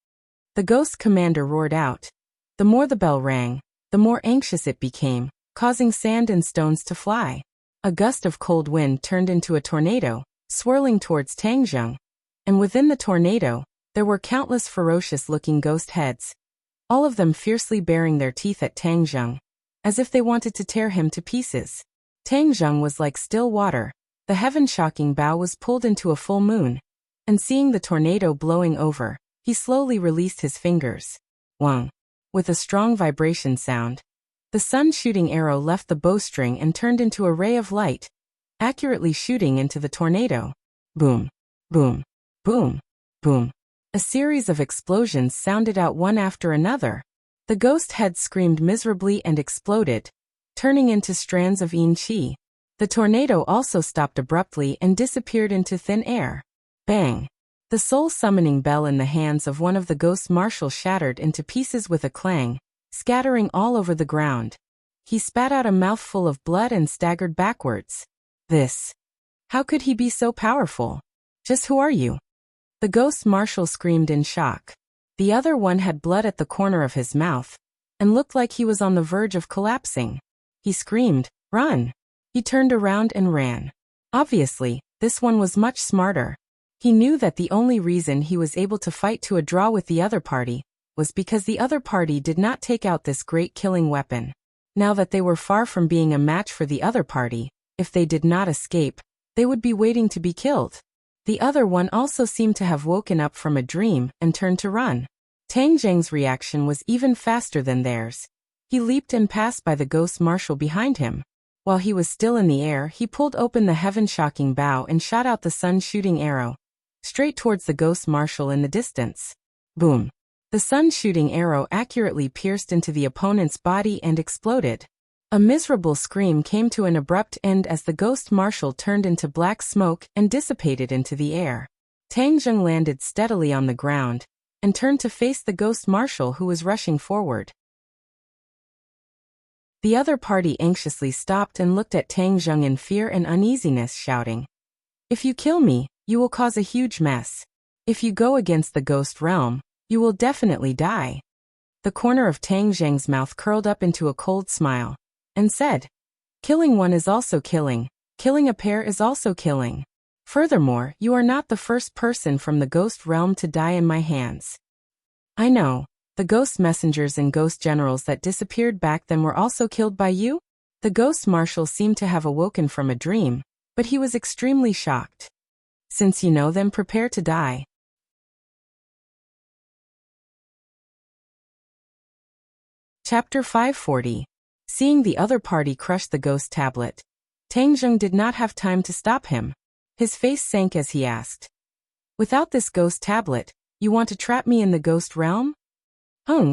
The ghost commander roared out. The more the bell rang, the more anxious it became, causing sand and stones to fly. A gust of cold wind turned into a tornado, swirling towards Tang Zheng. And within the tornado, there were countless ferocious-looking ghost heads, all of them fiercely baring their teeth at Tang Zheng, as if they wanted to tear him to pieces. Tang Zheng was like still water. The heaven-shocking bow was pulled into a full moon, and seeing the tornado blowing over, he slowly released his fingers. Wang. With a strong vibration sound, the sun-shooting arrow left the bowstring and turned into a ray of light, accurately shooting into the tornado. Boom. Boom. Boom. Boom. A series of explosions sounded out one after another. The ghost head screamed miserably and exploded, turning into strands of Yin Qi. The tornado also stopped abruptly and disappeared into thin air. Bang! The soul-summoning bell in the hands of one of the ghost marshals shattered into pieces with a clang, scattering all over the ground. He spat out a mouthful of blood and staggered backwards. This. How could he be so powerful? Just who are you? The ghost marshal screamed in shock. The other one had blood at the corner of his mouth, and looked like he was on the verge of collapsing. He screamed, "Run!" He turned around and ran. Obviously, this one was much smarter. He knew that the only reason he was able to fight to a draw with the other party was because the other party did not take out this great killing weapon. Now that they were far from being a match for the other party, if they did not escape, they would be waiting to be killed. The other one also seemed to have woken up from a dream and turned to run. Tang Zheng's reaction was even faster than theirs. He leaped and passed by the ghost marshal behind him. While he was still in the air, he pulled open the heaven-shocking bow and shot out the sun-shooting arrow, straight towards the ghost marshal in the distance. Boom! The sun-shooting arrow accurately pierced into the opponent's body and exploded. A miserable scream came to an abrupt end as the ghost marshal turned into black smoke and dissipated into the air. Tang Zheng landed steadily on the ground and turned to face the ghost marshal who was rushing forward. The other party anxiously stopped and looked at Tang Zheng in fear and uneasiness, shouting, "If you kill me, you will cause a huge mess. If you go against the ghost realm, you will definitely die." The corner of Tang Zheng's mouth curled up into a cold smile, and said, "Killing one is also killing. Killing a pair is also killing. Furthermore, you are not the first person from the ghost realm to die in my hands. I know, the ghost messengers and ghost generals that disappeared back then were also killed by you?" The ghost marshal seemed to have awoken from a dream, but he was extremely shocked. "Since you know them, prepare to die." Chapter 540. Seeing the other party crush the ghost tablet, Tang Zheng did not have time to stop him. His face sank as he asked, "Without this ghost tablet, you want to trap me in the ghost realm?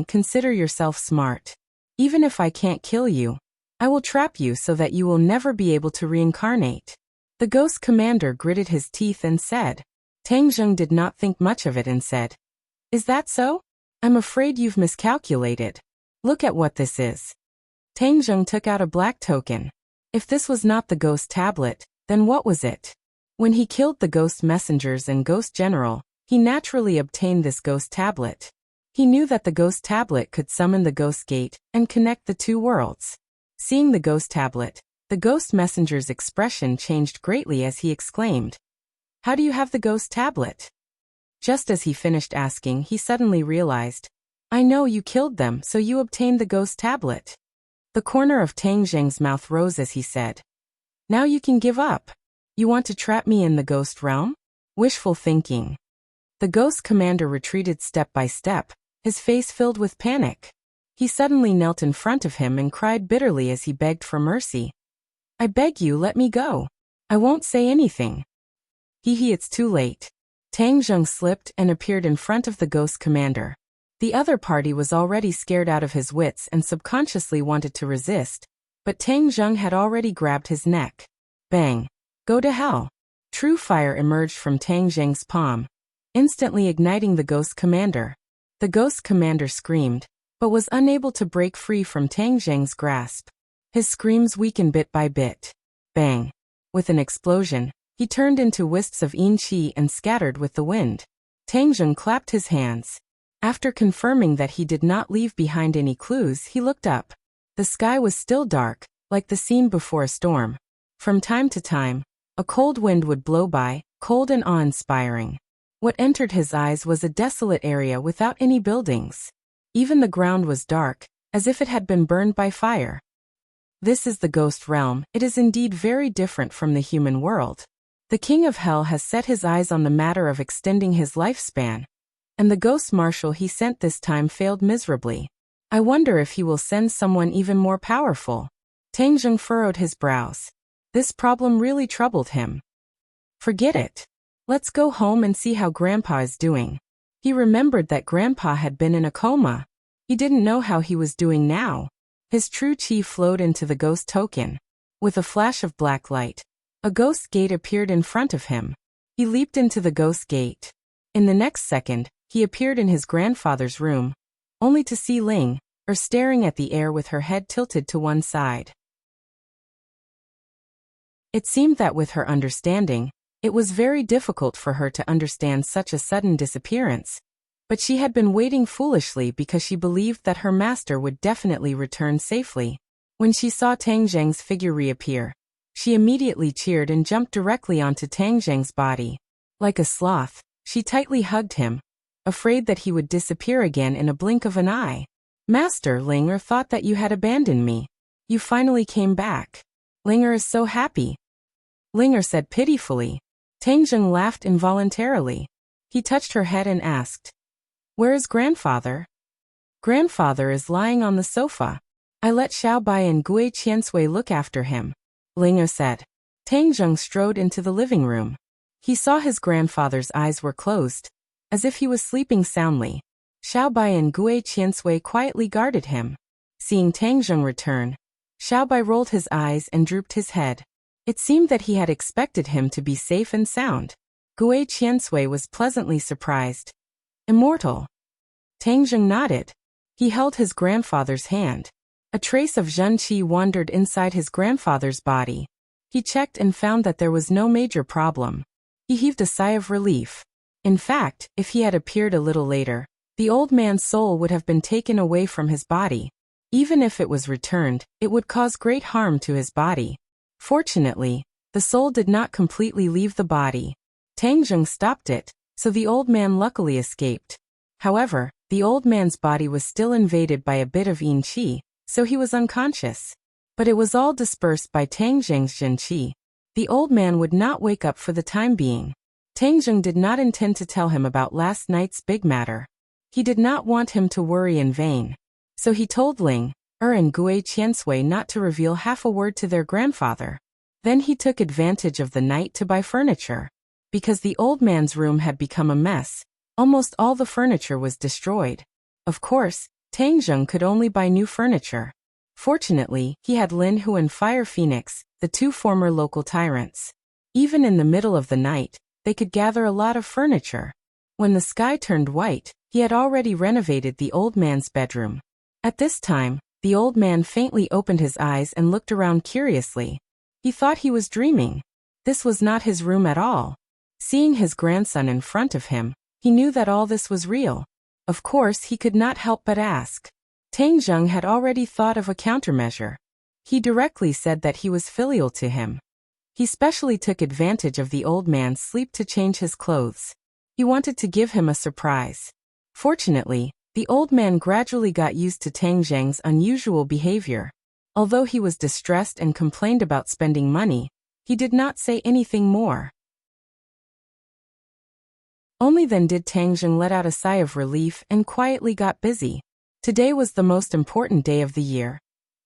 Consider yourself smart. Even if I can't kill you, I will trap you so that you will never be able to reincarnate." The ghost commander gritted his teeth and said. Tang Zheng did not think much of it and said, "Is that so? I'm afraid you've miscalculated. Look at what this is." Tang Zheng took out a black token. If this was not the ghost tablet, then what was it? When he killed the ghost messengers and ghost general, he naturally obtained this ghost tablet. He knew that the ghost tablet could summon the ghost gate and connect the two worlds. Seeing the ghost tablet, the ghost messenger's expression changed greatly as he exclaimed, "How do you have the ghost tablet?" Just as he finished asking, he suddenly realized, "I know you killed them, so you obtained the ghost tablet." The corner of Tang Zheng's mouth rose as he said, "Now you can give up. You want to trap me in the ghost realm? Wishful thinking." The ghost commander retreated step by step, his face filled with panic. He suddenly knelt in front of him and cried bitterly as he begged for mercy. "I beg you, let me go. I won't say anything." It's too late. Tang Zheng slipped and appeared in front of the ghost commander. The other party was already scared out of his wits and subconsciously wanted to resist, but Tang Zheng had already grabbed his neck. Bang! Go to hell! True fire emerged from Tang Zheng's palm, instantly igniting the ghost commander. The ghost commander screamed, but was unable to break free from Tang Zheng's grasp. His screams weakened bit by bit. Bang! With an explosion, he turned into wisps of yin qi and scattered with the wind. Tang Zheng clapped his hands. After confirming that he did not leave behind any clues, he looked up. The sky was still dark, like the scene before a storm. From time to time, a cold wind would blow by, cold and awe-inspiring. What entered his eyes was a desolate area without any buildings. Even the ground was dark, as if it had been burned by fire. This is the ghost realm. It is indeed very different from the human world. The king of hell has set his eyes on the matter of extending his lifespan, and the ghost marshal he sent this time failed miserably. I wonder if he will send someone even more powerful. Tang Zheng furrowed his brows. This problem really troubled him. Forget it. Let's go home and see how Grandpa is doing. He remembered that Grandpa had been in a coma. He didn't know how he was doing now. His true chi flowed into the ghost token. With a flash of black light, a ghost gate appeared in front of him. He leaped into the ghost gate. In the next second, he appeared in his grandfather's room, only to see Ling, or staring at the air with her head tilted to one side. It seemed that with her understanding, it was very difficult for her to understand such a sudden disappearance, but she had been waiting foolishly because she believed that her master would definitely return safely. When she saw Tang Zheng's figure reappear, she immediately cheered and jumped directly onto Tang Zheng's body. Like a sloth, she tightly hugged him, afraid that he would disappear again in a blink of an eye. "Master, Linger thought that you had abandoned me. You finally came back. Linger is so happy," Linger said pitifully. Tang Zheng laughed involuntarily. He touched her head and asked, "Where is grandfather?" "Grandfather is lying on the sofa. I let Xiaobai and Gui Qiansui look after him," Linger said. Tang Zheng strode into the living room. He saw his grandfather's eyes were closed, as if he was sleeping soundly. Xiaobai and Gui Qiansui quietly guarded him. Seeing Tang Zheng return, Xiaobai rolled his eyes and drooped his head. It seemed that he had expected him to be safe and sound. Gui Qiansui was pleasantly surprised. "Immortal." Tang Zheng nodded. He held his grandfather's hand. A trace of Zhen Qi wandered inside his grandfather's body. He checked and found that there was no major problem. He heaved a sigh of relief. In fact, if he had appeared a little later, the old man's soul would have been taken away from his body. Even if it was returned, it would cause great harm to his body. Fortunately, the soul did not completely leave the body. Tang Zheng stopped it, so the old man luckily escaped. However, the old man's body was still invaded by a bit of yin qi, so he was unconscious. But it was all dispersed by Tang Zheng's zhen qi. The old man would not wake up for the time being. Tang Zheng did not intend to tell him about last night's big matter. He did not want him to worry in vain. So he told Ling, and Gui Qiansui not to reveal half a word to their grandfather. Then he took advantage of the night to buy furniture. Because the old man's room had become a mess, almost all the furniture was destroyed. Of course, Tang Zheng could only buy new furniture. Fortunately, he had Lin Hu and Fire Phoenix, the two former local tyrants. Even in the middle of the night, they could gather a lot of furniture. When the sky turned white, he had already renovated the old man's bedroom. At this time, the old man faintly opened his eyes and looked around curiously. He thought he was dreaming. This was not his room at all. Seeing his grandson in front of him, he knew that all this was real. Of course, he could not help but ask. Tang Zheng had already thought of a countermeasure. He directly said that he was filial to him. He specially took advantage of the old man's sleep to change his clothes. He wanted to give him a surprise. Fortunately, the old man gradually got used to Tang Zheng's unusual behavior. Although he was distressed and complained about spending money, he did not say anything more. Only then did Tang Zheng let out a sigh of relief and quietly got busy. Today was the most important day of the year,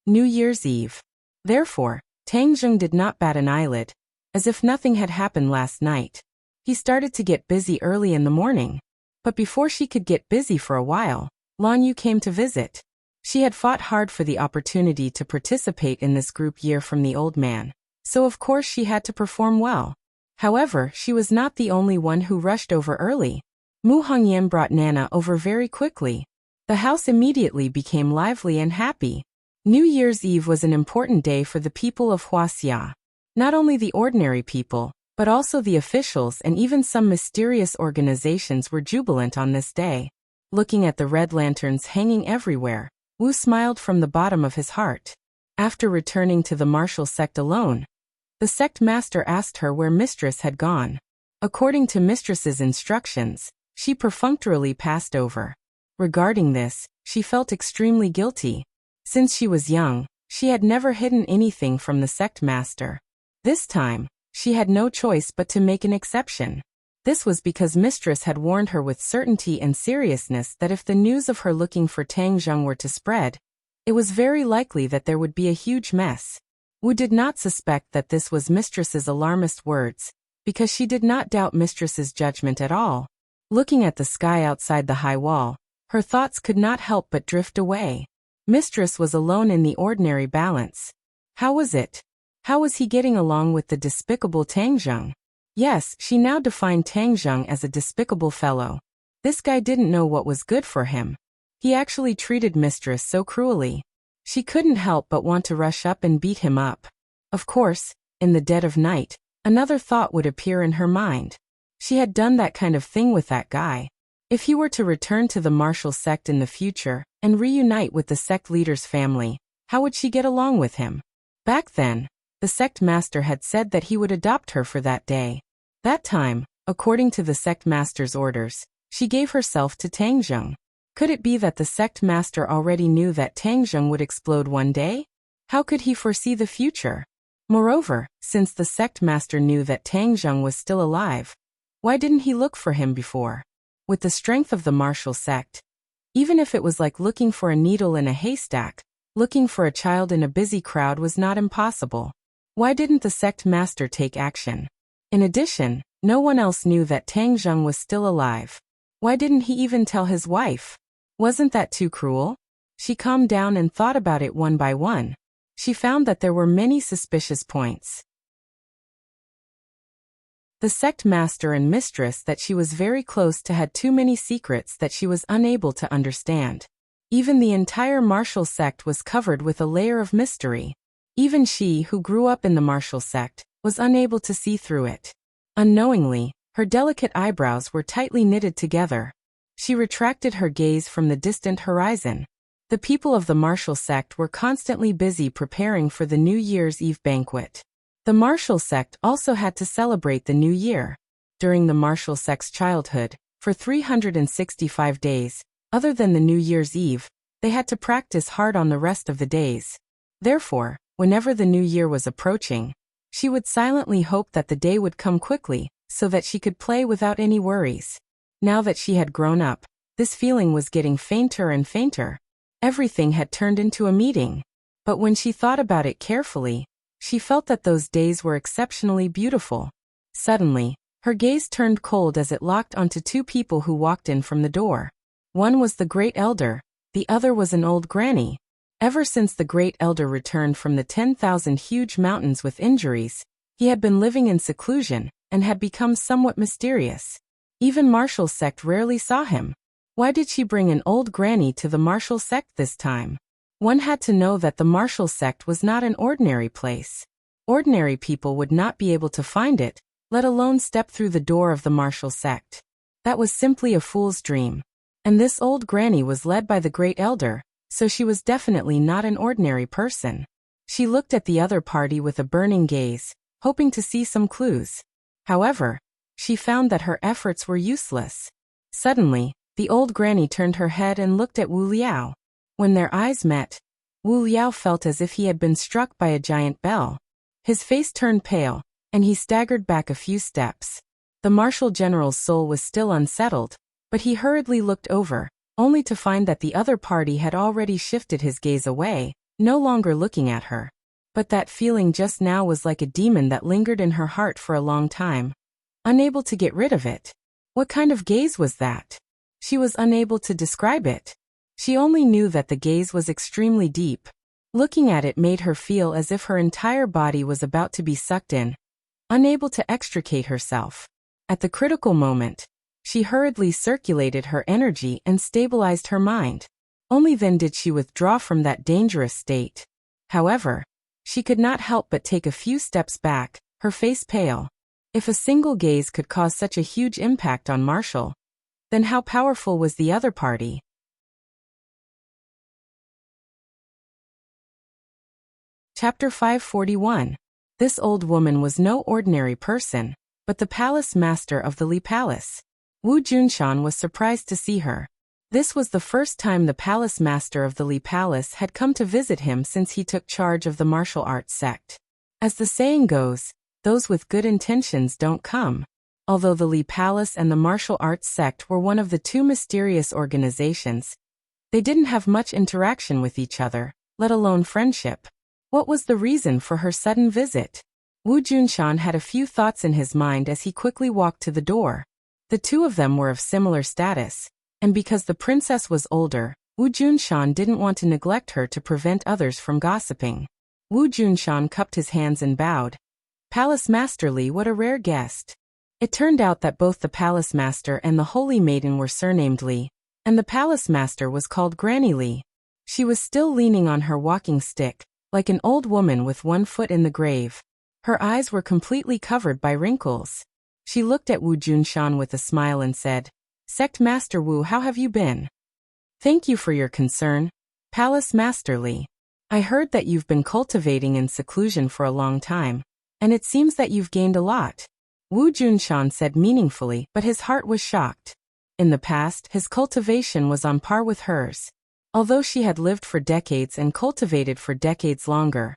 New Year's Eve. Therefore, Tang Zheng did not bat an eyelid, as if nothing had happened last night. He started to get busy early in the morning. But before she could get busy for a while, Lan Yu came to visit. She had fought hard for the opportunity to participate in this group year from the old man, so of course she had to perform well. However, she was not the only one who rushed over early. Mu Hongyan brought Nana over very quickly. The house immediately became lively and happy. New Year's Eve was an important day for the people of Huaxia. Not only the ordinary people, but also the officials and even some mysterious organizations were jubilant on this day. Looking at the red lanterns hanging everywhere, Wu smiled from the bottom of his heart. After returning to the martial sect alone, the sect master asked her where Mistress had gone. According to Mistress's instructions, she perfunctorily passed over. Regarding this, she felt extremely guilty. Since she was young, she had never hidden anything from the sect master. This time, she had no choice but to make an exception. This was because Mistress had warned her with certainty and seriousness that if the news of her looking for Tang Zheng were to spread, it was very likely that there would be a huge mess. Wu did not suspect that this was Mistress's alarmist words, because she did not doubt Mistress's judgment at all. Looking at the sky outside the high wall, her thoughts could not help but drift away. Mistress was alone in the ordinary balance. How was it? How was he getting along with the despicable Tang Zheng? Yes, she now defined Tang Zheng as a despicable fellow. This guy didn't know what was good for him. He actually treated Mistress so cruelly. She couldn't help but want to rush up and beat him up. Of course, in the dead of night, another thought would appear in her mind. She had done that kind of thing with that guy. If he were to return to the martial sect in the future and reunite with the sect leader's family, how would she get along with him? Back then, the sect master had said that he would adopt her for that day. That time, according to the sect master's orders, she gave herself to Tangzheng. Could it be that the sect master already knew that Tangzheng would explode one day? How could he foresee the future? Moreover, since the sect master knew that Tangzheng was still alive, why didn't he look for him before? With the strength of the martial sect, even if it was like looking for a needle in a haystack, looking for a child in a busy crowd was not impossible. Why didn't the sect master take action? In addition, no one else knew that Tangzheng was still alive. Why didn't he even tell his wife? Wasn't that too cruel? She calmed down and thought about it one by one. She found that there were many suspicious points. The sect master and mistress that she was very close to had too many secrets that she was unable to understand. Even the entire martial sect was covered with a layer of mystery. Even she, who grew up in the martial sect, was unable to see through it. Unknowingly, her delicate eyebrows were tightly knitted together. She retracted her gaze from the distant horizon. The people of the martial sect were constantly busy preparing for the New Year's Eve banquet. The martial sect also had to celebrate the new year. During the martial sect's childhood, for 365 days, other than the New Year's Eve, they had to practice hard on the rest of the days. Therefore, whenever the new year was approaching, she would silently hope that the day would come quickly, so that she could play without any worries. Now that she had grown up, this feeling was getting fainter and fainter. Everything had turned into a meeting. But when she thought about it carefully, she felt that those days were exceptionally beautiful. Suddenly, her gaze turned cold as it locked onto two people who walked in from the door. One was the great elder, the other was an old granny. Ever since the great elder returned from the 10,000 huge mountains with injuries, he had been living in seclusion and had become somewhat mysterious. Even martial sect rarely saw him. Why did she bring an old granny to the martial sect this time? One had to know that the martial sect was not an ordinary place. Ordinary people would not be able to find it, let alone step through the door of the martial sect. That was simply a fool's dream. And this old granny was led by the great elder, so she was definitely not an ordinary person. She looked at the other party with a burning gaze, hoping to see some clues. However, she found that her efforts were useless. Suddenly, the old granny turned her head and looked at Wu Liao. When their eyes met, Wu Liao felt as if he had been struck by a giant bell. His face turned pale, and he staggered back a few steps. The martial general's soul was still unsettled, but he hurriedly looked over, only to find that the other party had already shifted his gaze away, no longer looking at her. But that feeling just now was like a demon that lingered in her heart for a long time. Unable to get rid of it. What kind of gaze was that? She was unable to describe it. She only knew that the gaze was extremely deep. Looking at it made her feel as if her entire body was about to be sucked in, unable to extricate herself. At the critical moment, she hurriedly circulated her energy and stabilized her mind. Only then did she withdraw from that dangerous state. However, she could not help but take a few steps back, her face pale. If a single gaze could cause such a huge impact on Marshall, then how powerful was the other party? Chapter 541. This old woman was no ordinary person, but the palace master of the Li Palace. Wu Junshan was surprised to see her. This was the first time the palace master of the Li Palace had come to visit him since he took charge of the martial arts sect. As the saying goes, those with good intentions don't come. Although the Li Palace and the martial arts sect were one of the two mysterious organizations, they didn't have much interaction with each other, let alone friendship. What was the reason for her sudden visit? Wu Junshan had a few thoughts in his mind as he quickly walked to the door. The two of them were of similar status, and because the princess was older, Wu Junshan didn't want to neglect her to prevent others from gossiping. Wu Junshan cupped his hands and bowed. Palace Master Li, what a rare guest. It turned out that both the palace master and the holy maiden were surnamed Li. And the palace master was called Granny Li. She was still leaning on her walking stick, like an old woman with one foot in the grave. Her eyes were completely covered by wrinkles. She looked at Wu Junshan with a smile and said, "Sect Master Wu, how have you been?" "Thank you for your concern, Palace Master Li. I heard that you've been cultivating in seclusion for a long time, and it seems that you've gained a lot," Wu Junshan said meaningfully, but his heart was shocked. In the past, his cultivation was on par with hers. Although she had lived for decades and cultivated for decades longer,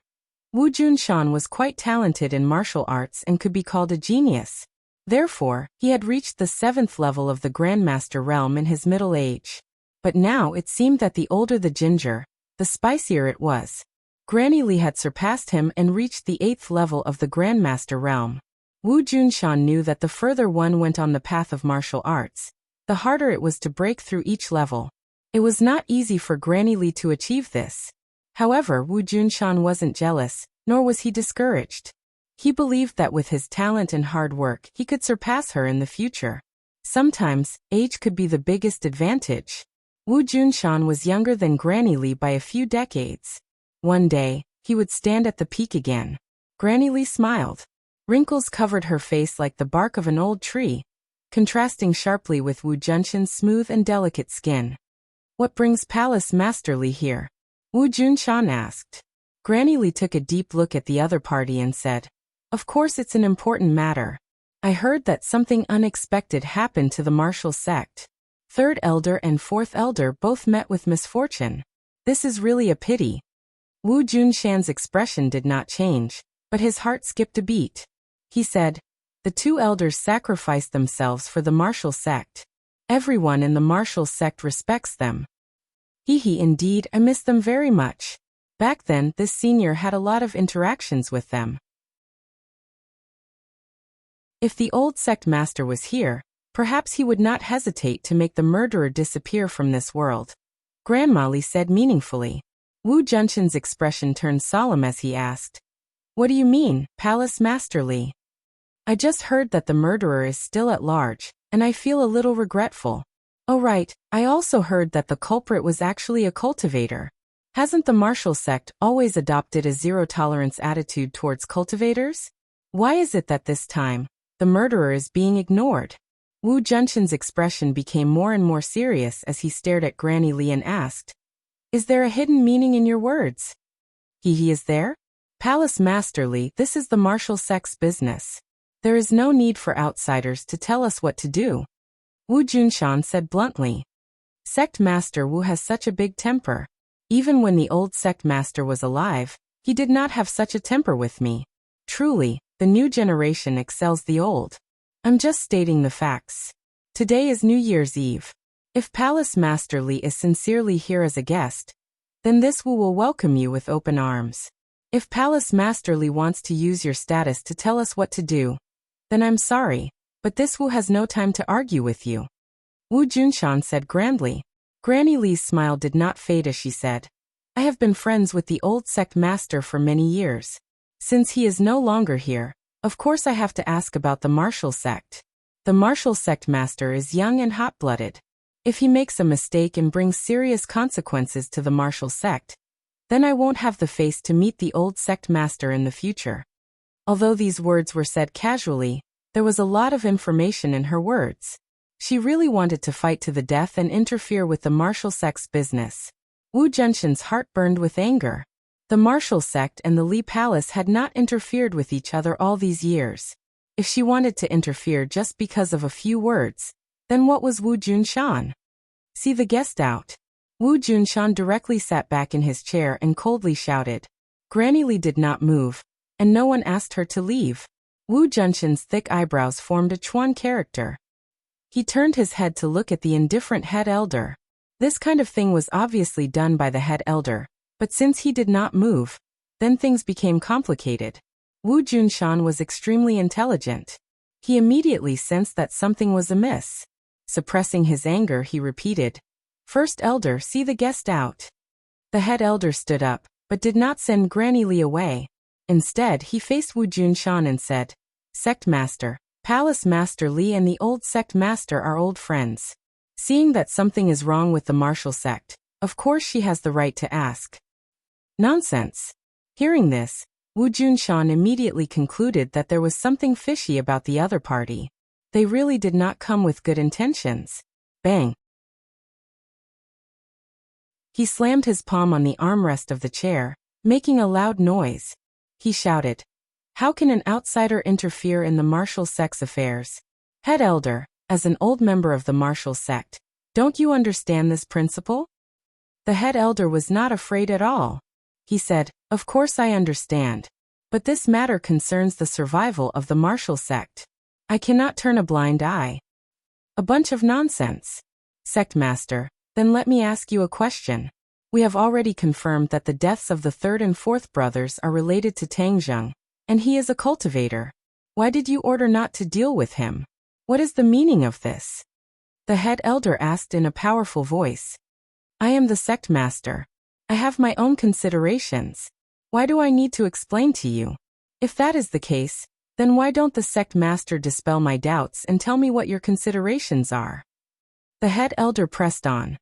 Wu Junshan was quite talented in martial arts and could be called a genius. Therefore, he had reached the 7th level of the Grandmaster realm in his middle age. But now it seemed that the older the ginger, the spicier it was. Granny Li had surpassed him and reached the 8th level of the Grandmaster realm. Wu Junshan knew that the further one went on the path of martial arts, the harder it was to break through each level. It was not easy for Granny Li to achieve this. However, Wu Junshan wasn't jealous, nor was he discouraged. He believed that with his talent and hard work, he could surpass her in the future. Sometimes, age could be the biggest advantage. Wu Junshan was younger than Granny Li by a few decades. One day, he would stand at the peak again. Granny Li smiled. Wrinkles covered her face like the bark of an old tree, contrasting sharply with Wu Junshan's smooth and delicate skin. "What brings Palace Master Li here?" Wu Junshan asked. Granny Li took a deep look at the other party and said, "Of course it's an important matter. I heard that something unexpected happened to the martial sect. 3rd elder and 4th elder both met with misfortune. This is really a pity." Wu Junshan's expression did not change, but his heart skipped a beat. He said, "The 2 elders sacrificed themselves for the martial sect. Everyone in the martial sect respects them. Indeed, I miss them very much. Back then, this senior had a lot of interactions with them." If the old sect master was here, perhaps he would not hesitate to make the murderer disappear from this world, Grandma Li said meaningfully. Wu Junshan's expression turned solemn as he asked, "What do you mean, Palace Master Li?" "I just heard that the murderer is still at large, and I feel a little regretful. Oh right, I also heard that the culprit was actually a cultivator. Hasn't the martial sect always adopted a zero-tolerance attitude towards cultivators? Why is it that this time, the murderer is being ignored?" Wu Junshan's expression became more and more serious as he stared at Granny Li and asked, "Is there a hidden meaning in your words?" He is there? Palace Master Li, this is the martial sect's business. There is no need for outsiders to tell us what to do," Wu Junshan said bluntly. "Sect Master Wu has such a big temper. Even when the old sect master was alive, he did not have such a temper with me. Truly, the new generation excels the old. I'm just stating the facts. Today is New Year's Eve. If Palace Master Li is sincerely here as a guest, then this Wu will welcome you with open arms. If Palace Master Li wants to use your status to tell us what to do, then I'm sorry, but this Wu has no time to argue with you," Wu Junshan said grandly. Granny Li's smile did not fade as she said, "I have been friends with the old sect master for many years. Since he is no longer here, of course I have to ask about the martial sect. The martial sect master is young and hot-blooded. If he makes a mistake and brings serious consequences to the martial sect, then I won't have the face to meet the old sect master in the future." Although these words were said casually, there was a lot of information in her words. She really wanted to fight to the death and interfere with the martial sect's business. Wu Junshan's heart burned with anger. The martial sect and the Li Palace had not interfered with each other all these years. If she wanted to interfere just because of a few words, then what was Wu Junshan? "See the guest out." Wu Junshan directly sat back in his chair and coldly shouted. Granny Li did not move, and no one asked her to leave. Wu Junshan's thick eyebrows formed a Chuan character. He turned his head to look at the indifferent head elder. This kind of thing was obviously done by the head elder, but since he did not move, then things became complicated. Wu Junshan was extremely intelligent. He immediately sensed that something was amiss. Suppressing his anger, he repeated, "First elder, see the guest out." The head elder stood up, but did not send Granny Li away. Instead, he faced Wu Junshan and said, "Sect Master, Palace Master Li and the old sect master are old friends. Seeing that something is wrong with the martial sect, of course she has the right to ask. Nonsense. Hearing this, Wu Junshan immediately concluded that there was something fishy about the other party. They really did not come with good intentions. Bang. He slammed his palm on the armrest of the chair, making a loud noise. He shouted, "How can an outsider interfere in the martial sect's affairs? Head elder, as an old member of the martial sect, don't you understand this principle?" The head elder was not afraid at all. He said, "Of course I understand. But this matter concerns the survival of the martial sect. I cannot turn a blind eye." A bunch of nonsense. Sect master, then let me ask you a question. We have already confirmed that the deaths of the third and fourth brothers are related to Tang Zheng, and he is a cultivator. Why did you order not to deal with him? What is the meaning of this? The head elder asked in a powerful voice. I am the sect master. I have my own considerations. Why do I need to explain to you? If that is the case, then why don't the sect master dispel my doubts and tell me what your considerations are? The head elder pressed on.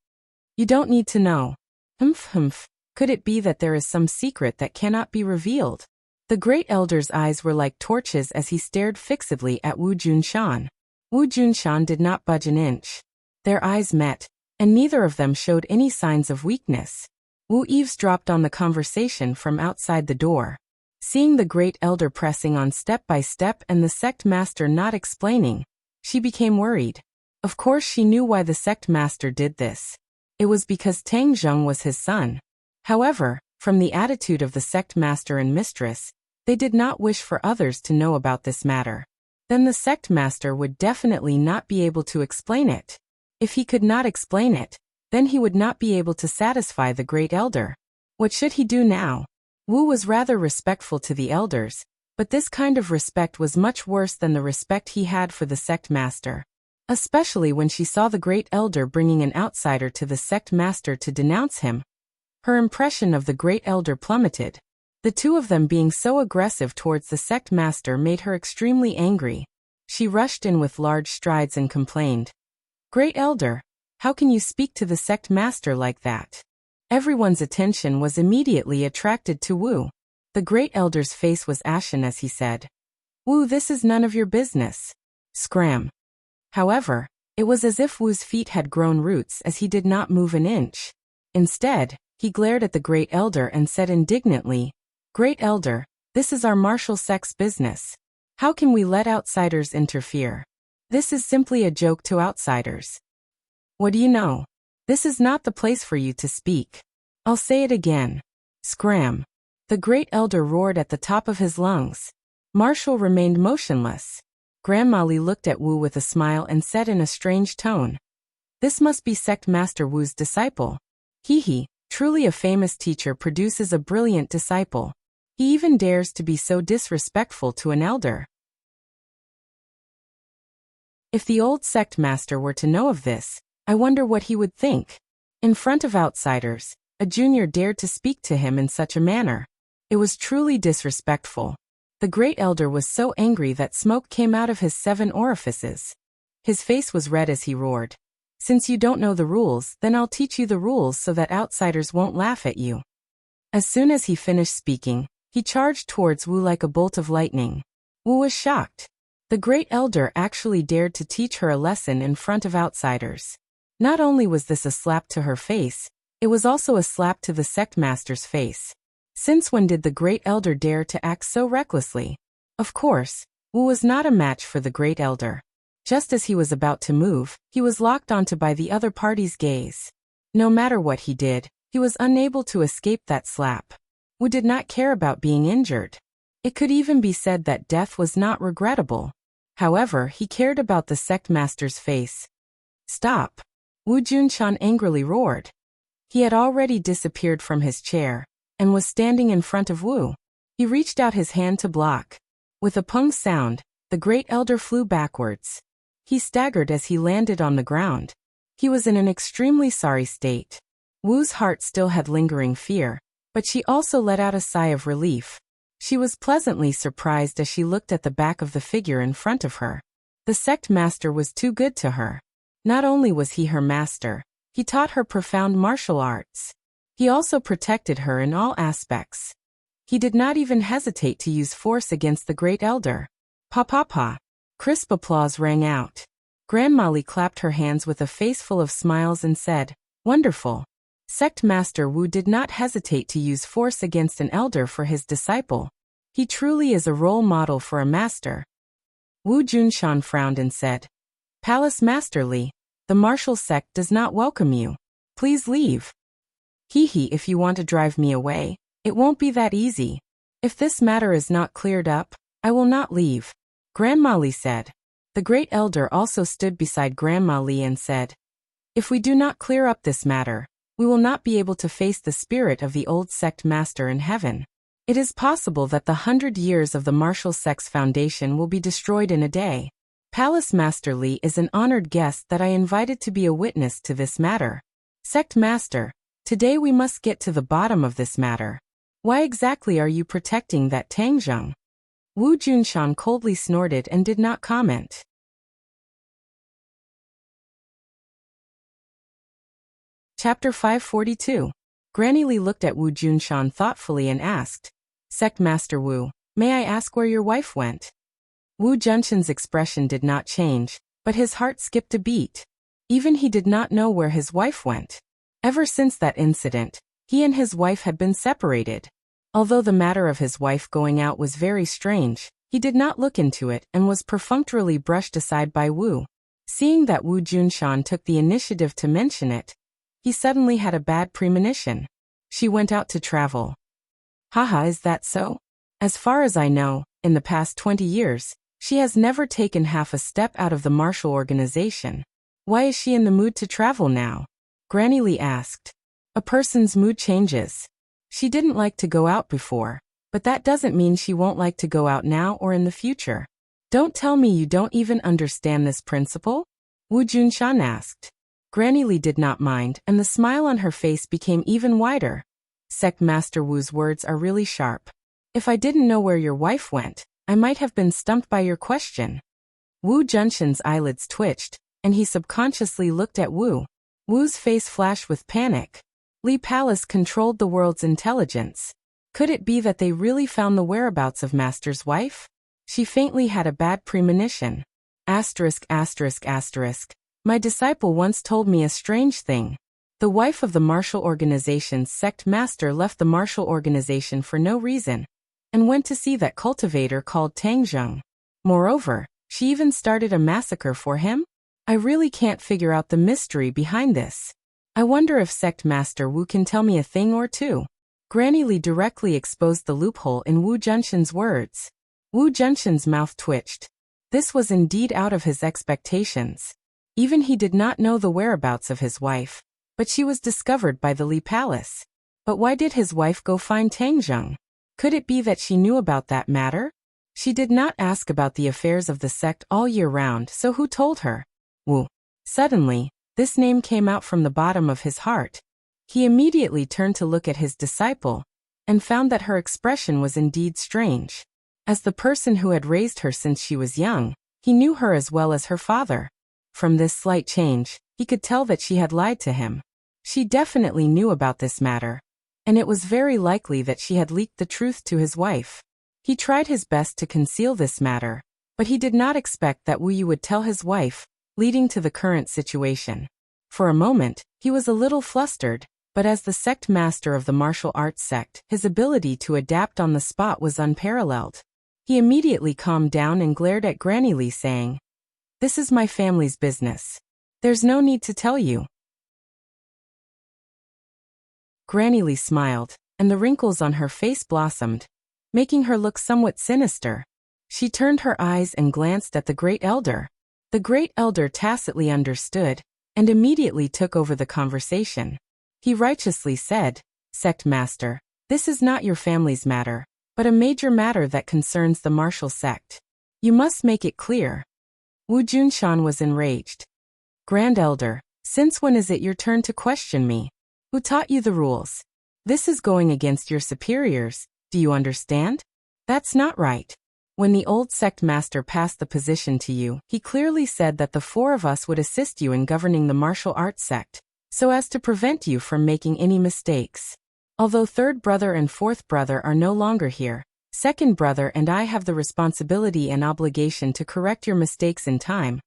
You don't need to know. Humph. Could it be that there is some secret that cannot be revealed? The great elder's eyes were like torches as he stared fixedly at Wu Junshan. Wu Junshan did not budge an inch. Their eyes met, and neither of them showed any signs of weakness. Wu eavesdropped on the conversation from outside the door. Seeing the great elder pressing on step by step and the sect master not explaining, she became worried. Of course she knew why the sect master did this. It was because Tang Zheng was his son. However, from the attitude of the sect master and mistress, they did not wish for others to know about this matter. Then the sect master would definitely not be able to explain it. If he could not explain it, then he would not be able to satisfy the great elder. What should he do now? Wu was rather respectful to the elders, but this kind of respect was much worse than the respect he had for the sect master. Especially when she saw the great elder bringing an outsider to the sect master to denounce him. Her impression of the great elder plummeted. The two of them being so aggressive towards the sect master made her extremely angry. She rushed in with large strides and complained. Great elder, how can you speak to the sect master like that? Everyone's attention was immediately attracted to Wu. The great elder's face was ashen as he said, Wu, this is none of your business. Scram. However, it was as if Wu's feet had grown roots as he did not move an inch. Instead, he glared at the great elder and said indignantly, Great elder, this is our martial sect's business. How can we let outsiders interfere? This is simply a joke to outsiders. What do you know? This is not the place for you to speak. I'll say it again. Scram. The great elder roared at the top of his lungs. Marshall remained motionless. Grandma Li looked at Wu with a smile and said in a strange tone, This must be Sect Master Wu's disciple. He, truly a famous teacher produces a brilliant disciple. He even dares to be so disrespectful to an elder. If the old sect master were to know of this, I wonder what he would think. In front of outsiders, a junior dared to speak to him in such a manner. It was truly disrespectful. The great elder was so angry that smoke came out of his 7 orifices. His face was red as he roared. Since you don't know the rules, then I'll teach you the rules so that outsiders won't laugh at you. As soon as he finished speaking, he charged towards Wu like a bolt of lightning. Wu was shocked. The great elder actually dared to teach her a lesson in front of outsiders. Not only was this a slap to her face, it was also a slap to the sect master's face. Since when did the great elder dare to act so recklessly? Of course, Wu was not a match for the great elder. Just as he was about to move, he was locked onto by the other party's gaze. No matter what he did, he was unable to escape that slap. Wu did not care about being injured. It could even be said that death was not regrettable. However, he cared about the sect master's face. Stop! Wu Junshan angrily roared. He had already disappeared from his chair, and was standing in front of Wu. He reached out his hand to block. With a pung sound, the great elder flew backwards. He staggered as he landed on the ground. He was in an extremely sorry state. Wu's heart still had lingering fear, but she also let out a sigh of relief. She was pleasantly surprised as she looked at the back of the figure in front of her. The sect master was too good to her. Not only was he her master, he taught her profound martial arts. He also protected her in all aspects. He did not even hesitate to use force against the great elder. Pa pa pa. Crisp applause rang out. Grandma Li clapped her hands with a face full of smiles and said, "Wonderful." Sect Master Wu did not hesitate to use force against an elder for his disciple. He truly is a role model for a master. Wu Junshan frowned and said, "Palace Master Li, the martial sect does not welcome you. Please leave." Hee, if you want to drive me away, it won't be that easy. If this matter is not cleared up, I will not leave. Grandma Li said. The great elder also stood beside Grandma Li and said, "If we do not clear up this matter, we will not be able to face the spirit of the old sect master in heaven. It is possible that the 100 years of the martial sect's foundation will be destroyed in a day. Palace Master Li is an honored guest that I invited to be a witness to this matter. Sect Master, today we must get to the bottom of this matter. Why exactly are you protecting that Tangzheng?" Wu Junshan coldly snorted and did not comment. Chapter 542. Granny Li looked at Wu Junshan thoughtfully and asked, "Sect Master Wu, may I ask where your wife went?" Wu Junshan's expression did not change, but his heart skipped a beat. Even he did not know where his wife went. Ever since that incident, he and his wife had been separated. Although the matter of his wife going out was very strange, he did not look into it and was perfunctorily brushed aside by Wu. Seeing that Wu Junshan took the initiative to mention it, he suddenly had a bad premonition. She went out to travel. Haha, is that so? As far as I know, in the past 20 years, she has never taken half a step out of the martial organization. Why is she in the mood to travel now? Granny Li asked. A person's mood changes. She didn't like to go out before, but that doesn't mean she won't like to go out now or in the future. Don't tell me you don't even understand this principle? Wu Junshan asked. Granny Li did not mind, and the smile on her face became even wider. Sect Master Wu's words are really sharp. If I didn't know where your wife went, I might have been stumped by your question. Wu Junshan's eyelids twitched, and he subconsciously looked at Wu. Wu's face flashed with panic. Li Palace controlled the world's intelligence. Could it be that they really found the whereabouts of Master's wife? She faintly had a bad premonition. Asterisk. My disciple once told me a strange thing. The wife of the martial organization's sect master left the martial organization for no reason, and went to see that cultivator called Tangzheng. Moreover, she even started a massacre for him? I really can't figure out the mystery behind this. I wonder if Sect Master Wu can tell me a thing or two. Granny Li directly exposed the loophole in Wu Junshan's words. Wu Junshan's mouth twitched. This was indeed out of his expectations. Even he did not know the whereabouts of his wife, but she was discovered by the Li Palace. But why did his wife go find Tangzheng? Could it be that she knew about that matter? She did not ask about the affairs of the sect all year round, so who told her? Wu. Suddenly, this name came out from the bottom of his heart. He immediately turned to look at his disciple, and found that her expression was indeed strange. As the person who had raised her since she was young, he knew her as well as her father. From this slight change, he could tell that she had lied to him. She definitely knew about this matter, and it was very likely that she had leaked the truth to his wife. He tried his best to conceal this matter, but he did not expect that Wu Yu would tell his wife, leading to the current situation. For a moment, he was a little flustered, but as the sect master of the martial arts sect, his ability to adapt on the spot was unparalleled. He immediately calmed down and glared at Granny Li saying, "This is my family's business. There's no need to tell you." Granny Li smiled, and the wrinkles on her face blossomed, making her look somewhat sinister. She turned her eyes and glanced at the great elder. The great elder tacitly understood, and immediately took over the conversation. He righteously said, "Sect Master, this is not your family's matter, but a major matter that concerns the martial sect. You must make it clear." Wu Junshan was enraged. "Grand Elder, since when is it your turn to question me? Who taught you the rules? This is going against your superiors, do you understand? That's not right." When the old sect master passed the position to you, he clearly said that the four of us would assist you in governing the martial arts sect, so as to prevent you from making any mistakes. Although third brother and fourth brother are no longer here, second brother and I have the responsibility and obligation to correct your mistakes in time,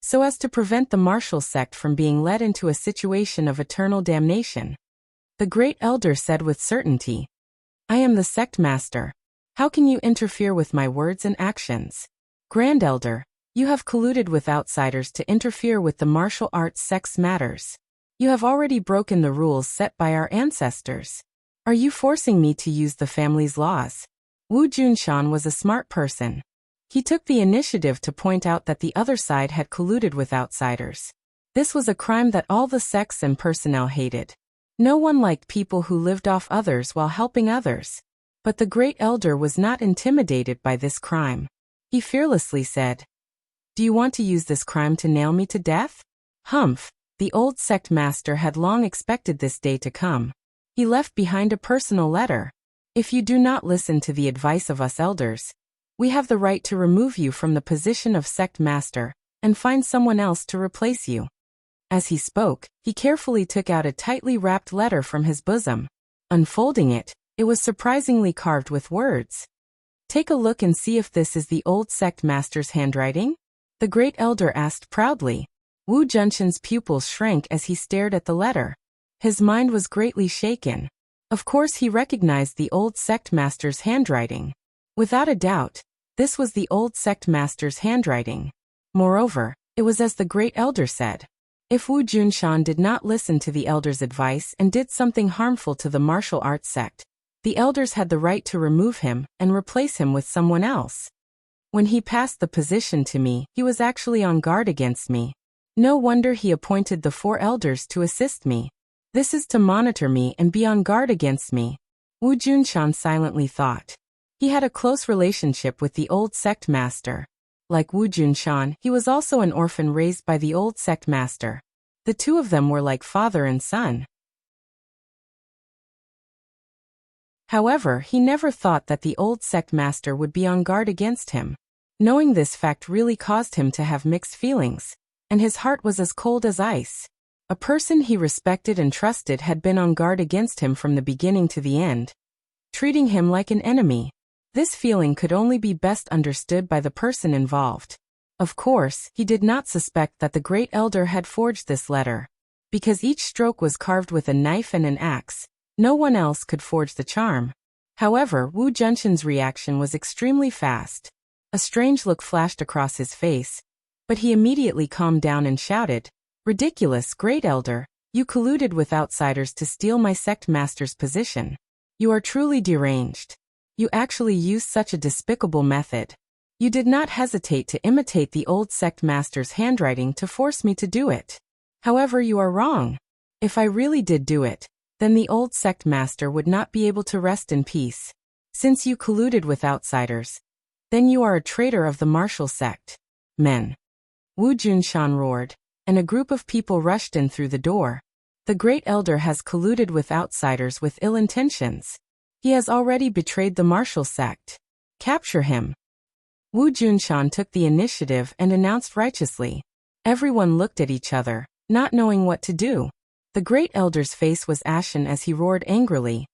so as to prevent the martial sect from being led into a situation of eternal damnation. The great elder said with certainty, I am the sect master. How can you interfere with my words and actions? Grand elder, you have colluded with outsiders to interfere with the martial arts sect's matters. You have already broken the rules set by our ancestors. Are you forcing me to use the family's laws? Wu Junshan was a smart person. He took the initiative to point out that the other side had colluded with outsiders. This was a crime that all the sects and personnel hated. No one liked people who lived off others while helping others. But the great elder was not intimidated by this crime. He fearlessly said, Do you want to use this crime to nail me to death? Humph, the old sect master had long expected this day to come. He left behind a personal letter. If you do not listen to the advice of us elders, we have the right to remove you from the position of sect master and find someone else to replace you. As he spoke, he carefully took out a tightly wrapped letter from his bosom. Unfolding it, it was surprisingly carved with words. Take a look and see if this is the old sect master's handwriting? The great elder asked proudly. Wu Junshan's pupils shrank as he stared at the letter. His mind was greatly shaken. Of course he recognized the old sect master's handwriting. Without a doubt, this was the old sect master's handwriting. Moreover, it was as the great elder said. If Wu Junshan did not listen to the elder's advice and did something harmful to the martial arts sect, the elders had the right to remove him and replace him with someone else. When he passed the position to me, he was actually on guard against me. No wonder he appointed the four elders to assist me. This is to monitor me and be on guard against me. Wu Junshan silently thought. He had a close relationship with the old sect master. Like Wu Junshan, he was also an orphan raised by the old sect master. The two of them were like father and son. However, he never thought that the old sect master would be on guard against him. Knowing this fact really caused him to have mixed feelings, and his heart was as cold as ice. A person he respected and trusted had been on guard against him from the beginning to the end, treating him like an enemy. This feeling could only be best understood by the person involved. Of course, he did not suspect that the great elder had forged this letter. Because each stroke was carved with a knife and an axe, no one else could forge the charm. However, Wu Junshan's reaction was extremely fast. A strange look flashed across his face, but he immediately calmed down and shouted, Ridiculous, great elder, you colluded with outsiders to steal my sect master's position. You are truly deranged. You actually used such a despicable method. You did not hesitate to imitate the old sect master's handwriting to force me to do it. However, you are wrong. If I really did do it, then the old sect master would not be able to rest in peace. Since you colluded with outsiders, then you are a traitor of the martial sect. Men. Wu Junshan roared, and a group of people rushed in through the door. The great elder has colluded with outsiders with ill intentions. He has already betrayed the martial sect. Capture him. Wu Junshan took the initiative and announced righteously. Everyone looked at each other, not knowing what to do. The great elder's face was ashen as he roared angrily.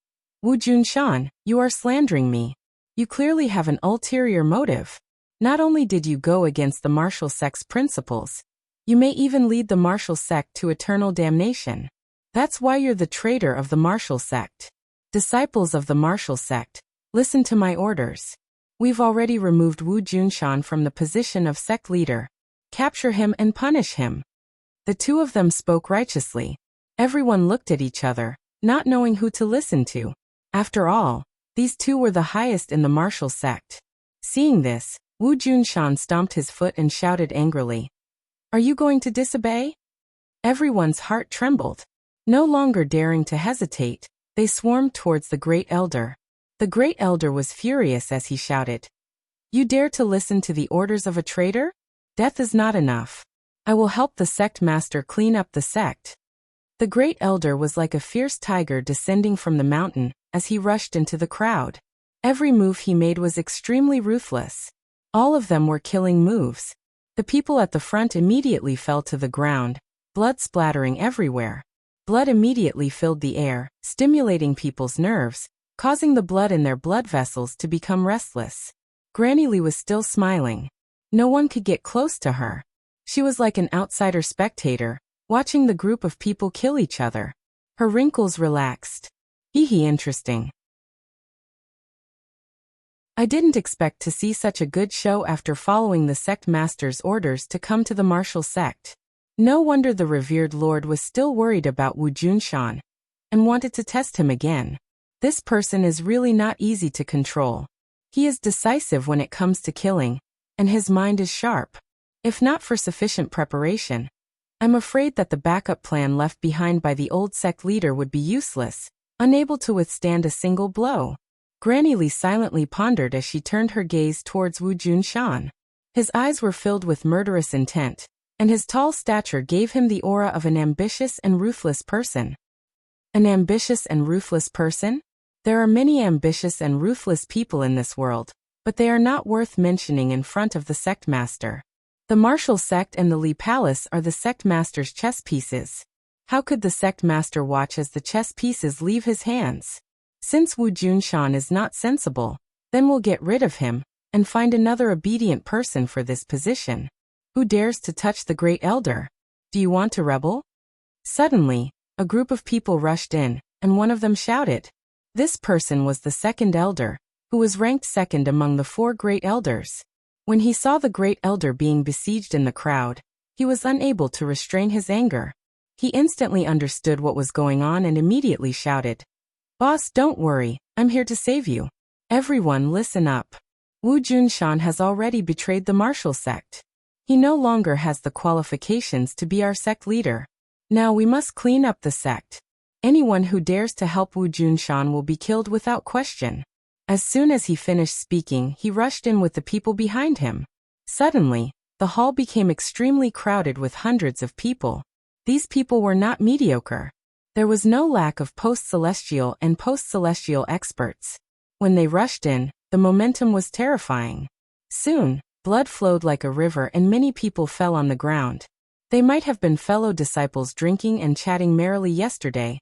Wu Junshan, you are slandering me. You clearly have an ulterior motive. Not only did you go against the martial sect's principles, you may even lead the martial sect to eternal damnation. That's why you're the traitor of the martial sect. Disciples of the martial sect, listen to my orders. We've already removed Wu Junshan from the position of sect leader. Capture him and punish him. The two of them spoke righteously. Everyone looked at each other, not knowing who to listen to. After all, these two were the highest in the martial sect. Seeing this, Wu Junshan stomped his foot and shouted angrily. Are you going to disobey? Everyone's heart trembled. No longer daring to hesitate, they swarmed towards the great elder. The great elder was furious as he shouted. You dare to listen to the orders of a traitor? Death is not enough. I will help the sect master clean up the sect. The great elder was like a fierce tiger descending from the mountain as he rushed into the crowd. Every move he made was extremely ruthless. All of them were killing moves. The people at the front immediately fell to the ground, blood splattering everywhere. Blood immediately filled the air, stimulating people's nerves, causing the blood in their blood vessels to become restless. Granny Lee was still smiling. No one could get close to her. She was like an outsider spectator, watching the group of people kill each other. Her wrinkles relaxed. Hee, interesting. I didn't expect to see such a good show after following the sect master's orders to come to the martial sect. No wonder the revered lord was still worried about Wu Junshan and wanted to test him again. This person is really not easy to control. He is decisive when it comes to killing, and his mind is sharp. If not for sufficient preparation, I'm afraid that the backup plan left behind by the old sect leader would be useless, unable to withstand a single blow. Granny Lee silently pondered as she turned her gaze towards Wu Junshan. His eyes were filled with murderous intent, and his tall stature gave him the aura of an ambitious and ruthless person. An ambitious and ruthless person? There are many ambitious and ruthless people in this world, but they are not worth mentioning in front of the sect master. The martial sect and the Li Palace are the sect master's chess pieces. How could the sect master watch as the chess pieces leave his hands? Since Wu Junshan is not sensible, then we'll get rid of him and find another obedient person for this position. Who dares to touch the great elder? Do you want to rebel? Suddenly, a group of people rushed in, and one of them shouted. This person was the second elder, who was ranked second among the 4 great elders. When he saw the great elder being besieged in the crowd, he was unable to restrain his anger. He instantly understood what was going on and immediately shouted, "Boss, don't worry, I'm here to save you. Everyone listen up. Wu Junshan has already betrayed the martial sect. He no longer has the qualifications to be our sect leader. Now we must clean up the sect. Anyone who dares to help Wu Junshan will be killed without question." As soon as he finished speaking, he rushed in with the people behind him. Suddenly, the hall became extremely crowded with hundreds of people. These people were not mediocre. There was no lack of post-celestial and post-celestial experts. When they rushed in, the momentum was terrifying. Soon, blood flowed like a river and many people fell on the ground. They might have been fellow disciples drinking and chatting merrily yesterday,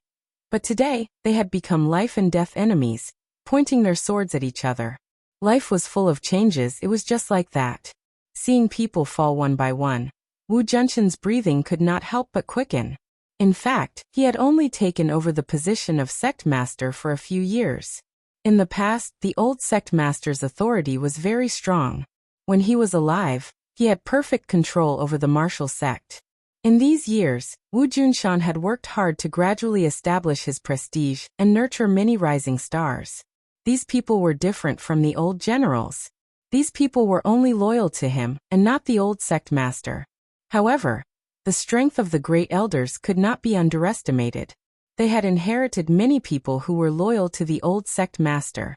but today, they had become life and death enemies, pointing their swords at each other. Life was full of changes, it was just like that. Seeing people fall one by one, Wu Junshan's breathing could not help but quicken. In fact, he had only taken over the position of sect master for a few years. In the past, the old sect master's authority was very strong. When he was alive, he had perfect control over the martial sect. In these years, Wu Junshan had worked hard to gradually establish his prestige and nurture many rising stars. These people were different from the old generals. These people were only loyal to him and not the old sect master. However, the strength of the great elders could not be underestimated. They had inherited many people who were loyal to the old sect master.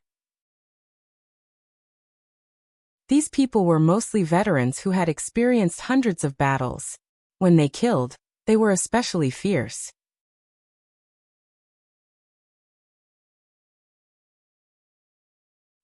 These people were mostly veterans who had experienced hundreds of battles. When they killed, they were especially fierce.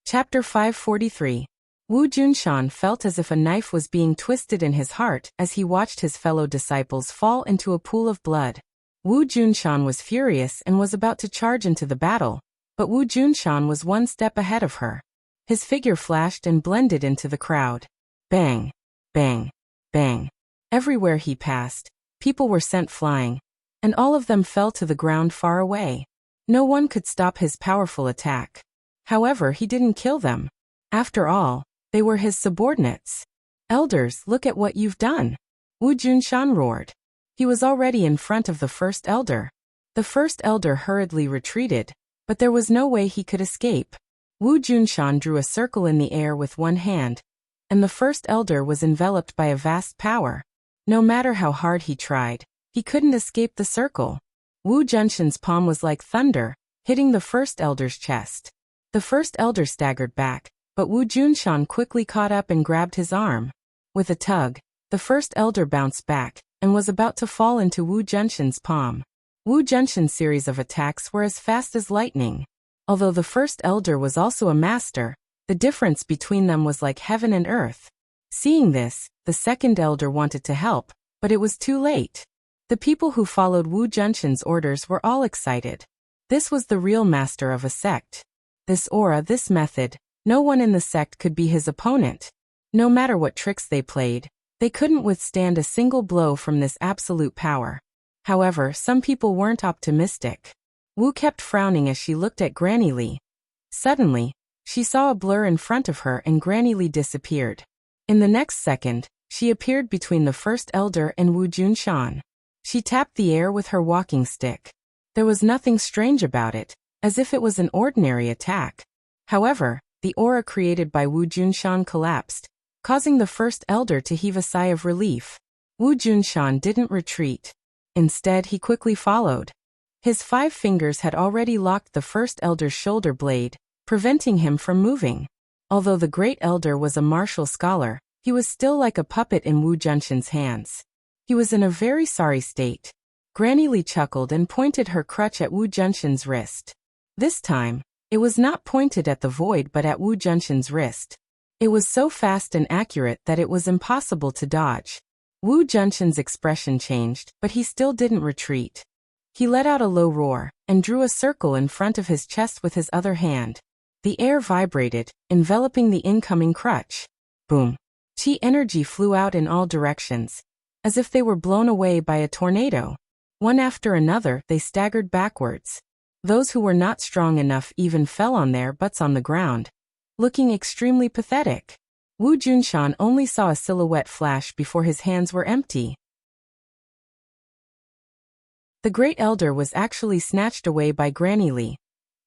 Chapter 543. Wu Junshan felt as if a knife was being twisted in his heart as he watched his fellow disciples fall into a pool of blood. Wu Junshan was furious and was about to charge into the battle, but Wu Junshan was one step ahead of her. His figure flashed and blended into the crowd. Bang! Bang! Bang! Everywhere he passed, people were sent flying, and all of them fell to the ground far away. No one could stop his powerful attack. However, he didn't kill them. After all, they were his subordinates. "Elders, look at what you've done!" Wu Junshan roared. He was already in front of the first elder. The first elder hurriedly retreated, but there was no way he could escape. Wu Junshan drew a circle in the air with one hand, and the first elder was enveloped by a vast power. No matter how hard he tried, he couldn't escape the circle. Wu Junshan's palm was like thunder, hitting the first elder's chest. The first elder staggered back, but Wu Junshan quickly caught up and grabbed his arm. With a tug, the first elder bounced back and was about to fall into Wu Junshan's palm. Wu Junshan's series of attacks were as fast as lightning. Although the first elder was also a master, The difference between them was like heaven and earth. Seeing this, the second elder wanted to help, but it was too late. The people who followed Wu Junshan's orders were all excited. This was the real master of a sect. This aura, this method, no one in the sect could be his opponent. No matter what tricks they played, they couldn't withstand a single blow from this absolute power. However, some people weren't optimistic. Wu kept frowning as she looked at Granny Li. Suddenly, she saw a blur in front of her and Granny Li disappeared. In the next second, she appeared between the first elder and Wu Junshan. She tapped the air with her walking stick. There was nothing strange about it, as if it was an ordinary attack. However, the aura created by Wu Junshan collapsed, causing the first elder to heave a sigh of relief. Wu Junshan didn't retreat. Instead, he quickly followed. His 5 fingers had already locked the first elder's shoulder blade, preventing him from moving. Although the great elder was a martial scholar, he was still like a puppet in Wu Junshan's hands. He was in a very sorry state. Granny Li chuckled and pointed her crutch at Wu Junshan's wrist. This time, it was not pointed at the void but at Wu Junshan's wrist. It was so fast and accurate that it was impossible to dodge. Wu Junshan's expression changed, but he still didn't retreat. He let out a low roar, and drew a circle in front of his chest with his other hand. The air vibrated, enveloping the incoming crutch. Boom! Chi energy flew out in all directions, as if they were blown away by a tornado. One after another, they staggered backwards. Those who were not strong enough even fell on their butts on the ground, looking extremely pathetic. Wu Junshan only saw a silhouette flash before his hands were empty. The great elder was actually snatched away by Granny Li.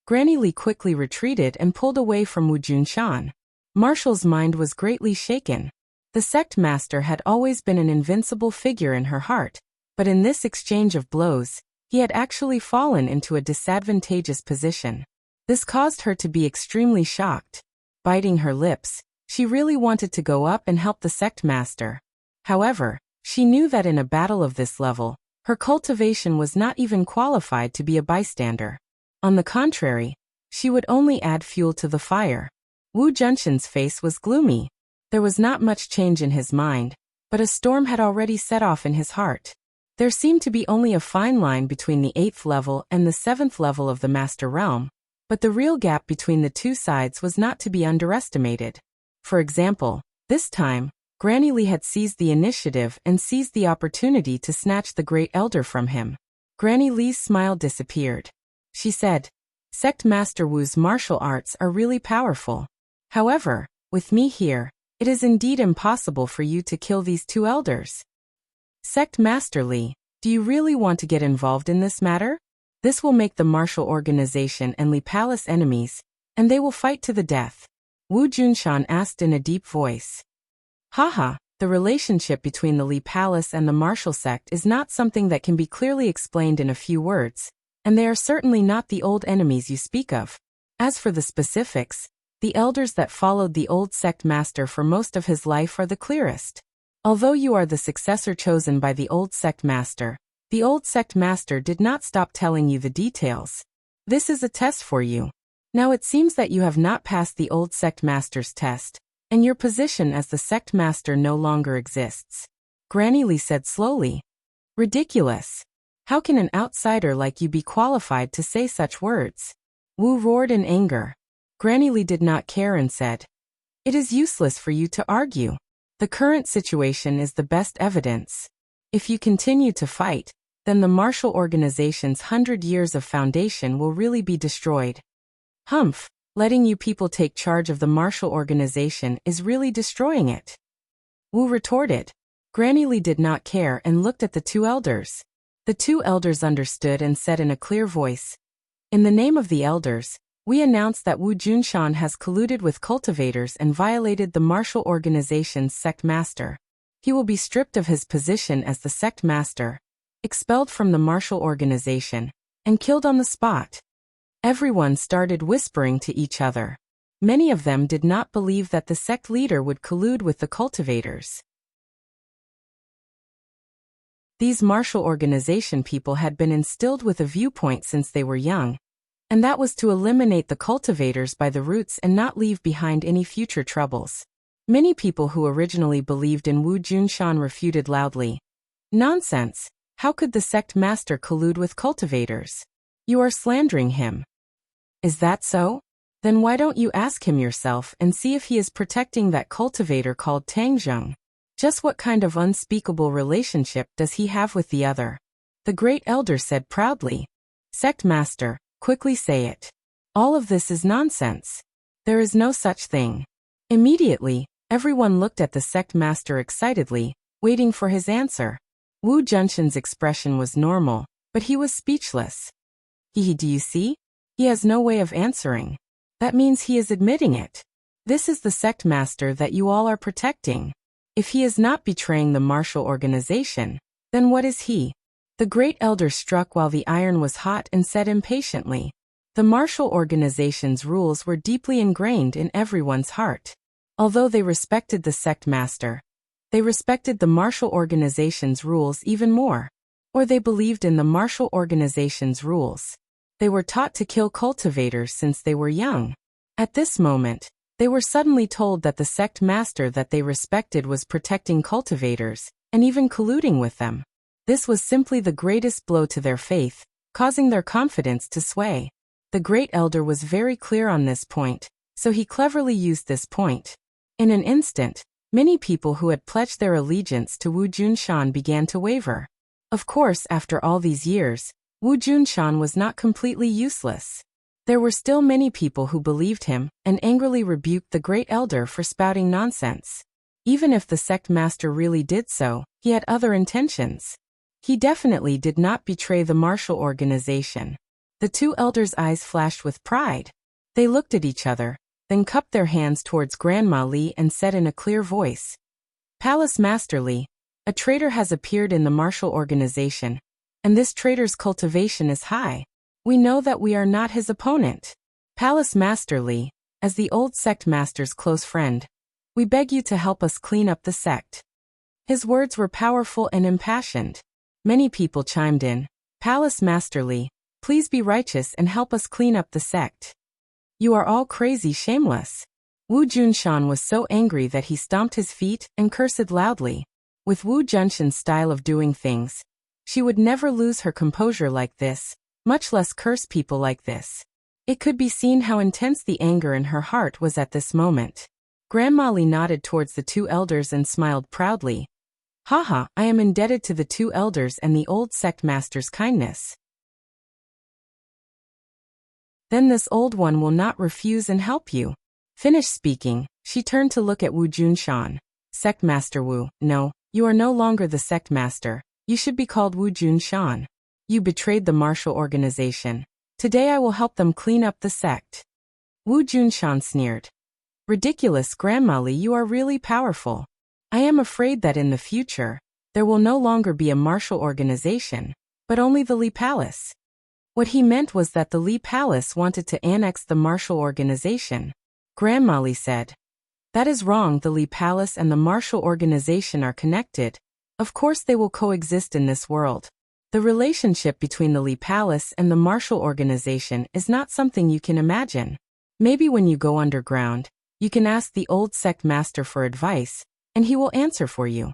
Granny Li quickly retreated and pulled away from Wu Junshan. Marshall's mind was greatly shaken. The sect master had always been an invincible figure in her heart, but in this exchange of blows, he had actually fallen into a disadvantageous position. This caused her to be extremely shocked. Biting her lips, she really wanted to go up and help the sect master. However, she knew that in a battle of this level, her cultivation was not even qualified to be a bystander. On the contrary, she would only add fuel to the fire. Wu Junshan's face was gloomy. There was not much change in his mind, but a storm had already set off in his heart. There seemed to be only a fine line between the 8th level and the 7th level of the Master Realm, but the real gap between the two sides was not to be underestimated. For example, this time, Granny Li had seized the initiative and seized the opportunity to snatch the Great Elder from him. Granny Li's smile disappeared. She said, "Sect Master Wu's martial arts are really powerful. However, with me here, it is indeed impossible for you to kill these 2 elders. Sect Master Li, do you really want to get involved in this matter? This will make the martial organization and Li Palace enemies, and they will fight to the death." Wu Junshan asked in a deep voice. Haha, the relationship between the Li Palace and the martial sect is not something that can be clearly explained in a few words, and they are certainly not the old enemies you speak of. As for the specifics, the elders that followed the old sect master for most of his life are the clearest. Although you are the successor chosen by the old sect master did not stop telling you the details. This is a test for you. Now it seems that you have not passed the old sect master's test, and your position as the sect master no longer exists. Granny Li said slowly. Ridiculous. How can an outsider like you be qualified to say such words? Wu roared in anger. Granny Li did not care and said, "It is useless for you to argue. The current situation is the best evidence. If you continue to fight, then the martial organization's 100 years of foundation will really be destroyed. Humph, letting you people take charge of the martial organization is really destroying it." Wu retorted. Granny Li did not care and looked at the 2 elders. The 2 elders understood and said in a clear voice, "In the name of the elders, we announce that Wu Junshan has colluded with cultivators and violated the martial organization's sect master. He will be stripped of his position as the sect master, expelled from the martial organization, and killed on the spot." Everyone started whispering to each other. Many of them did not believe that the sect leader would collude with the cultivators. These martial organization people had been instilled with a viewpoint since they were young. and that was to eliminate the cultivators by the roots and not leave behind any future troubles. Many people who originally believed in Wu Junshan refuted loudly. Nonsense! How could the sect master collude with cultivators? You are slandering him. Is that so? Then why don't you ask him yourself and see if he is protecting that cultivator called Tangzheng? Just what kind of unspeakable relationship does he have with the other? The great elder said proudly. Sect master, quickly say it. All of this is nonsense. There is no such thing. Immediately, everyone looked at the sect master excitedly, waiting for his answer. Wu Junshan's expression was normal, but he was speechless. Do you see? He has no way of answering. That means he is admitting it. This is the sect master that you all are protecting. If he is not betraying the martial organization, then what is he? The great elder struck while the iron was hot and said impatiently. The martial organization's rules were deeply ingrained in everyone's heart. Although they respected the sect master, they respected the martial organization's rules even more. Or they believed in the martial organization's rules. They were taught to kill cultivators since they were young. At this moment, they were suddenly told that the sect master that they respected was protecting cultivators, and even colluding with them. This was simply the greatest blow to their faith, causing their confidence to sway. The great elder was very clear on this point, so he cleverly used this point. In an instant, many people who had pledged their allegiance to Wu Junshan began to waver. Of course, after all these years, Wu Junshan was not completely useless. There were still many people who believed him and angrily rebuked the great elder for spouting nonsense. Even if the sect master really did so, he had other intentions. He definitely did not betray the martial organization. The two elders' eyes flashed with pride. They looked at each other, then cupped their hands towards Grandma Li and said in a clear voice, Palace Master Li, a traitor has appeared in the martial organization, and this traitor's cultivation is high. We know that we are not his opponent. Palace Master Li, as the old sect master's close friend, we beg you to help us clean up the sect. His words were powerful and impassioned. Many people chimed in. Palace Master Li, please be righteous and help us clean up the sect. You are all crazy, shameless. Wu Junshan was so angry that he stomped his feet and cursed loudly. With Wu Junshan's style of doing things, she would never lose her composure like this, much less curse people like this. It could be seen how intense the anger in her heart was at this moment. Grandma Li nodded towards the two elders and smiled proudly. Haha, I am indebted to the two elders and the old sect master's kindness. Then this old one will not refuse and help you. Finished speaking, she turned to look at Wu Junshan. Sect Master Wu, no, you are no longer the sect master. You should be called Wu Junshan. You betrayed the martial organization. Today I will help them clean up the sect. Wu Junshan sneered. Ridiculous, Grandma Li, you are really powerful. I am afraid that in the future, there will no longer be a martial organization, but only the Li Palace. What he meant was that the Li Palace wanted to annex the martial organization. Grandma Li said. That is wrong, the Li Palace and the martial organization are connected. Of course they will coexist in this world. The relationship between the Li Palace and the martial organization is not something you can imagine. Maybe when you go underground, you can ask the old sect master for advice, and he will answer for you.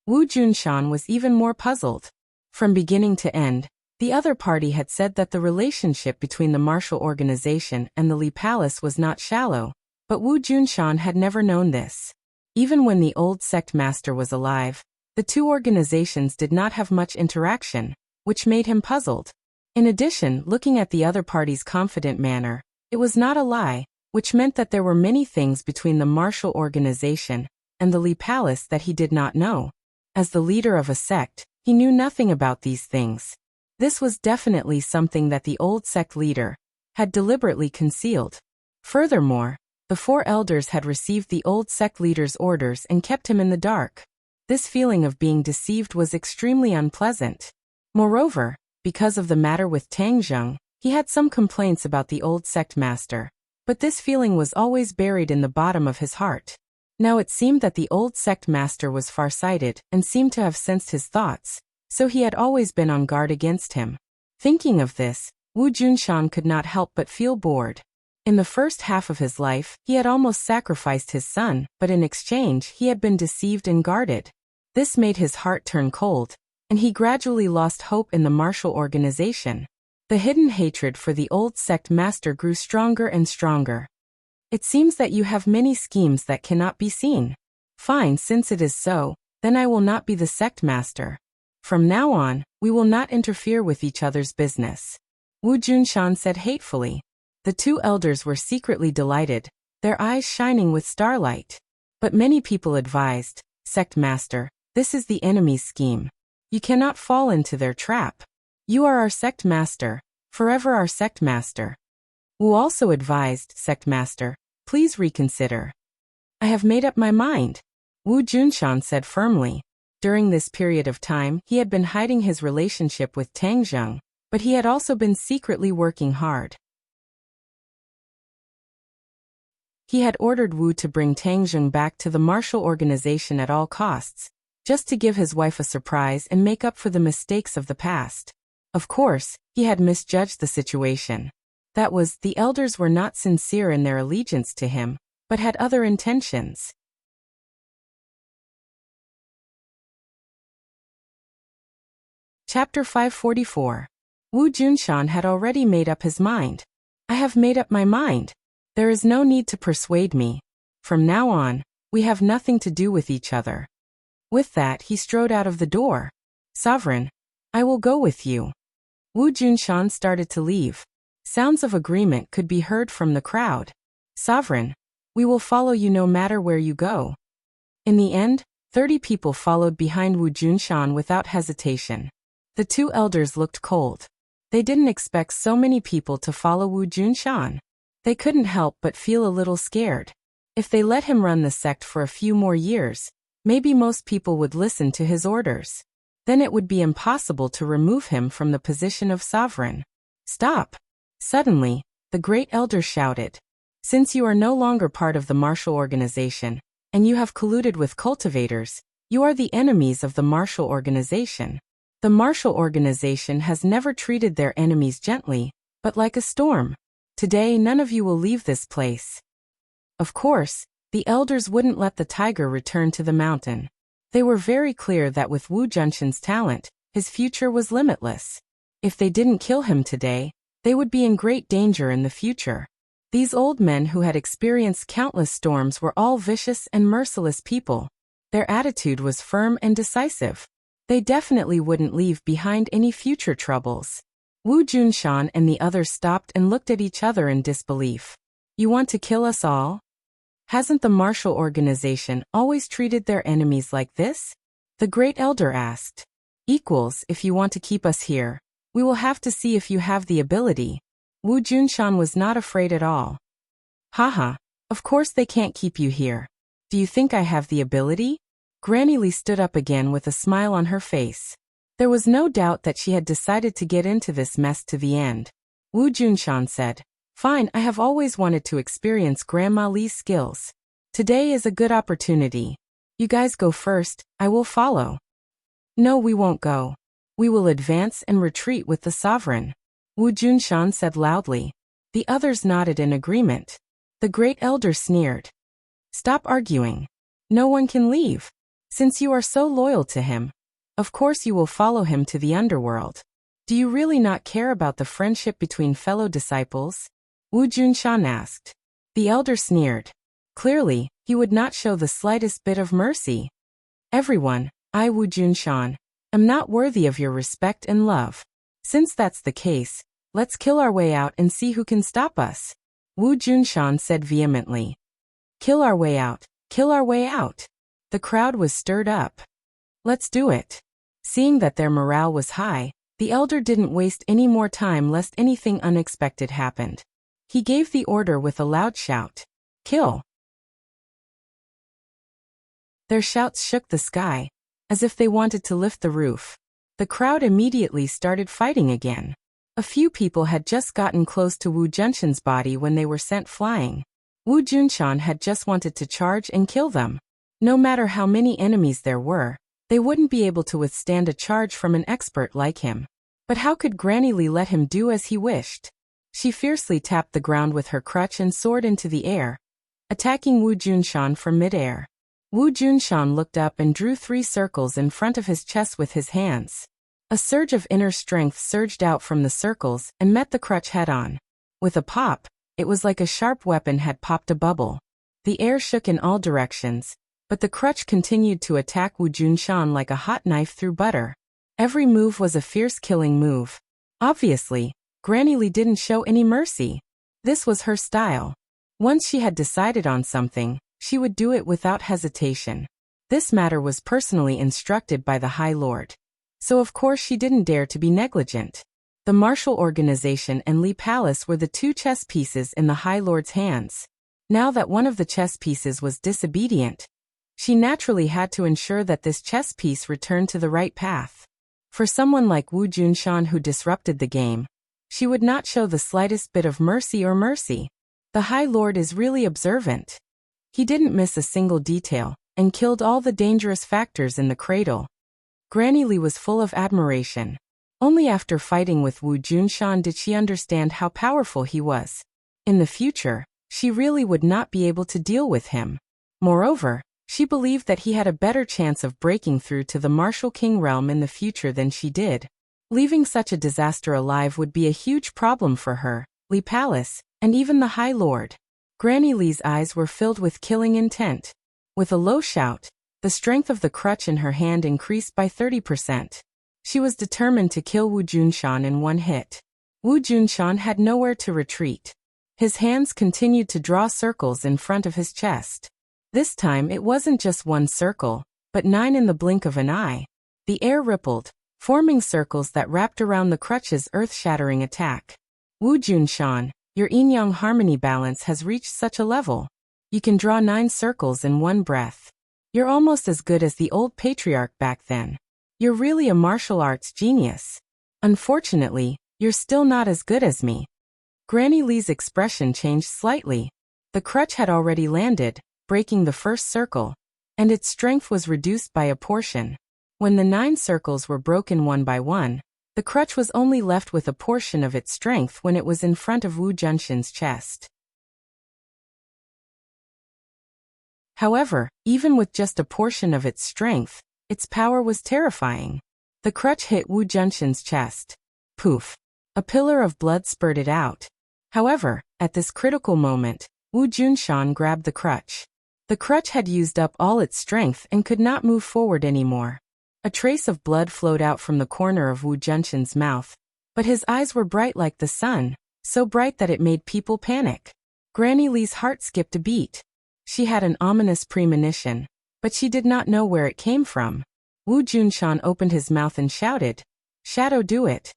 Wu Junshan was even more puzzled. From beginning to end, the other party had said that the relationship between the martial organization and the Li Palace was not shallow, but Wu Junshan had never known this. Even when the old sect master was alive, the two organizations did not have much interaction, which made him puzzled. In addition, looking at the other party's confident manner, it was not a lie, which meant that there were many things between the martial organization and the Li Palace that he did not know. As the leader of a sect, he knew nothing about these things. This was definitely something that the old sect leader had deliberately concealed. Furthermore, the four elders had received the old sect leader's orders and kept him in the dark. This feeling of being deceived was extremely unpleasant. Moreover, because of the matter with Tangzheng, he had some complaints about the old sect master, but this feeling was always buried in the bottom of his heart. Now it seemed that the old sect master was far-sighted and seemed to have sensed his thoughts, so he had always been on guard against him. Thinking of this, Wu Junshan could not help but feel bored. In the first half of his life, he had almost sacrificed his son, but in exchange he had been deceived and guarded. This made his heart turn cold, and he gradually lost hope in the martial organization. The hidden hatred for the old sect master grew stronger and stronger. It seems that you have many schemes that cannot be seen. Fine, since it is so, then I will not be the sect master. From now on, we will not interfere with each other's business. Wu Junshan said hatefully. The two elders were secretly delighted, their eyes shining with starlight. But many people advised, Sect Master, this is the enemy's scheme. You cannot fall into their trap. You are our sect master, forever our sect master. Wu also advised, Sect Master, please reconsider. I have made up my mind, Wu Junshan said firmly. During this period of time, he had been hiding his relationship with Tang Zheng, but he had also been secretly working hard. He had ordered Wu to bring Tang Zheng back to the martial organization at all costs, just to give his wife a surprise and make up for the mistakes of the past. Of course, he had misjudged the situation. That was, the elders were not sincere in their allegiance to him, but had other intentions. Chapter 544. Wu Junshan had already made up his mind. I have made up my mind. There is no need to persuade me. From now on, we have nothing to do with each other. With that, he strode out of the door. Sovereign, I will go with you. Wu Junshan started to leave. Sounds of agreement could be heard from the crowd. Sovereign, we will follow you no matter where you go. In the end, 30 people followed behind Wu Junshan without hesitation. The two elders looked cold. They didn't expect so many people to follow Wu Junshan. They couldn't help but feel a little scared. If they let him run the sect for a few more years, maybe most people would listen to his orders. Then it would be impossible to remove him from the position of sovereign. Stop! Suddenly, the great elder shouted. Since you are no longer part of the martial organization, and you have colluded with cultivators, you are the enemies of the martial organization. The martial organization has never treated their enemies gently, but like a storm. Today none of you will leave this place. Of course, the elders wouldn't let the tiger return to the mountain. They were very clear that with Wu Junshan's talent, his future was limitless. If they didn't kill him today, they would be in great danger in the future. These old men who had experienced countless storms were all vicious and merciless people. Their attitude was firm and decisive. They definitely wouldn't leave behind any future troubles. Wu Junshan and the others stopped and looked at each other in disbelief. You want to kill us all? Hasn't the martial organization always treated their enemies like this? The great elder asked. Equals, if you want to keep us here, we will have to see if you have the ability. Wu Junshan was not afraid at all. Haha, of course they can't keep you here. Do you think I have the ability? Granny Li stood up again with a smile on her face. There was no doubt that she had decided to get into this mess to the end. Wu Junshan said, Fine, I have always wanted to experience Grandma Li's skills. Today is a good opportunity. You guys go first, I will follow. No, we won't go. We will advance and retreat with the sovereign. Wu Junshan said loudly. The others nodded in agreement. The great elder sneered. Stop arguing. No one can leave. Since you are so loyal to him, of course you will follow him to the underworld. Do you really not care about the friendship between fellow disciples? Wu Junshan asked. The elder sneered. Clearly, he would not show the slightest bit of mercy. Everyone, I Wu Junshan, am not worthy of your respect and love. Since that's the case, let's kill our way out and see who can stop us. Wu Junshan said vehemently. Kill our way out, kill our way out. The crowd was stirred up. Let's do it. Seeing that their morale was high, the elder didn't waste any more time lest anything unexpected happened. He gave the order with a loud shout. Kill! Their shouts shook the sky, as if they wanted to lift the roof. The crowd immediately started fighting again. A few people had just gotten close to Wu Junshan's body when they were sent flying. Wu Junshan had just wanted to charge and kill them. No matter how many enemies there were, they wouldn't be able to withstand a charge from an expert like him. But how could Granny Lee let him do as he wished? She fiercely tapped the ground with her crutch and soared into the air, attacking Wu Junshan from midair. Wu Junshan looked up and drew 3 circles in front of his chest with his hands. A surge of inner strength surged out from the circles and met the crutch head-on. With a pop, it was like a sharp weapon had popped a bubble. The air shook in all directions, but the crutch continued to attack Wu Junshan like a hot knife through butter. Every move was a fierce killing move. Obviously, Granny Lee didn't show any mercy. This was her style. Once she had decided on something, she would do it without hesitation. This matter was personally instructed by the High Lord. So of course she didn't dare to be negligent. The martial organization and Li Palace were the 2 chess pieces in the High Lord's hands. Now that one of the chess pieces was disobedient, she naturally had to ensure that this chess piece returned to the right path. For someone like Wu Junshan who disrupted the game, she would not show the slightest bit of mercy. The High Lord is really observant. He didn't miss a single detail, and killed all the dangerous factors in the cradle. Granny Lee was full of admiration. Only after fighting with Wu Junshan did she understand how powerful he was. In the future, she really would not be able to deal with him. Moreover, she believed that he had a better chance of breaking through to the Martial King realm in the future than she did. Leaving such a disaster alive would be a huge problem for her, Li Palace, and even the High Lord. Granny Lee's eyes were filled with killing intent. With a low shout, the strength of the crutch in her hand increased by 30%. She was determined to kill Wu Junshan in one hit. Wu Junshan had nowhere to retreat. His hands continued to draw circles in front of his chest. This time it wasn't just 1 circle, but 9 in the blink of an eye. The air rippled, forming circles that wrapped around the crutch's earth-shattering attack. Wu Junshan, your yin-yang harmony balance has reached such a level. You can draw 9 circles in one breath. You're almost as good as the old patriarch back then. You're really a martial arts genius. Unfortunately, you're still not as good as me. Granny Lee's expression changed slightly. The crutch had already landed, breaking the first circle, and its strength was reduced by a portion. When the 9 circles were broken one by one, the crutch was only left with a portion of its strength when it was in front of Wu Junshan's chest. However, even with just a portion of its strength, its power was terrifying. The crutch hit Wu Junshan's chest. Poof! A pillar of blood spurted out. However, at this critical moment, Wu Junshan grabbed the crutch. The crutch had used up all its strength and could not move forward anymore. A trace of blood flowed out from the corner of Wu Junshan's mouth, but his eyes were bright like the sun, so bright that it made people panic. Granny Lee's heart skipped a beat. She had an ominous premonition, but she did not know where it came from. Wu Junshan opened his mouth and shouted, "Shadow, do it!"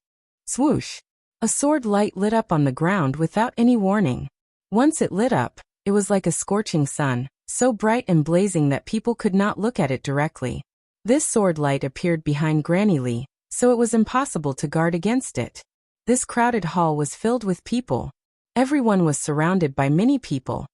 Swoosh! A sword light lit up on the ground without any warning. Once it lit up, it was like a scorching sun, so bright and blazing that people could not look at it directly. This sword light appeared behind Granny Lee, so it was impossible to guard against it. This crowded hall was filled with people. Everyone was surrounded by many people,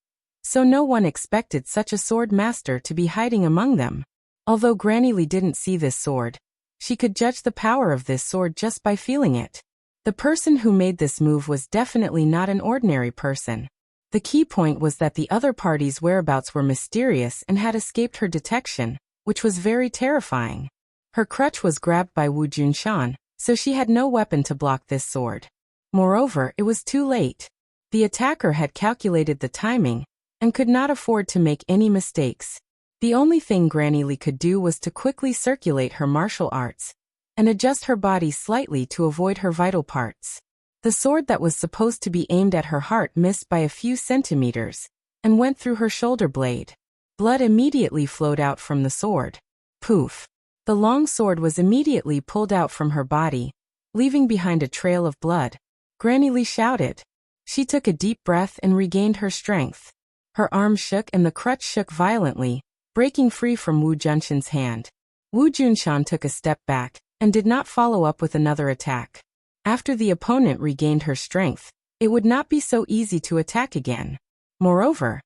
so no one expected such a sword master to be hiding among them. Although Granny Lee didn't see this sword, she could judge the power of this sword just by feeling it. The person who made this move was definitely not an ordinary person. The key point was that the other party's whereabouts were mysterious and had escaped her detection, which was very terrifying. Her crutch was grabbed by Wu Junshan, so she had no weapon to block this sword. Moreover, it was too late. The attacker had calculated the timing, and could not afford to make any mistakes. The only thing Granny Lee could do was to quickly circulate her martial arts, and adjust her body slightly to avoid her vital parts. The sword that was supposed to be aimed at her heart missed by a few centimeters, and went through her shoulder blade. Blood immediately flowed out from the sword. Poof! The long sword was immediately pulled out from her body, leaving behind a trail of blood. Granny Lee shouted. She took a deep breath and regained her strength. Her arm shook and the crutch shook violently, breaking free from Wu Junshan's hand. Wu Junshan took a step back, and did not follow up with another attack. After the opponent regained her strength, it would not be so easy to attack again. Moreover,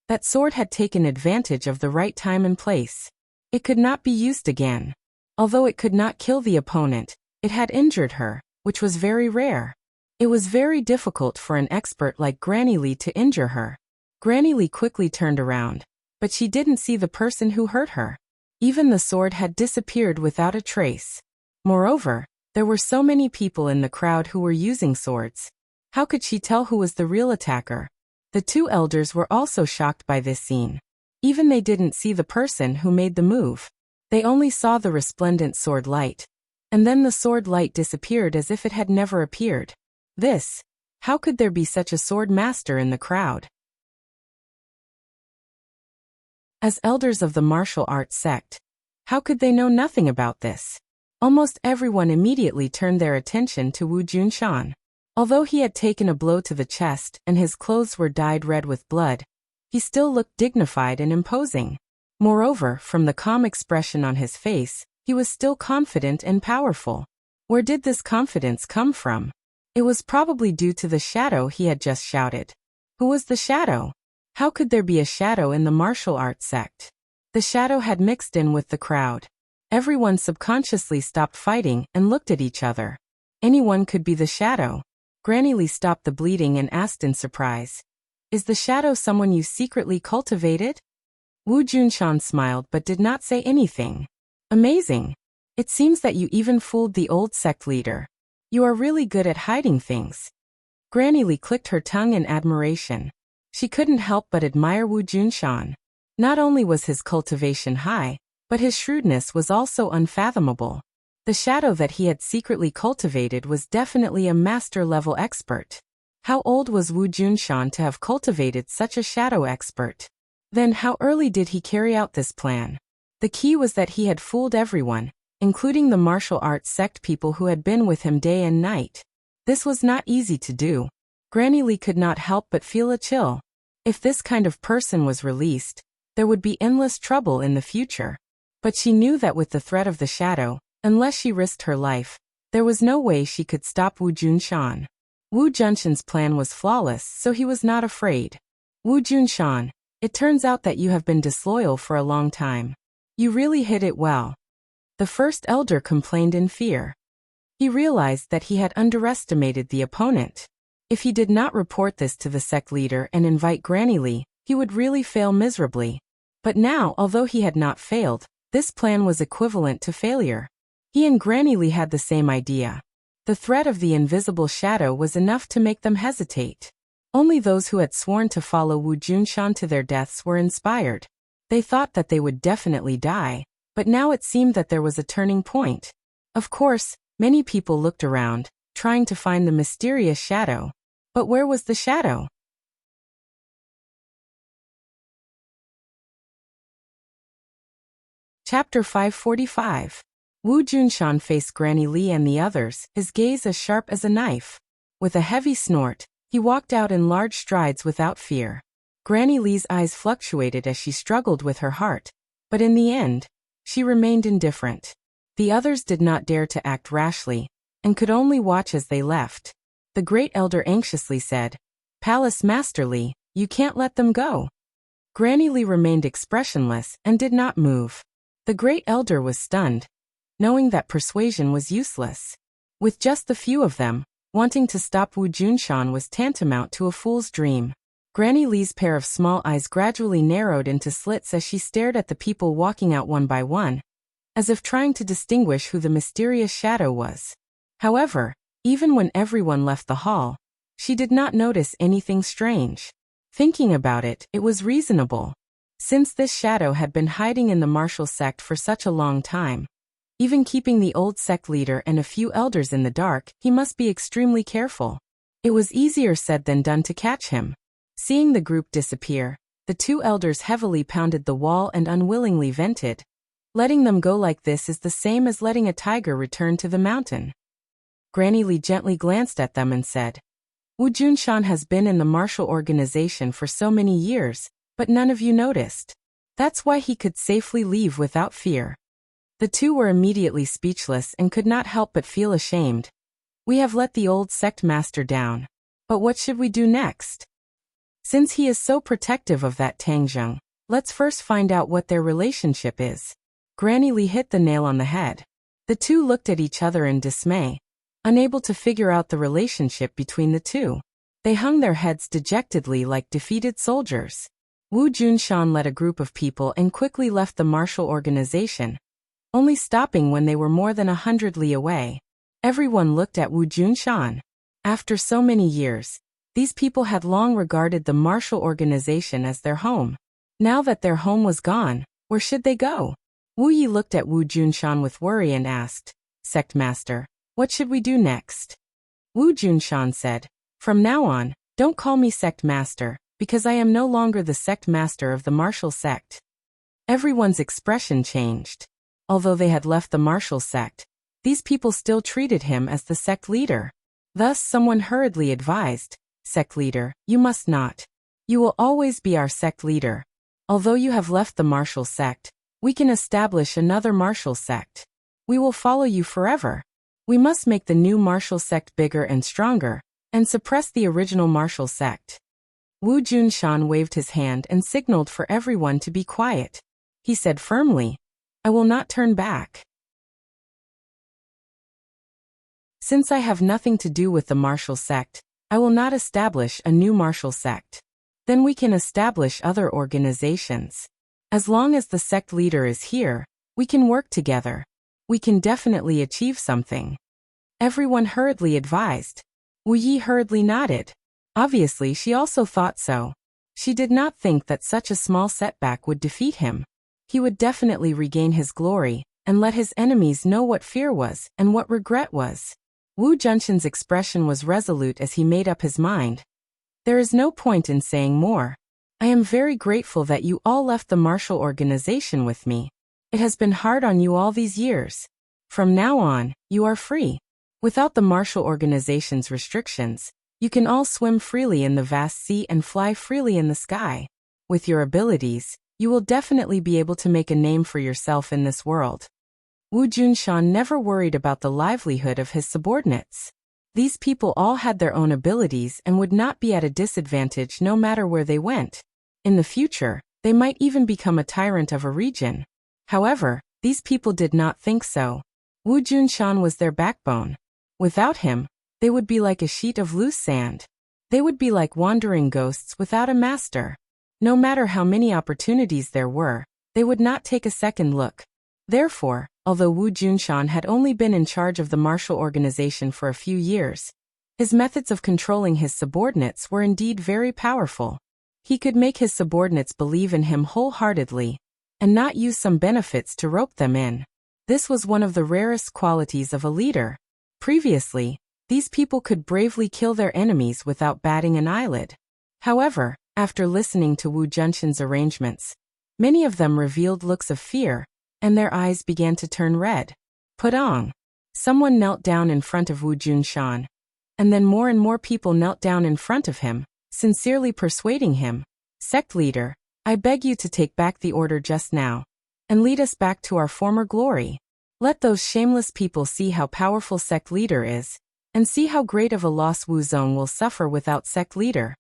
that sword had taken advantage of the right time and place. It could not be used again. Although it could not kill the opponent, it had injured her, which was very rare. It was very difficult for an expert like Granny Lee to injure her. Granny Lee quickly turned around, but she didn't see the person who hurt her. Even the sword had disappeared without a trace. Moreover, there were so many people in the crowd who were using swords. How could she tell who was the real attacker? The two elders were also shocked by this scene. Even they didn't see the person who made the move. They only saw the resplendent sword light. And then the sword light disappeared as if it had never appeared. How could there be such a sword master in the crowd? As elders of the martial arts sect, how could they know nothing about this? Almost everyone immediately turned their attention to Wu Junshan. Although he had taken a blow to the chest and his clothes were dyed red with blood, he still looked dignified and imposing. Moreover, from the calm expression on his face, he was still confident and powerful. Where did this confidence come from? It was probably due to the shadow he had just shouted. Who was the shadow? How could there be a shadow in the martial arts sect? The shadow had mixed in with the crowd. Everyone subconsciously stopped fighting and looked at each other. Anyone could be the shadow. Granny Lee stopped the bleeding and asked in surprise, "Is the shadow someone you secretly cultivated?" Wu Junshan smiled but did not say anything. "Amazing. It seems that you even fooled the old sect leader. You are really good at hiding things." Granny Lee clicked her tongue in admiration. She couldn't help but admire Wu Junshan. Not only was his cultivation high, but his shrewdness was also unfathomable. The shadow that he had secretly cultivated was definitely a master-level expert. How old was Wu Junshan to have cultivated such a shadow expert? Then how early did he carry out this plan? The key was that he had fooled everyone, including the martial arts sect people who had been with him day and night. This was not easy to do. Granny Lee could not help but feel a chill. If this kind of person was released, there would be endless trouble in the future. But she knew that with the threat of the shadow, unless she risked her life, there was no way she could stop Wu Junshan. Wu Junshan's plan was flawless, so he was not afraid. "Wu Junshan, it turns out that you have been disloyal for a long time. You really hid it well." The first elder complained in fear. He realized that he had underestimated the opponent. If he did not report this to the sect leader and invite Granny Lee, he would really fail miserably. But now, although he had not failed, this plan was equivalent to failure. He and Granny Lee had the same idea. The threat of the invisible shadow was enough to make them hesitate. Only those who had sworn to follow Wu Junshan to their deaths were inspired. They thought that they would definitely die, but now it seemed that there was a turning point. Of course, many people looked around, trying to find the mysterious shadow. But where was the shadow? Chapter 545. Wu Junshan faced Granny Lee and the others, his gaze as sharp as a knife. With a heavy snort, he walked out in large strides without fear. Granny Lee's eyes fluctuated as she struggled with her heart, but in the end, she remained indifferent. The others did not dare to act rashly, and could only watch as they left. The great elder anxiously said, "Palace Master Lee, you can't let them go." Granny Lee remained expressionless and did not move. The great elder was stunned, knowing that persuasion was useless. With just the few of them, wanting to stop Wu Junshan was tantamount to a fool's dream. Granny Lee's pair of small eyes gradually narrowed into slits as she stared at the people walking out one by one, as if trying to distinguish who the mysterious shadow was. However, even when everyone left the hall, she did not notice anything strange. Thinking about it, it was reasonable. Since this shadow had been hiding in the martial sect for such a long time, even keeping the old sect leader and a few elders in the dark, he must be extremely careful. It was easier said than done to catch him. Seeing the group disappear, the two elders heavily pounded the wall and unwillingly vented. Letting them go like this is the same as letting a tiger return to the mountain. Granny Lee gently glanced at them and said, "Wu Junshan has been in the martial organization for so many years, but none of you noticed. That's why he could safely leave without fear." The two were immediately speechless and could not help but feel ashamed. "We have let the old sect master down. But what should we do next? Since he is so protective of that Tangzheng, let's first find out what their relationship is." Granny Lee hit the nail on the head. The two looked at each other in dismay. unable to figure out the relationship between the two. They hung their heads dejectedly like defeated soldiers. Wu Junshan led a group of people and quickly left the martial organization, only stopping when they were more than 100 li away. Everyone looked at Wu Junshan. After so many years, these people had long regarded the martial organization as their home. Now that their home was gone, where should they go? Wu Yi looked at Wu Junshan with worry and asked, "Sect Master, what should we do next?" Wu Junshan said, "From now on, don't call me Sect Master, because I am no longer the Sect Master of the martial sect." Everyone's expression changed. Although they had left the martial sect, these people still treated him as the sect leader. Thus someone hurriedly advised, "Sect leader, you must not. You will always be our sect leader. Although you have left the martial sect, we can establish another martial sect. We will follow you forever. We must make the new martial sect bigger and stronger, and suppress the original martial sect." Wu Junshan waved his hand and signaled for everyone to be quiet. He said firmly, "I will not turn back. Since I have nothing to do with the martial sect, I will not establish a new martial sect. Then we can establish other organizations. As long as the sect leader is here, we can work together. We can definitely achieve something." Everyone hurriedly advised. Wu Yi hurriedly nodded. Obviously, she also thought so. She did not think that such a small setback would defeat him. He would definitely regain his glory, and let his enemies know what fear was and what regret was. Wu Junshan's expression was resolute as he made up his mind. "There is no point in saying more. I am very grateful that you all left the martial organization with me. It has been hard on you all these years. From now on, you are free. Without the martial organization's restrictions, you can all swim freely in the vast sea and fly freely in the sky. With your abilities, you will definitely be able to make a name for yourself in this world." Wu Junshan never worried about the livelihood of his subordinates. These people all had their own abilities and would not be at a disadvantage no matter where they went. In the future, they might even become a tyrant of a region. However, these people did not think so. Wu Junshan was their backbone. Without him, they would be like a sheet of loose sand. They would be like wandering ghosts without a master. No matter how many opportunities there were, they would not take a second look. Therefore, although Wu Junshan had only been in charge of the martial organization for a few years, his methods of controlling his subordinates were indeed very powerful. He could make his subordinates believe in him wholeheartedly, and not use some benefits to rope them in. This was one of the rarest qualities of a leader. Previously, these people could bravely kill their enemies without batting an eyelid. However, after listening to Wu Junshan's arrangements, many of them revealed looks of fear, and their eyes began to turn red. Putong. Someone knelt down in front of Wu Junshan, and then more and more people knelt down in front of him, sincerely persuading him, "Sect leader, I beg you to take back the order just now, and lead us back to our former glory. Let those shameless people see how powerful sect leader is, and see how great of a loss Wu Zong will suffer without sect leader."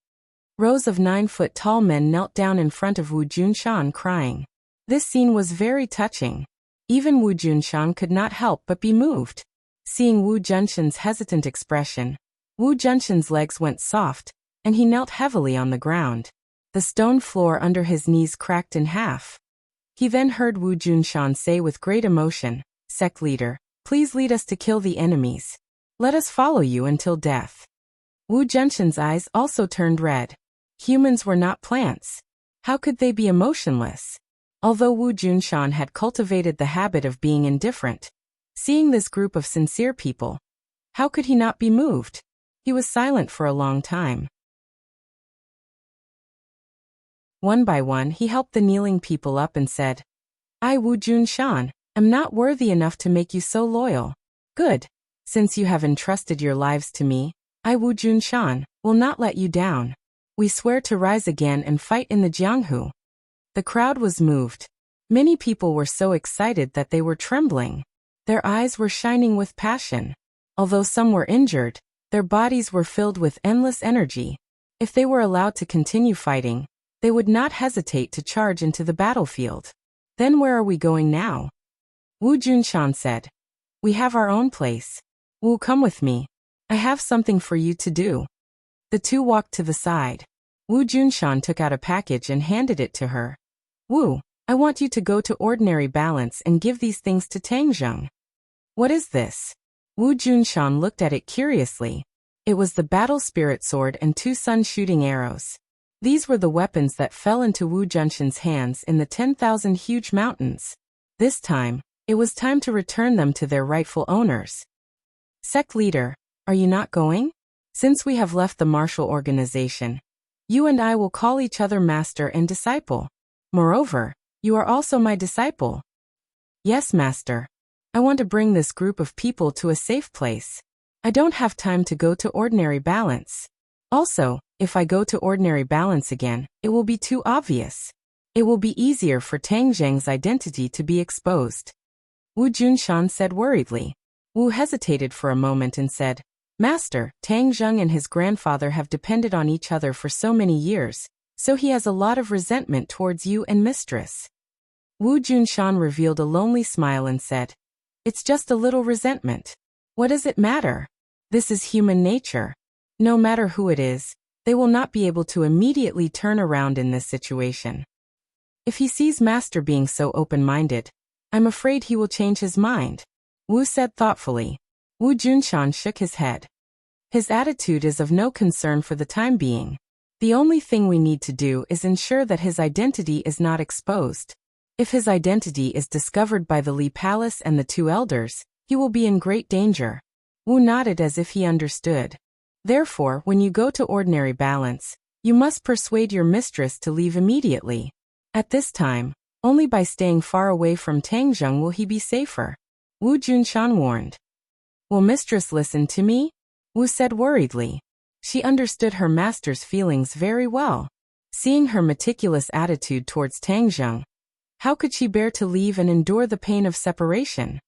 Rows of 9-foot-tall men knelt down in front of Wu Junshan crying. This scene was very touching. Even Wu Junshan could not help but be moved. Seeing Wu Junshan's hesitant expression, Wu Junshan's legs went soft, and he knelt heavily on the ground. The stone floor under his knees cracked in half. He then heard Wu Junshan say with great emotion, "Sect leader, please lead us to kill the enemies. Let us follow you until death." Wu Junshan's eyes also turned red. Humans were not plants. How could they be emotionless? Although Wu Junshan had cultivated the habit of being indifferent, seeing this group of sincere people, how could he not be moved? He was silent for a long time. One by one he helped the kneeling people up and said, "I, Wu Junshan, am not worthy enough to make you so loyal. Good. Since you have entrusted your lives to me, I, Wu Junshan, will not let you down. We swear to rise again and fight in the Jianghu." The crowd was moved. Many people were so excited that they were trembling. Their eyes were shining with passion. Although some were injured, their bodies were filled with endless energy. If they were allowed to continue fighting, they would not hesitate to charge into the battlefield. "Then where are we going now?" Wu Junshan said. "We have our own place. Wu, come with me. I have something for you to do. The two walked to the side. Wu Junshan took out a package and handed it to her. Wu, I want you to go to Ordinary Balance and give these things to Tang Zheng. What is this? Wu Junshan looked at it curiously. It was the battle spirit sword and 2 sun-shooting arrows. These were the weapons that fell into Wu Junshan's hands in the 10,000 huge mountains. This time, it was time to return them to their rightful owners. Sect leader, are you not going? Since we have left the martial organization, you and I will call each other master and disciple. Moreover, you are also my disciple. Yes, master. I want to bring this group of people to a safe place. I don't have time to go to Ordinary Balance. Also, if I go to Ordinary Balance again, it will be too obvious. It will be easier for Tang Zheng's identity to be exposed. Wu Junshan said worriedly. Wu hesitated for a moment and said, Master, Tang Zheng and his grandfather have depended on each other for so many years, so he has a lot of resentment towards you and mistress. Wu Junshan revealed a lonely smile and said, It's just a little resentment. What does it matter? This is human nature. No matter who it is, they will not be able to immediately turn around in this situation. If he sees Master being so open-minded, I'm afraid he will change his mind. Wu said thoughtfully. Wu Junshan shook his head. His attitude is of no concern for the time being. The only thing we need to do is ensure that his identity is not exposed. If his identity is discovered by the Li Palace and the 2 elders, he will be in great danger. Wu nodded as if he understood. Therefore, when you go to Ordinary Balance, you must persuade your mistress to leave immediately. At this time, only by staying far away from Tang Zheng will he be safer. Wu Junshan warned. Will mistress listen to me? Wu said worriedly. She understood her master's feelings very well. Seeing her meticulous attitude towards Tang Zheng, how could she bear to leave and endure the pain of separation?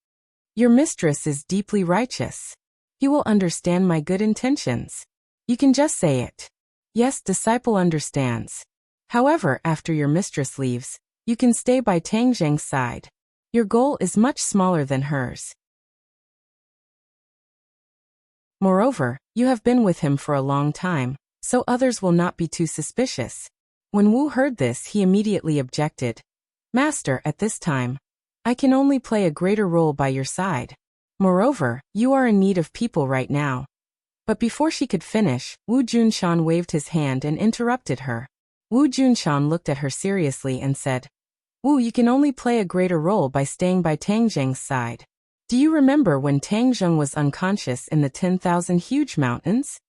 Your mistress is deeply righteous. He will understand my good intentions. You can just say it. Yes, disciple understands. However, after your mistress leaves, you can stay by Tang Zheng's side. Your goal is much smaller than hers. Moreover, you have been with him for a long time, so others will not be too suspicious. When Wu heard this, he immediately objected. Master, at this time, I can only play a greater role by your side. Moreover, you are in need of people right now. But before she could finish, Wu Junshan waved his hand and interrupted her. Wu Junshan looked at her seriously and said, Wu, you can only play a greater role by staying by Tang Zheng's side. Do you remember when Tang Zheng was unconscious in the 10,000 huge mountains?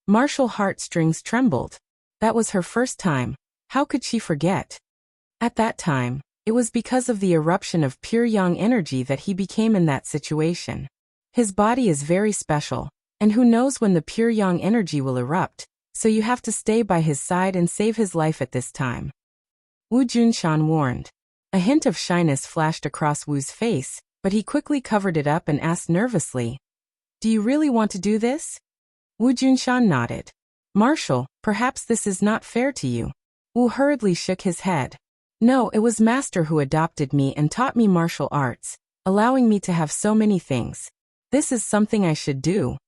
Martial heartstrings trembled. That was her first time. How could she forget? At that time, it was because of the eruption of pure yang energy that he became in that situation. His body is very special, and who knows when the pure yang energy will erupt, so you have to stay by his side and save his life at this time. Wu Junshan warned. A hint of shyness flashed across Wu's face, but he quickly covered it up and asked nervously, Do you really want to do this? Wu Junshan nodded. Marshal, perhaps this is not fair to you. Wu hurriedly shook his head. No, it was Master who adopted me and taught me martial arts, allowing me to have so many things. This is something I should do.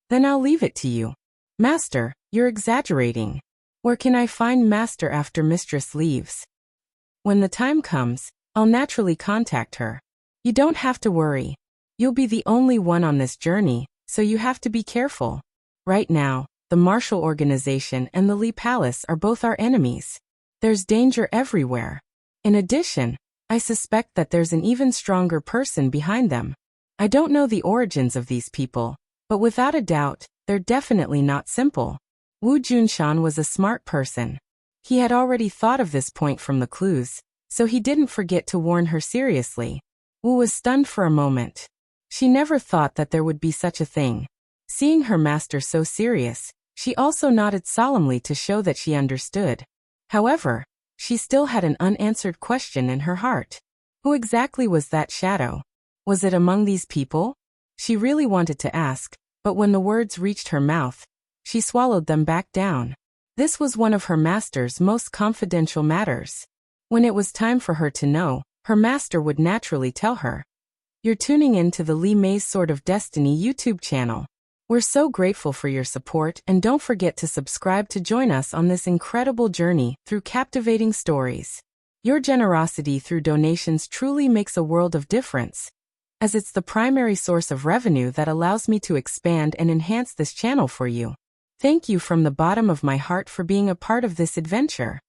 Then I'll leave it to you. Master, you're exaggerating. Where can I find Master after mistress leaves? When the time comes, I'll naturally contact her. You don't have to worry. You'll be the only one on this journey, so you have to be careful. Right now, the martial organization and the Li Palace are both our enemies. There's danger everywhere. In addition, I suspect that there's an even stronger person behind them. I don't know the origins of these people, but without a doubt, they're definitely not simple. Wu Junshan was a smart person. He had already thought of this point from the clues, so he didn't forget to warn her seriously. Wu was stunned for a moment. She never thought that there would be such a thing. Seeing her master so serious, she also nodded solemnly to show that she understood. However, she still had an unanswered question in her heart. Who exactly was that shadow? Was it among these people? She really wanted to ask, but when the words reached her mouth, she swallowed them back down. This was one of her master's most confidential matters. When it was time for her to know, her master would naturally tell her. You're tuning in to the Lee May's Sword of Destiny YouTube channel. We're so grateful for your support, and don't forget to subscribe to join us on this incredible journey through captivating stories. Your generosity through donations truly makes a world of difference, as it's the primary source of revenue that allows me to expand and enhance this channel for you. Thank you from the bottom of my heart for being a part of this adventure.